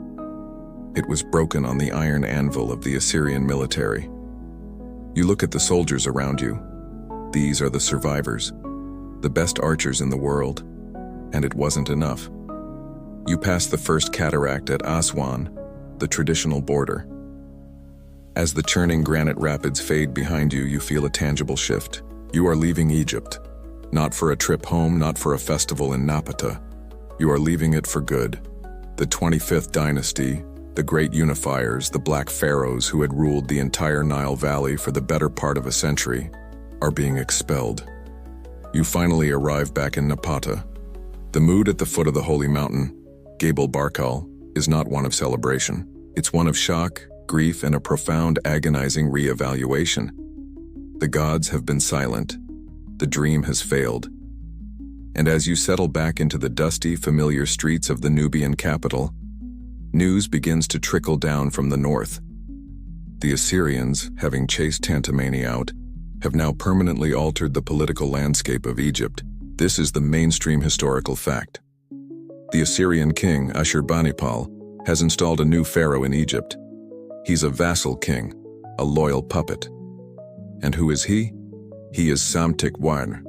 It was broken on the iron anvil of the Assyrian military. You look at the soldiers around you. These are the survivors, the best archers in the world, and it wasn't enough. You pass the first cataract at Aswan, the traditional border. As the churning granite rapids fade behind you, you feel a tangible shift. You are leaving Egypt, not for a trip home, not for a festival in Napata. You are leaving it for good. The 25th dynasty, the great unifiers, the Black Pharaohs who had ruled the entire Nile Valley for the better part of a century, are being expelled. You finally arrive back in Napata. The mood at the foot of the holy mountain, Gabel Barkal, is not one of celebration. It's one of shock, grief, and a profound, agonizing re-evaluation. The gods have been silent. The dream has failed. And as you settle back into the dusty, familiar streets of the Nubian capital, news begins to trickle down from the north. The Assyrians, having chased Tantamani out, have now permanently altered the political landscape of Egypt. This is the mainstream historical fact. The Assyrian king, Ashurbanipal, has installed a new pharaoh in Egypt. He's a vassal king, a loyal puppet. And who is he? He is Samtik-Wan,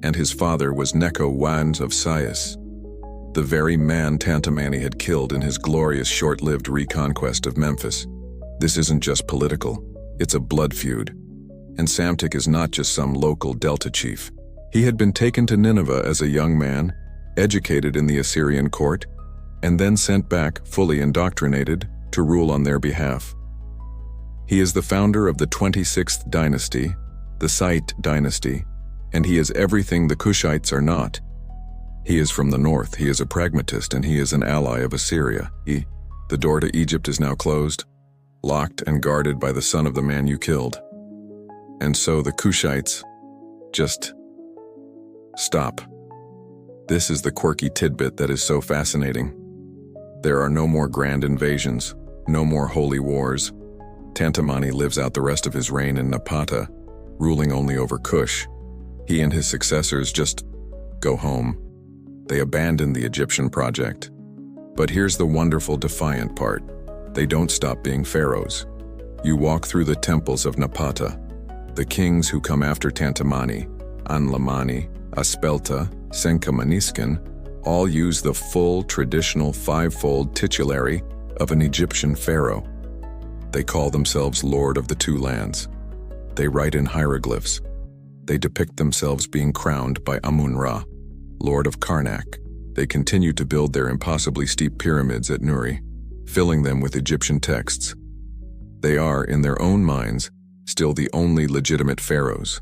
and his father was Necho-Wan of Sais, the very man Tantamani had killed in his glorious short-lived reconquest of Memphis. This isn't just political, it's a blood feud. And Samtik is not just some local Delta chief. He had been taken to Nineveh as a young man, educated in the Assyrian court, and then sent back, fully indoctrinated, to rule on their behalf. He is the founder of the 26th dynasty, the Site dynasty, and he is everything the Kushites are not. He is from the north, he is a pragmatist, and he is an ally of Assyria. The door to Egypt is now closed, locked and guarded by the son of the man you killed. And so the Kushites just stop. This is the quirky tidbit that is so fascinating. There are no more grand invasions, no more holy wars. Tantamani lives out the rest of his reign in Napata, ruling only over Kush. He and his successors just go home. They abandon the Egyptian project. But here's the wonderful, defiant part. They don't stop being pharaohs. You walk through the temples of Napata. The kings who come after Tantamani, Anlamani, Aspelta, Senkamaniskan, all use the full traditional five-fold titulary of an Egyptian pharaoh. They call themselves Lord of the Two Lands. They write in hieroglyphs. They depict themselves being crowned by Amun-Ra. Lord of Karnak, they continue to build their impossibly steep pyramids at Nuri, filling them with Egyptian texts. They are, in their own minds, still the only legitimate pharaohs.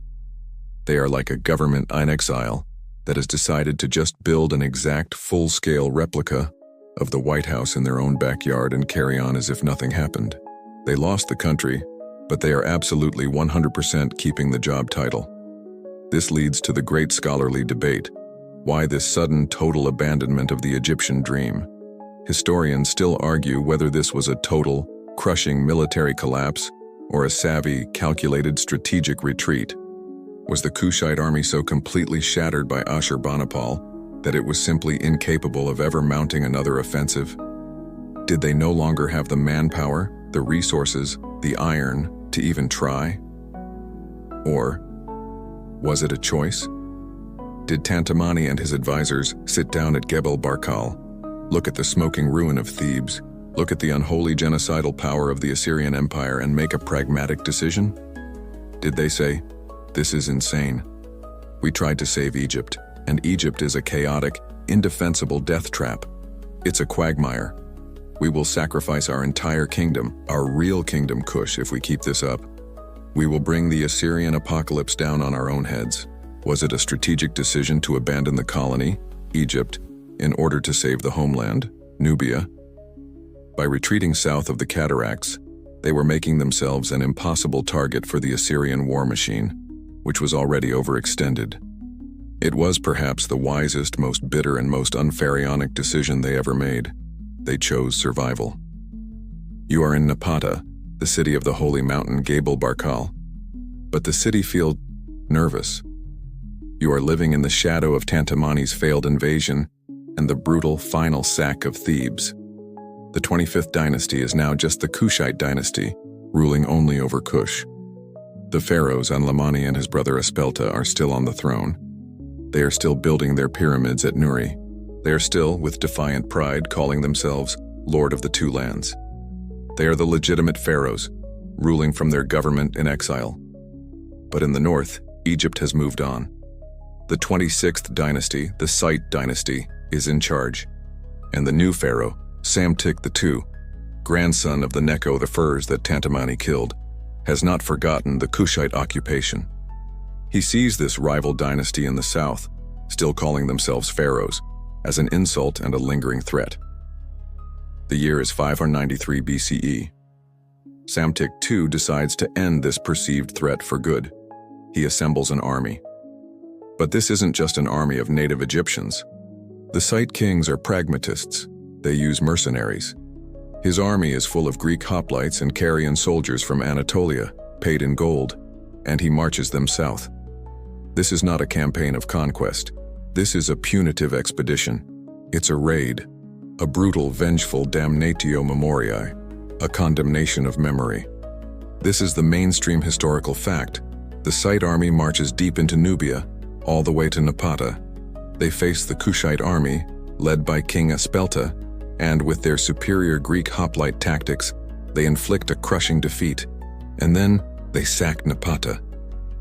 They are like a government in exile that has decided to just build an exact full-scale replica of the White House in their own backyard and carry on as if nothing happened. They lost the country, but they are absolutely 100% keeping the job title. This leads to the great scholarly debate: why this sudden total abandonment of the Egyptian dream? Historians still argue whether this was a total, crushing military collapse or a savvy, calculated strategic retreat. Was the Kushite army so completely shattered by Ashurbanipal that it was simply incapable of ever mounting another offensive? Did they no longer have the manpower, the resources, the iron to even try? Or was it a choice? Did Tantamani and his advisors sit down at Gebel Barkal, look at the smoking ruin of Thebes, look at the unholy genocidal power of the Assyrian Empire and make a pragmatic decision? Did they say, "This is insane. We tried to save Egypt, and Egypt is a chaotic, indefensible death trap. It's a quagmire. We will sacrifice our entire kingdom, our real kingdom Kush, if we keep this up. We will bring the Assyrian apocalypse down on our own heads." Was it a strategic decision to abandon the colony, Egypt, in order to save the homeland, Nubia? By retreating south of the cataracts, they were making themselves an impossible target for the Assyrian war machine, which was already overextended. It was perhaps the wisest, most bitter, and most unpharaonic decision they ever made. They chose survival. You are in Napata, the city of the holy mountain Gebel Barkal. But the city feels nervous. You are living in the shadow of Tantamani's failed invasion and the brutal final sack of Thebes. The 25th dynasty is now just the Kushite dynasty, ruling only over Kush. The pharaohs Anlamani and his brother Aspelta are still on the throne. They are still building their pyramids at Nuri. They are still, with defiant pride, calling themselves Lord of the Two Lands. They are the legitimate pharaohs, ruling from their government in exile. But in the north, Egypt has moved on. The 26th dynasty, the Site dynasty, is in charge, and the new pharaoh, Psamtik II, grandson of the Necho the Furs that Tantamani killed, has not forgotten the Kushite occupation. He sees this rival dynasty in the south, still calling themselves pharaohs, as an insult and a lingering threat. The year is 593 BCE. Psamtik II decides to end this perceived threat for good. He assembles an army. But this isn't just an army of native Egyptians. The Site kings are pragmatists. They use mercenaries. His army is full of Greek hoplites and Carian soldiers from Anatolia, paid in gold, and he marches them south. This is not a campaign of conquest. This is a punitive expedition. It's a raid, a brutal, vengeful damnatio memoriae, a condemnation of memory. This is the mainstream historical fact. The Site army marches deep into Nubia, all the way to Napata. They face the Kushite army, led by King Aspelta, and with their superior Greek hoplite tactics, they inflict a crushing defeat. And then they sack Napata.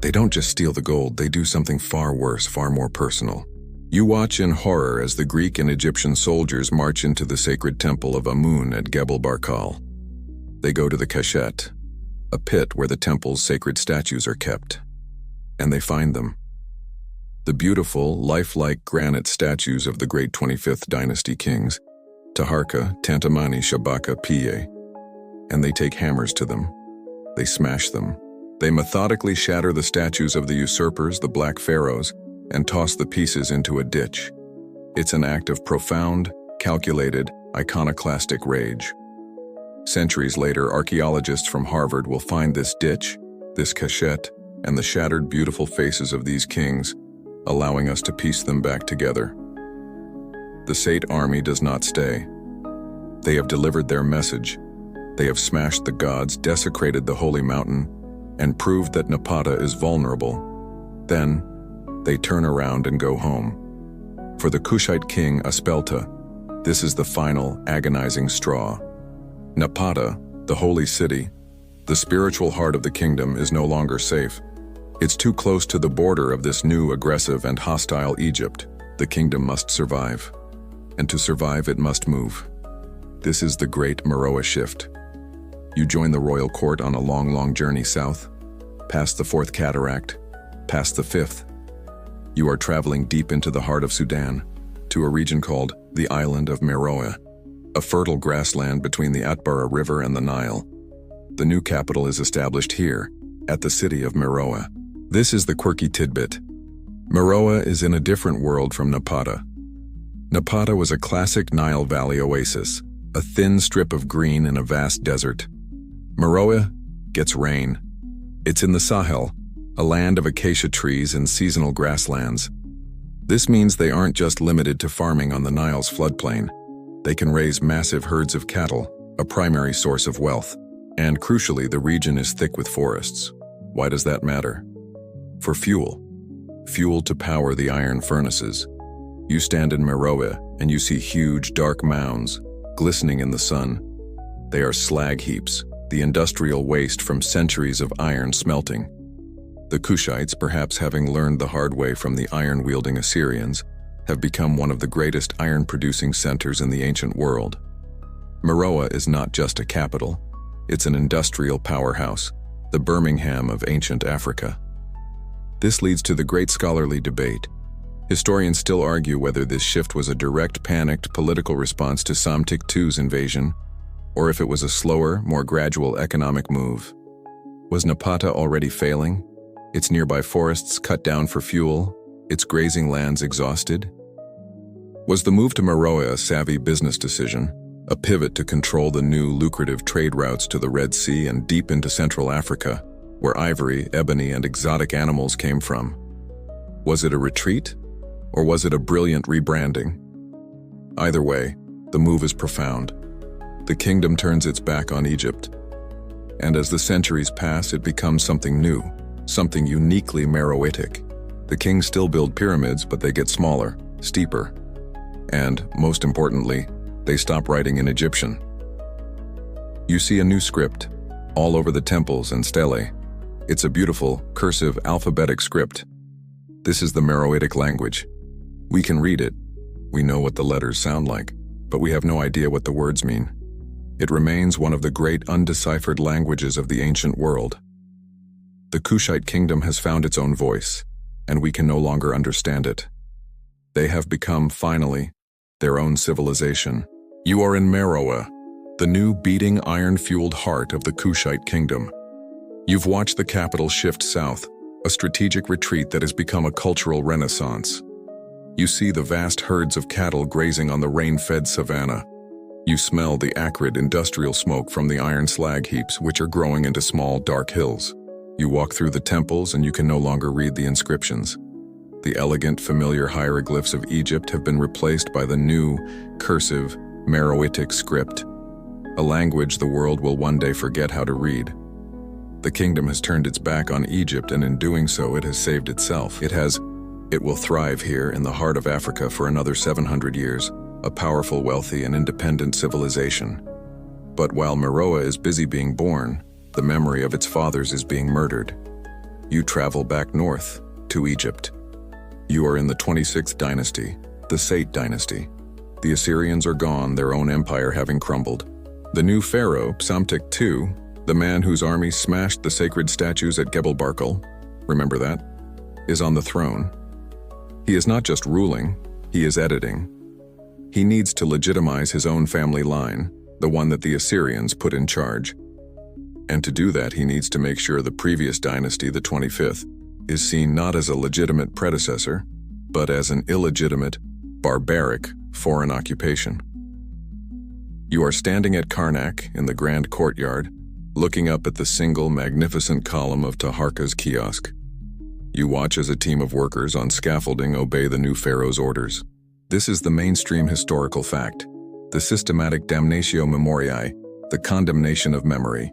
They don't just steal the gold, they do something far worse, far more personal. You watch in horror as the Greek and Egyptian soldiers march into the sacred temple of Amun at Gebel Barkal. They go to the cachette, a pit where the temple's sacred statues are kept, and they find them. The beautiful, lifelike granite statues of the great 25th dynasty kings, Taharqa, Tantamani, Shabaka, Piye, and they take hammers to them. They smash them. They methodically shatter the statues of the usurpers, the Black Pharaohs, and toss the pieces into a ditch. It's an act of profound, calculated, iconoclastic rage. Centuries later, archaeologists from Harvard will find this ditch, this cachette, and the shattered, beautiful faces of these kings, allowing us to piece them back together. The Sate army does not stay. They have delivered their message. They have smashed the gods, desecrated the holy mountain, and proved that Napata is vulnerable. Then, they turn around and go home. For the Kushite king Aspelta, this is the final, agonizing straw. Napata, the holy city, the spiritual heart of the kingdom, is no longer safe. It's too close to the border of this new, aggressive, and hostile Egypt. The kingdom must survive, and to survive it must move. This is the Great Meroe Shift. You join the royal court on a long journey south, past the Fourth Cataract, past the Fifth. You are traveling deep into the heart of Sudan, to a region called the Island of Meroe, a fertile grassland between the Atbara River and the Nile. The new capital is established here, at the city of Meroe. This is the quirky tidbit. Meroe is in a different world from Napata. Napata was a classic Nile Valley oasis, a thin strip of green in a vast desert. Meroe gets rain. It's in the Sahel, a land of acacia trees and seasonal grasslands. This means they aren't just limited to farming on the Nile's floodplain. They can raise massive herds of cattle, a primary source of wealth. And crucially, the region is thick with forests. Why does that matter? For fuel. Fuel to power the iron furnaces. You stand in Meroe and you see huge dark mounds, glistening in the sun. They are slag heaps, the industrial waste from centuries of iron smelting. The Kushites, perhaps having learned the hard way from the iron-wielding Assyrians, have become one of the greatest iron-producing centers in the ancient world. Meroe is not just a capital. It's an industrial powerhouse, the Birmingham of ancient Africa. This leads to the great scholarly debate. Historians still argue whether this shift was a direct, panicked political response to Psamtik II's invasion, or if it was a slower, more gradual economic move. Was Napata already failing? Its nearby forests cut down for fuel, its grazing lands exhausted? Was the move to Meroe a savvy business decision, a pivot to control the new lucrative trade routes to the Red Sea and deep into Central Africa, where ivory, ebony, and exotic animals came from? Was it a retreat, or was it a brilliant rebranding? Either way, the move is profound. The kingdom turns its back on Egypt, and as the centuries pass, it becomes something new, something uniquely Meroitic. The kings still build pyramids, but they get smaller, steeper, and, most importantly, they stop writing in Egyptian. You see a new script, all over the temples and stelae. It's a beautiful, cursive, alphabetic script. This is the Meroitic language. We can read it. We know what the letters sound like, but we have no idea what the words mean. It remains one of the great undeciphered languages of the ancient world. The Kushite kingdom has found its own voice, and we can no longer understand it. They have become, finally, their own civilization. You are in Meroe, the new beating iron-fueled heart of the Kushite kingdom. You've watched the capital shift south, a strategic retreat that has become a cultural renaissance. You see the vast herds of cattle grazing on the rain-fed savanna. You smell the acrid industrial smoke from the iron slag heaps, which are growing into small, dark hills. You walk through the temples and you can no longer read the inscriptions. The elegant, familiar hieroglyphs of Egypt have been replaced by the new, cursive, Meroitic script, a language the world will one day forget how to read. The kingdom has turned its back on Egypt, and in doing so, it has saved itself. It will thrive here in the heart of Africa for another 700 years, a powerful, wealthy, and independent civilization. But while Meroe is busy being born, the memory of its fathers is being murdered. You travel back north, to Egypt. You are in the 26th dynasty, the Sate dynasty. The Assyrians are gone, their own empire having crumbled. The new pharaoh, Psamtik II, the man whose army smashed the sacred statues at Gebel Barkal, remember that, is on the throne. He is not just ruling, he is editing. He needs to legitimize his own family line, the one that the Assyrians put in charge. And to do that, he needs to make sure the previous dynasty, the 25th, is seen not as a legitimate predecessor, but as an illegitimate, barbaric foreign occupation. You are standing at Karnak in the grand courtyard, looking up at the single magnificent column of Taharqa's kiosk. You watch as a team of workers on scaffolding obey the new pharaoh's orders. This is the mainstream historical fact, the systematic damnatio memoriae, the condemnation of memory.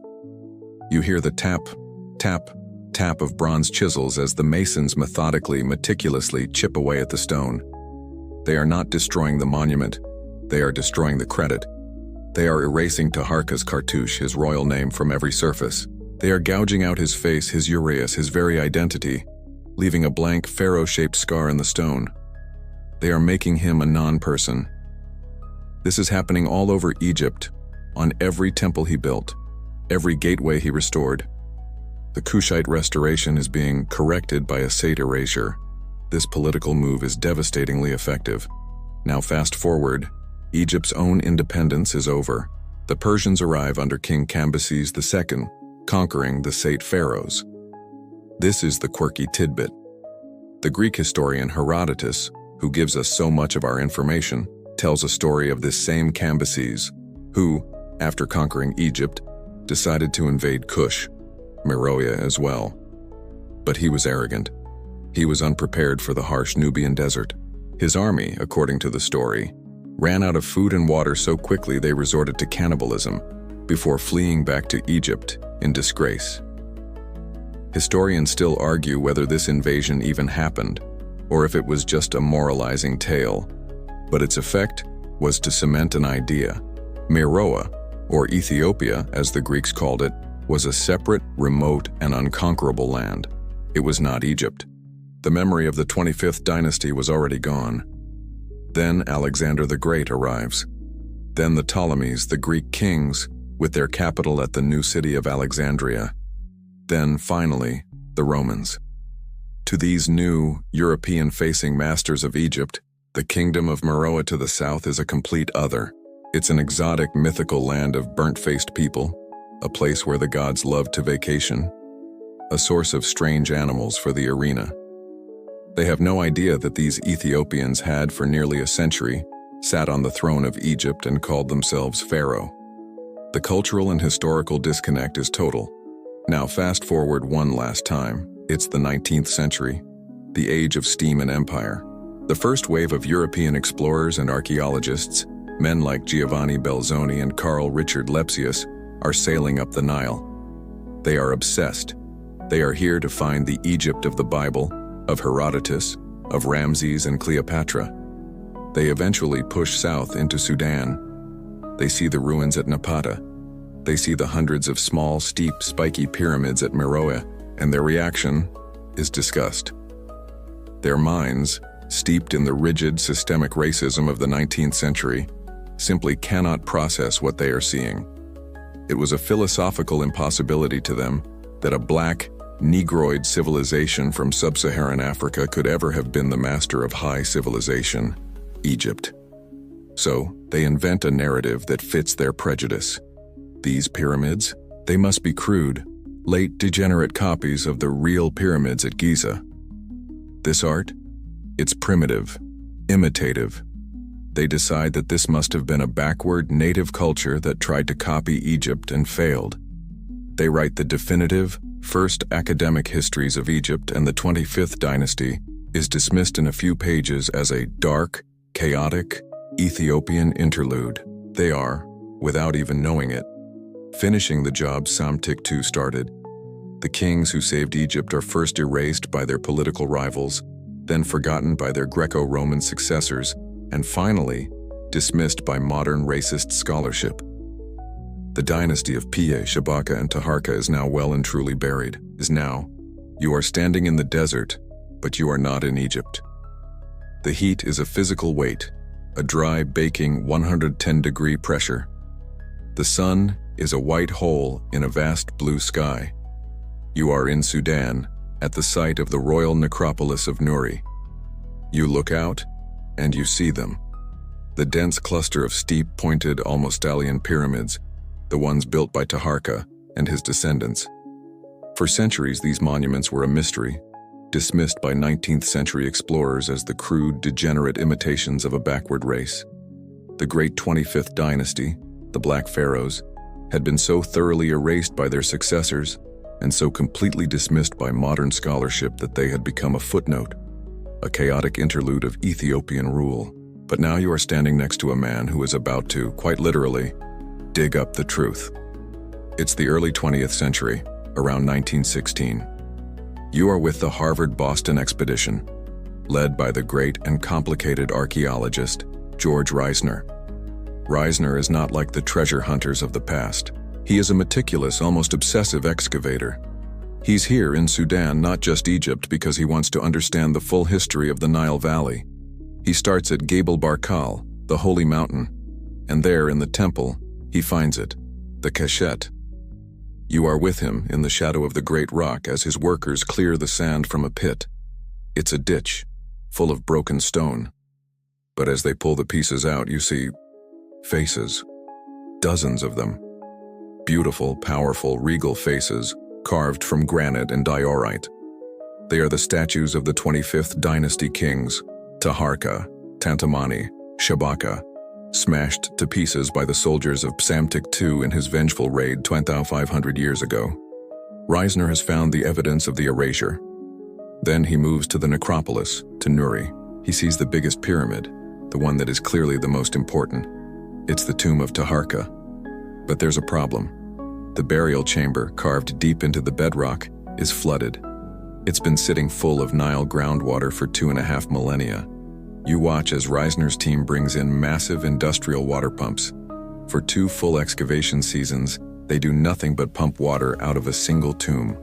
You hear the tap, tap, tap of bronze chisels as the masons methodically, meticulously chip away at the stone. They are not destroying the monument, they are destroying the credit. They are erasing Taharqa's cartouche, his royal name, from every surface. They are gouging out his face, his uraeus, his very identity, leaving a blank, pharaoh-shaped scar in the stone. They are making him a non-person. This is happening all over Egypt, on every temple he built, every gateway he restored. The Kushite restoration is being corrected by a state erasure. This political move is devastatingly effective. Now fast forward, Egypt's own independence is over. The Persians arrive under King Cambyses II, conquering the Sate pharaohs. This is the quirky tidbit. The Greek historian Herodotus, who gives us so much of our information, tells a story of this same Cambyses, who, after conquering Egypt, decided to invade Kush, Meroe as well. But he was arrogant. He was unprepared for the harsh Nubian desert. His army, according to the story, ran out of food and water so quickly they resorted to cannibalism before fleeing back to Egypt in disgrace. Historians still argue whether this invasion even happened, or if it was just a moralizing tale, but its effect was to cement an idea. Meroe, or Ethiopia as the Greeks called it, was a separate, remote, and unconquerable land. It was not Egypt. The memory of the 25th dynasty was already gone. Then Alexander the Great arrives. Then the Ptolemies, the Greek kings, with their capital at the new city of Alexandria. Then, finally, the Romans. To these new, European-facing masters of Egypt, the kingdom of Meroe to the south is a complete other. It's an exotic, mythical land of burnt-faced people, a place where the gods love to vacation, a source of strange animals for the arena. They have no idea that these Ethiopians had, for nearly a century, sat on the throne of Egypt and called themselves Pharaoh. The cultural and historical disconnect is total. Now fast forward one last time. It's the 19th century, the age of steam and empire. The first wave of European explorers and archaeologists, men like Giovanni Belzoni and Carl Richard Lepsius, are sailing up the Nile. They are obsessed. They are here to find the Egypt of the Bible, of Herodotus, of Ramses and Cleopatra. They eventually push south into Sudan. They see the ruins at Napata. They see the hundreds of small, steep, spiky pyramids at Meroe, and their reaction is disgust. Their minds, steeped in the rigid, systemic racism of the 19th century, simply cannot process what they are seeing. It was a philosophical impossibility to them that a black, Negroid civilization from sub-Saharan Africa could ever have been the master of high civilization, Egypt. So, they invent a narrative that fits their prejudice. These pyramids, they must be crude, late degenerate copies of the real pyramids at Giza. This art? It's primitive, imitative. They decide that this must have been a backward native culture that tried to copy Egypt and failed. They write the definitive, first academic histories of Egypt, and the 25th dynasty is dismissed in a few pages as a dark, chaotic, Ethiopian interlude. They are, without even knowing it, finishing the job Psamtik II started. The kings who saved Egypt are first erased by their political rivals, then forgotten by their Greco-Roman successors, and finally, dismissed by modern racist scholarship. The dynasty of Piye, Shabaka, and Taharqa is now well and truly buried. You are standing in the desert, but you are not in Egypt. The heat is a physical weight, a dry, baking 110-degree pressure. The sun is a white hole in a vast blue sky. You are in Sudan, at the site of the royal necropolis of Nuri. You look out, and you see them. The dense cluster of steep, pointed, almost alien pyramids, the ones built by Taharqa and his descendants. For centuries, these monuments were a mystery, dismissed by 19th century explorers as the crude, degenerate imitations of a backward race. The great 25th dynasty, the Black Pharaohs, had been so thoroughly erased by their successors and so completely dismissed by modern scholarship that they had become a footnote, a chaotic interlude of Ethiopian rule. But now you are standing next to a man who is about to, quite literally, dig up the truth. It's the early 20th century, around 1916. You are with the Harvard-Boston expedition, led by the great and complicated archaeologist, George Reisner. Reisner is not like the treasure hunters of the past. He is a meticulous, almost obsessive excavator. He's here in Sudan, not just Egypt, because he wants to understand the full history of the Nile Valley. He starts at Gabel Barkal, the holy mountain, and there in the temple, he finds it, the Kushite. You are with him in the shadow of the great rock as his workers clear the sand from a pit. It's a ditch, full of broken stone. But as they pull the pieces out, you see faces, dozens of them. Beautiful, powerful, regal faces, carved from granite and diorite. They are the statues of the 25th Dynasty kings, Taharqa, Tantamani, Shabaka, smashed to pieces by the soldiers of Psamtik II in his vengeful raid 2,500 years ago. Reisner has found the evidence of the erasure. Then he moves to the necropolis, to Nuri. He sees the biggest pyramid, the one that is clearly the most important. It's the tomb of Taharqa. But there's a problem. The burial chamber, carved deep into the bedrock, is flooded. It's been sitting full of Nile groundwater for 2.5 millennia. You watch as Reisner's team brings in massive industrial water pumps. For 2 full excavation seasons, they do nothing but pump water out of a single tomb.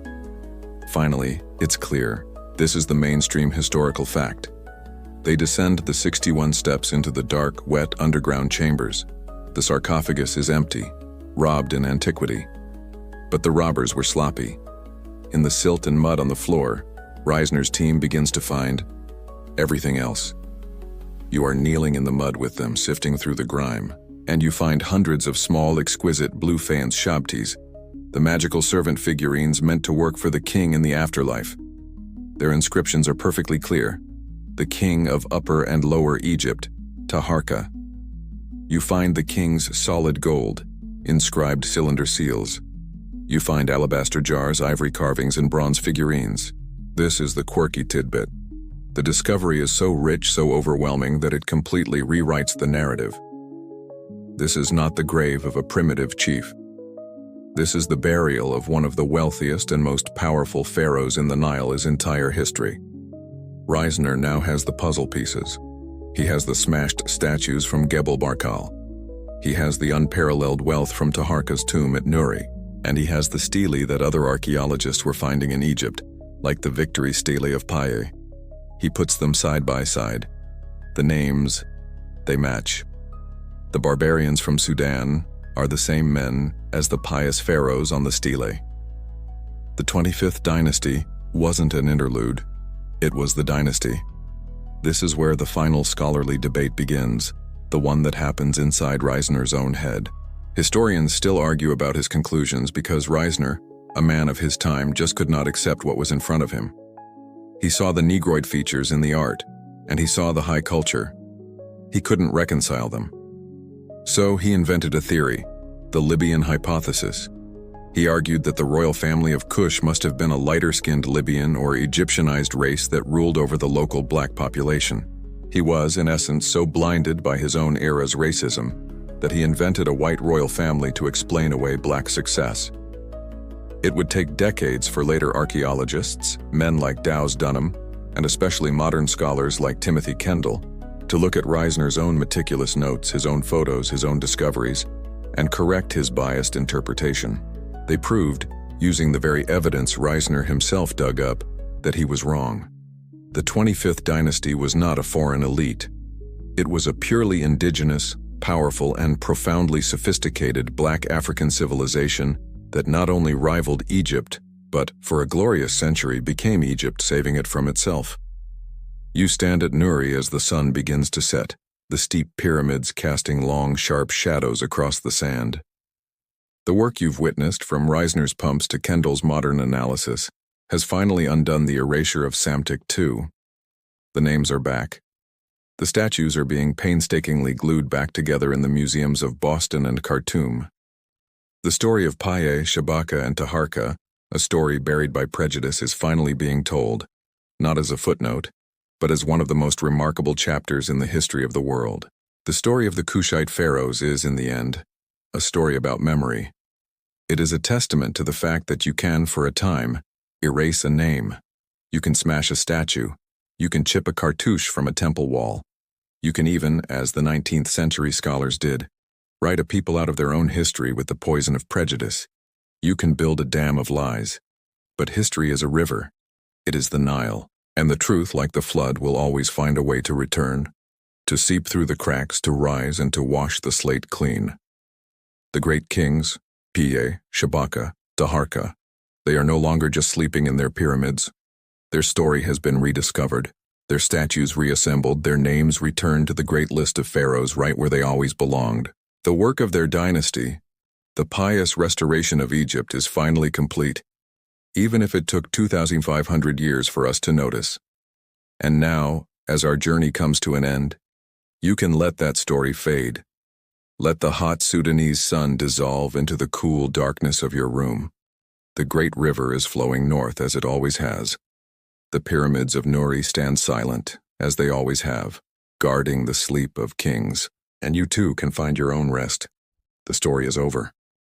Finally, it's clear. This is the mainstream historical fact. They descend the 61 steps into the dark, wet underground chambers. The sarcophagus is empty, robbed in antiquity. But the robbers were sloppy. In the silt and mud on the floor, Reisner's team begins to find everything else. You are kneeling in the mud with them, sifting through the grime, and you find hundreds of small, exquisite blue faience shabtis, the magical servant figurines meant to work for the king in the afterlife. Their inscriptions are perfectly clear. The king of Upper and Lower Egypt, Taharqa. You find the king's solid gold, inscribed cylinder seals. You find alabaster jars, ivory carvings, and bronze figurines. This is the quirky tidbit. The discovery is so rich, so overwhelming, that it completely rewrites the narrative. This is not the grave of a primitive chief. This is the burial of one of the wealthiest and most powerful pharaohs in the Nile's entire history. Reisner now has the puzzle pieces. He has the smashed statues from Gebel Barkal. He has the unparalleled wealth from Taharqa's tomb at Nuri. And he has the stele that other archaeologists were finding in Egypt, like the victory stele of Piye. He puts them side by side. The names, they match. The barbarians from Sudan are the same men as the pious pharaohs on the stele. The 25th dynasty wasn't an interlude, it was the dynasty. This is where the final scholarly debate begins, the one that happens inside Reisner's own head. Historians still argue about his conclusions because Reisner, a man of his time, just could not accept what was in front of him. He saw the Negroid features in the art, and he saw the high culture. He couldn't reconcile them. So he invented a theory, the Libyan hypothesis. He argued that the royal family of Kush must have been a lighter-skinned Libyan or Egyptianized race that ruled over the local black population. He was, in essence, so blinded by his own era's racism that he invented a white royal family to explain away black success. It would take decades for later archaeologists, men like Dow's Dunham, and especially modern scholars like Timothy Kendall, to look at Reisner's own meticulous notes, his own photos, his own discoveries, and correct his biased interpretation. They proved, using the very evidence Reisner himself dug up, that he was wrong. The 25th dynasty was not a foreign elite. It was a purely indigenous, powerful, and profoundly sophisticated black African civilization that not only rivaled Egypt, but, for a glorious century, became Egypt, saving it from itself. You stand at Nuri as the sun begins to set, the steep pyramids casting long, sharp shadows across the sand. The work you've witnessed, from Reisner's pumps to Kendall's modern analysis, has finally undone the erasure of Psamtik II. The names are back. The statues are being painstakingly glued back together in the museums of Boston and Khartoum. The story of Piye, Shabaka, and Taharqa, a story buried by prejudice, is finally being told, not as a footnote, but as one of the most remarkable chapters in the history of the world. The story of the Kushite pharaohs is, in the end, a story about memory. It is a testament to the fact that you can, for a time, erase a name. You can smash a statue. You can chip a cartouche from a temple wall. You can even, as the 19th century scholars did, write a people out of their own history with the poison of prejudice. You can build a dam of lies. But history is a river. It is the Nile, and the truth, like the flood, will always find a way to return. to seep through the cracks, to rise and to wash the slate clean. The great kings, Piye, Shabaka, Taharqa, they are no longer just sleeping in their pyramids. Their story has been rediscovered, their statues reassembled, their names returned to the great list of pharaohs right where they always belonged. The work of their dynasty, the pious restoration of Egypt, is finally complete, even if it took 2,500 years for us to notice. And now, as our journey comes to an end, you can let that story fade. Let the hot Sudanese sun dissolve into the cool darkness of your room. The great river is flowing north as it always has. The pyramids of Nuri stand silent, as they always have, guarding the sleep of kings. And you too can find your own rest. The story is over.